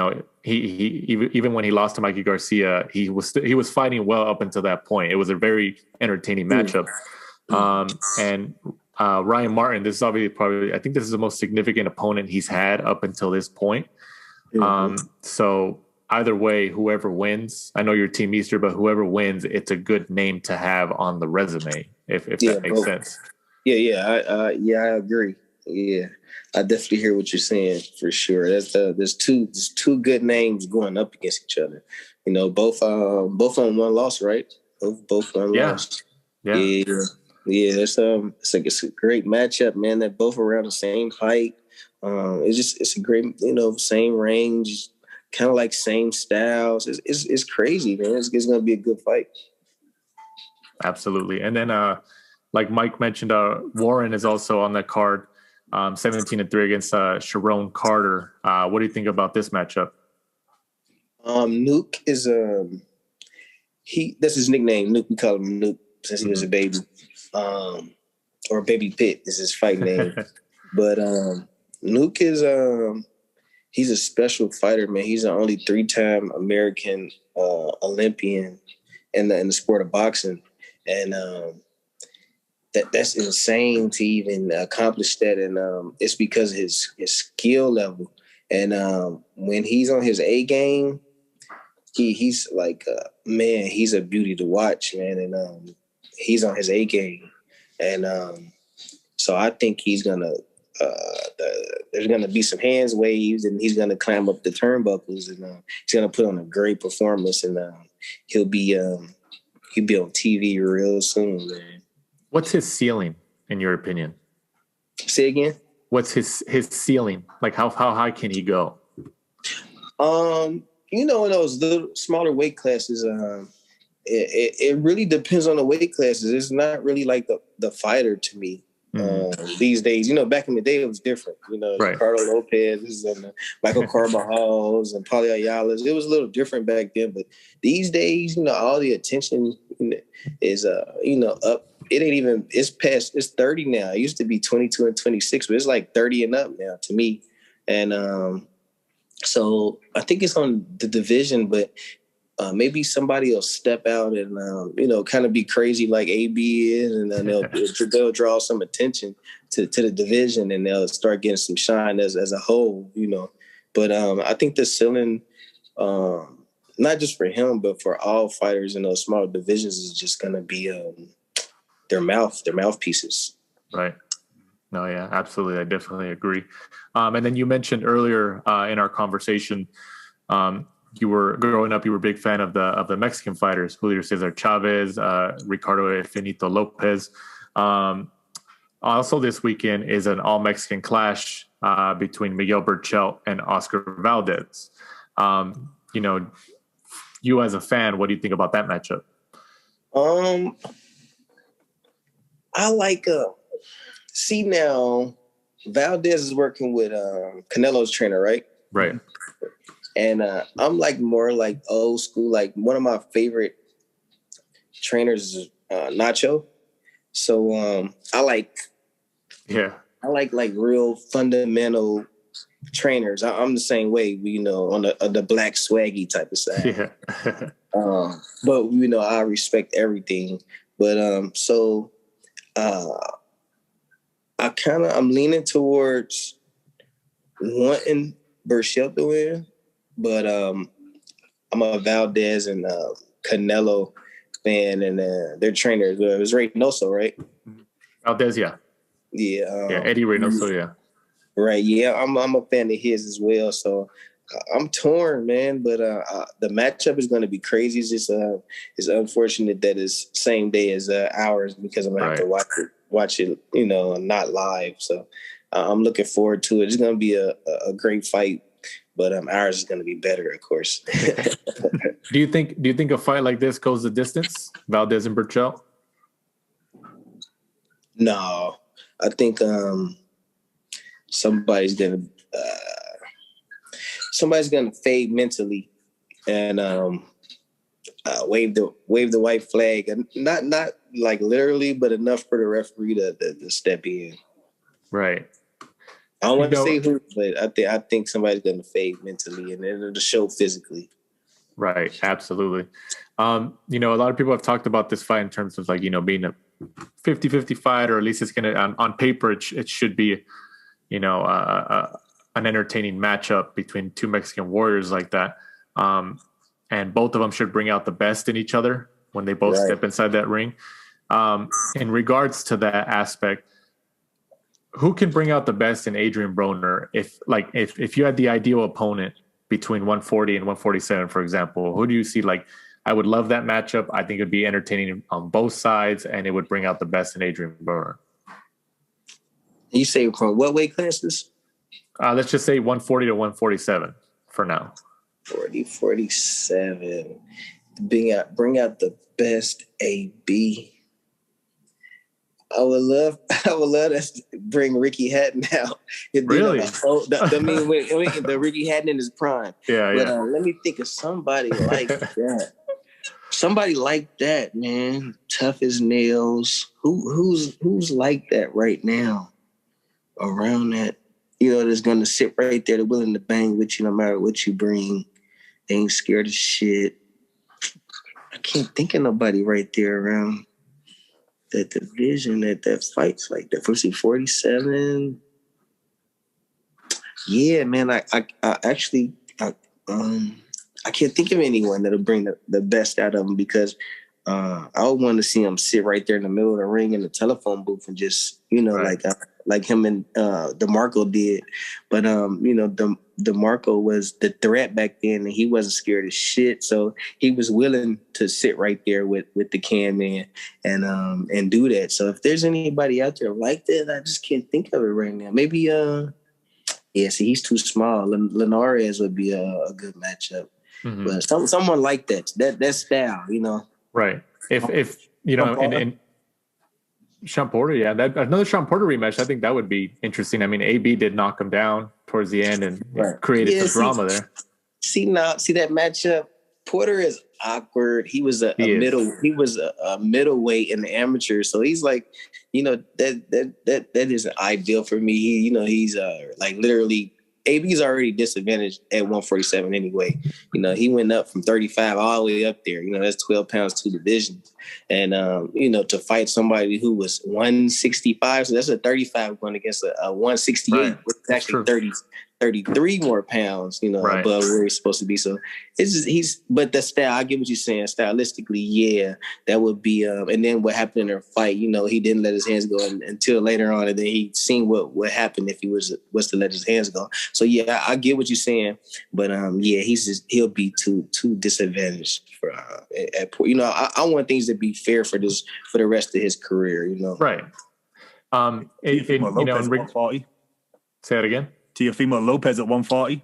even when he lost to Mikey Garcia, he was fighting well up until that point. It was a very entertaining matchup. And Ryan Martin, this is obviously I think this is the most significant opponent he's had up until this point. So either way, whoever wins, I know you're Team Easter, but whoever wins, it's a good name to have on the resume, if that makes sense. I agree. Yeah, I definitely hear what you're saying for sure. There's two good names going up against each other. Both on one loss, right? Both one loss. Yeah. It's a great matchup, man. They're both around the same height. It's a great, same range, kind of like same styles. It's crazy, man. It's going to be a good fight. Absolutely. And then, like Mike mentioned, Warren is also on that card, 17-3 against Sharon Carter. What do you think about this matchup? Nuke is that's his nickname. Nuke, we call him Nuke since he was a baby. Or Baby Pitt is his fight name. But Nuke is he's a special fighter, man. He's the only 3-time American Olympian in the sport of boxing. And that's insane to even accomplish that. And it's because of his skill level. And when he's on his A game, he's like, man, he's a beauty to watch, man. And he's on his A game. And so I think he's going to, there's going to be some hands waves, and he's going to climb up the turnbuckles, and he's going to put on a great performance, and he'll be on TV real soon, man. What's his ceiling, in your opinion? Say again? What's his ceiling? Like how high can he go? In those little smaller weight classes, it really depends on the weight classes. It's not really like the fighter to me. These days, back in the day, it was different. Right. Ricardo Lopez and Michael Carvajals and Paulie Ayala's. It was a little different back then, but these days, all the attention is, up. It ain't even. It's 30 now. It used to be 22 and 26, but it's like 30 and up now to me. And so I think it's on the division, but maybe somebody will step out and, kind of be crazy like AB is, and then they'll draw some attention to the division, and they'll start getting some shine as a whole, But I think the ceiling, not just for him, but for all fighters in those smaller divisions, is just going to be their mouthpieces. Right. No, yeah, absolutely. I definitely agree. And then you mentioned earlier in our conversation, you were growing up, you were a big fan of the Mexican fighters, Julio Cesar Chavez, Ricardo Finito Lopez. Also this weekend is an all-Mexican clash between Miguel Berchelt and Oscar Valdez. You as a fan, what do you think about that matchup? I like see now Valdez is working with Canelo's trainer, right? Right. And I'm like more like old school. Like one of my favorite trainers is Nacho. So I like real fundamental trainers. I'm the same way, on the black swaggy type of side. Yeah. But I respect everything. But I'm leaning towards wanting Berchelt to win. But I'm a Valdez and Canelo fan, and their trainer it was Reynoso, right? Valdez, yeah. Yeah. Eddie Reynoso, yeah. Right, yeah. I'm a fan of his as well. So I'm torn, man. But the matchup is going to be crazy. It's just it's unfortunate that it's same day as ours because I'm gonna have to watch it, not live. So I'm looking forward to it. It's going to be a great fight. But ours is going to be better, of course. Do you think a fight like this goes the distance, Valdez and Burchell? No, I think somebody's gonna fade mentally and wave the white flag, and not like literally, but enough for the referee to step in. Right. I don't want to say who, but I think somebody's going to fade mentally and then it'll show physically. Right. Absolutely. A lot of people have talked about this fight in terms of being a 50-50 fight, or at least it's going to, on paper, it should be, an entertaining matchup between two Mexican warriors like that. And both of them should bring out the best in each other when they both step inside that ring. In regards to that aspect, who can bring out the best in Adrien Broner? If you had the ideal opponent between 140 and 147, for example, who do you see? I would love that matchup. I think it'd be entertaining on both sides, and it would bring out the best in Adrien Broner. You say from what weight classes? Let's just say 140 to 147 for now. 47. Bring out the best AB. I would love to bring Ricky Hatton out. Really? The Ricky Hatton in his prime. Yeah. Let me think of somebody like that. Somebody like that, man. Tough as nails. Who's like that right now? Around that, that's gonna sit right there, they're willing to bang with you no matter what you bring. They ain't scared of shit. I can't think of nobody right there around that division that fights like that. 47. Yeah, man. I actually can't think of anyone that'll bring the best out of them because I would want to see him sit right there in the middle of the ring in the telephone booth and just like him and DeMarco did. But DeMarco was the threat back then, and he wasn't scared of shit. So he was willing to sit right there with the can man and do that. So if there's anybody out there like that, I just can't think of it right now. Maybe see, he's too small. Linares would be a good matchup. Mm-hmm. But someone like that style, Right. If and Sean Porter, another Sean Porter rematch, I think that would be interesting. I mean, AB did knock him down towards the end and created some drama there. See that matchup? Porter is awkward. He was a middleweight in the amateur, so he's like, that isn't ideal for me. He's literally. AB's already disadvantaged at 147 anyway. He went up from 35 all the way up there. That's 12 pounds, 2 divisions. And, to fight somebody who was 165, so that's a 35 going against a 168, which is actually 33 more pounds, above where he's supposed to be. So it's just, but the style, I get what you're saying. Stylistically, that would be, and then what happened in their fight, he didn't let his hands go until later on, and then he seen what happened if he was to let his hands go. So I get what you're saying, but he'll be too disadvantaged for at I want things to be fair for the rest of his career, Right. Say it again. Teofimo Lopez at 140.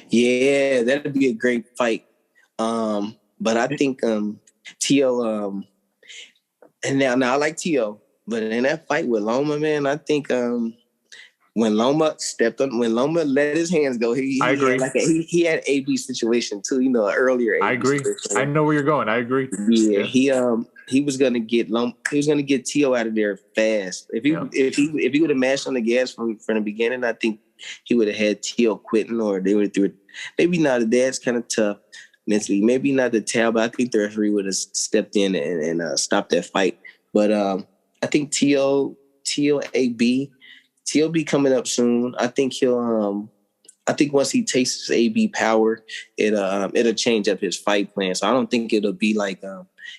Yeah, that'd be a great fight. But I think Tio, and now I like Tio, but in that fight with Loma, man, I think when Loma let his hands go, I agree. He had AB situation too, earlier. I agree. Situation. I know where you're going. I agree. Yeah. He was gonna get Tio out of there fast. If he would have mashed on the gas from the beginning, I think he would have had Tio quitting, or they would have threw it. Maybe not. The dad's kind of tough mentally. Maybe not the Tao, but I think the referee would have stepped in and stopped that fight. But I think Tio AB, Tio be coming up soon. I think he'll. I think once he tastes his AB power, it'll change up his fight plan. So I don't think it'll be like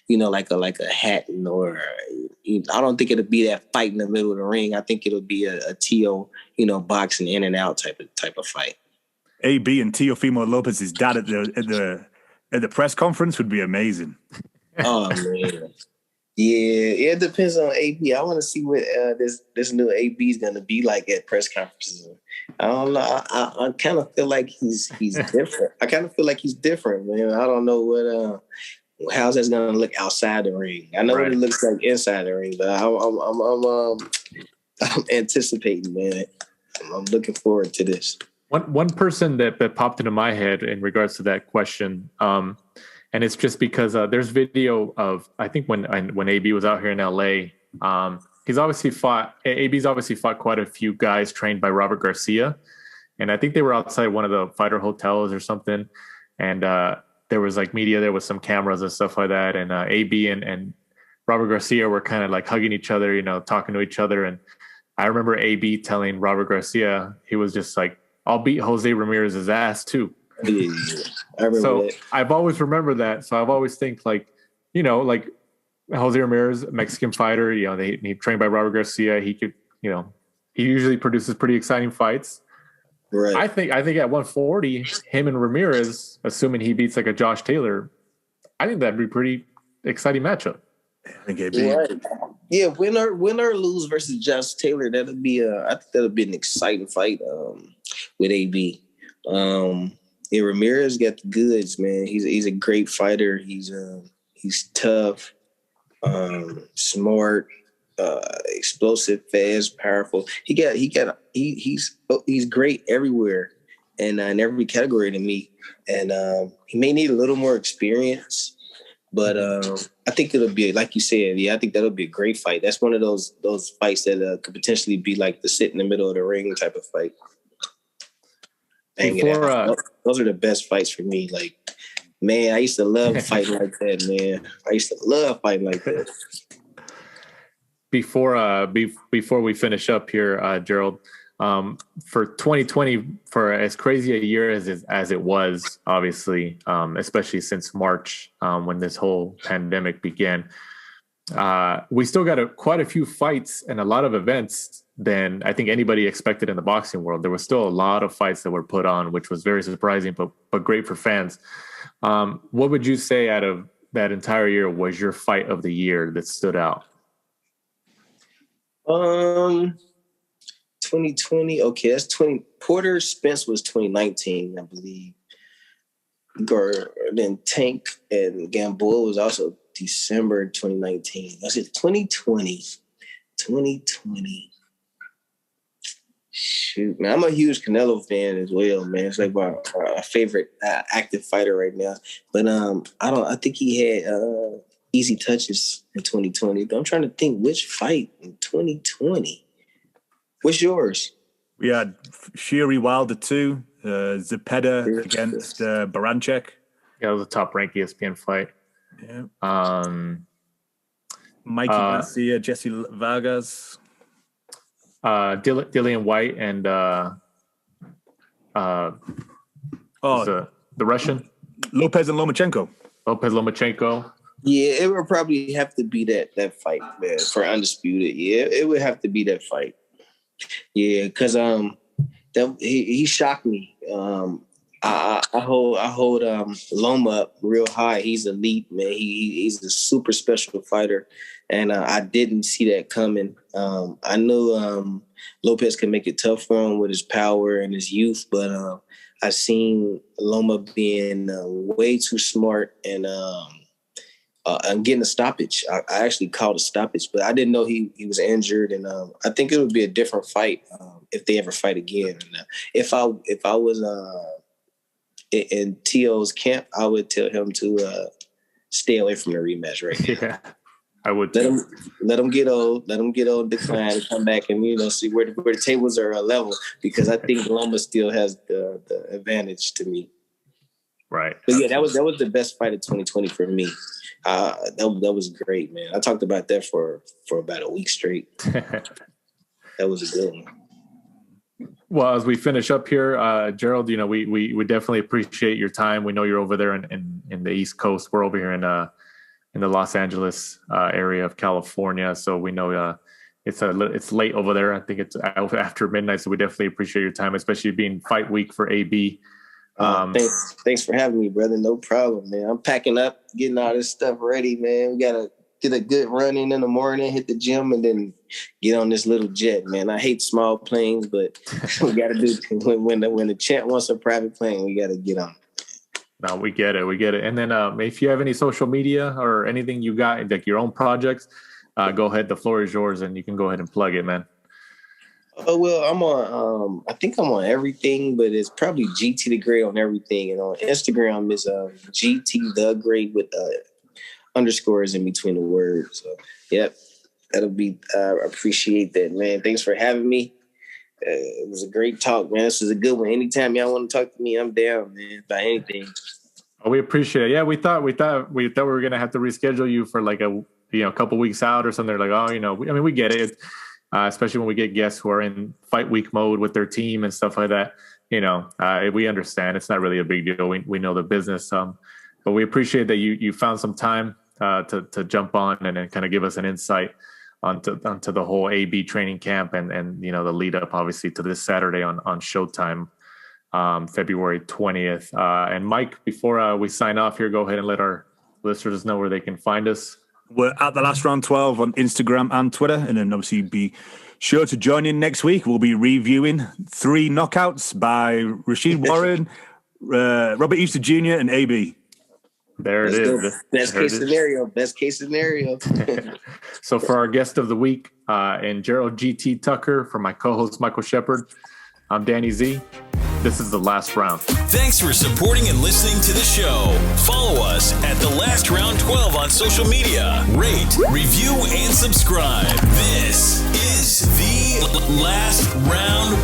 like a Hatton, or I don't think it'll be that fight in the middle of the ring. I think it'll be a Tio, boxing in and out type of fight. AB and Teofimo Lopez's dad at the press conference would be amazing. Oh man. Yeah, it depends on AB. I want to see what this new AB is going to be like at press conferences. I don't know. I kind of feel like he's different. I kind of feel like he's different, man. I don't know what how's that's going to look outside the ring. I know what it looks like inside the ring, but I'm anticipating, man. I'm looking forward to this. One person that popped into my head in regards to that question. And it's just because there's video of, I think when AB was out here in LA, AB's obviously fought quite a few guys trained by Robert Garcia. And I think they were outside one of the fighter hotels or something. And there was like media, there was some cameras and stuff like that. And AB and Robert Garcia were kind of like hugging each other, you know, talking to each other. And I remember AB telling Robert Garcia, he was just like, I'll beat Jose Ramirez's ass too. Yeah. I remember that. I've always remembered that. So I've always think like, you know, like Jose Ramirez, Mexican fighter, you know, he trained by Robert Garcia. He could, you know, he usually produces pretty exciting fights. Right. I think at 140, him and Ramirez, assuming he beats like a Josh Taylor, I think that'd be a pretty exciting matchup. I think it'd be. Right. Yeah, win or lose versus Josh Taylor, I think that'll be an exciting fight with AB. Yeah, Ramirez got the goods, man. He's a great fighter. He's tough, smart, explosive, fast, powerful. He's great everywhere and in every category to me. And he may need a little more experience, but I think it'll be, like you said, I think that'll be a great fight. That's one of those fights that could potentially be like the sit in the middle of the ring type of fight. Those are the best fights for me. Like, man, I used to love fighting like that, man. I used to love fighting like that. Before we finish up here, Gerald, for 2020, for as crazy a year as it was, obviously, especially since March, when this whole pandemic began, we still got quite a few fights and a lot of events than I think anybody expected in the boxing world. There was still a lot of fights that were put on, which was very surprising, but great for fans. What would you say out of that entire year was your fight of the year that stood out? 2020. Okay, that's 20. Porter Spence was 2019, I believe. Then Tank and Gamboa was also December 2019. I said 2020. 2020. Shoot, man, I'm a huge Canelo fan as well, man. It's like my favorite active fighter right now. But I think he had easy touches in 2020. But I'm trying to think which fight in 2020. What's yours? We had Fury Wilder 2, Zepeda against Baranchek. Yeah, it was a top-ranked ESPN fight. Yeah. Mikey Garcia, Jesse Vargas. Dillian White and the Russian Lopez and Lomachenko. Yeah, it would probably have to be that fight, man, for Undisputed. Yeah, it would have to be that fight. Yeah, because he shocked me. I hold Loma up real high. He's elite, man. He's a super special fighter, and I didn't see that coming. I knew Lopez could make it tough for him with his power and his youth, but I seen Loma being way too smart and getting a stoppage. I actually called a stoppage, but I didn't know he was injured, and I think it would be a different fight if they ever fight again. And, if I was in T.O.'s camp, I would tell him to stay away from the rematch right now. Yeah, I would. Let him get old, decline, and come back and see where the tables are level, because I think Loma still has the advantage to me. Right. But yeah, that was the best fight of 2020 for me. That was great, man. I talked about that for about a week straight. That was a good one. Well, as we finish up here, Gerald, we definitely appreciate your time. We know you're over there in the East Coast. We're over here in the Los Angeles area of California, so we know it's late over there. I think it's after midnight, so we definitely appreciate your time, especially being fight week for AB. Thanks for having me, brother. No problem, man. I'm packing up, getting all this stuff ready, man. We gotta get a good run in the morning, hit the gym, and then get on this little jet, man. I hate small planes, but we gotta do when the champ wants a private plane, we gotta get on. No, we get it. And then if you have any social media or anything you got, like your own projects, go ahead. The floor is yours, and you can go ahead and plug it, man. Oh, well, I'm on, I think I'm on everything, but it's probably GT the Great on everything. And on Instagram is GT the Great with underscores in between the words. So, yep, that'll be, I appreciate that, man. Thanks for having me. It was a great talk, man. This was a good one. Anytime y'all want to talk to me, I'm down, man, about anything. Oh, we appreciate it. Yeah, we thought we were going to have to reschedule you for like a couple weeks out or something. Like, we get it. Especially when we get guests who are in fight week mode with their team and stuff like that. We understand it's not really a big deal. We know the business, but we appreciate that you found some time to jump on and then kind of give us an insight onto the whole AB training camp and the lead up obviously to this Saturday on Showtime, February 20th. And Mike, before we sign off here, go ahead and let our listeners know where they can find us. We're at The Last Round 12 on Instagram and Twitter. And then obviously be sure to join in next week. We'll be reviewing 3 knockouts by Rashid Warren, Robert Easter Jr. and AB. There it is. Best case scenario. So for our guest of the week and Gerald GT Tucker, for my co-host Michael Shepard, I'm Danny Z. This is The Last Round. Thanks for supporting and listening to the show. Follow us at The Last Round 12 on social media. Rate, review, and subscribe. This is The Last Round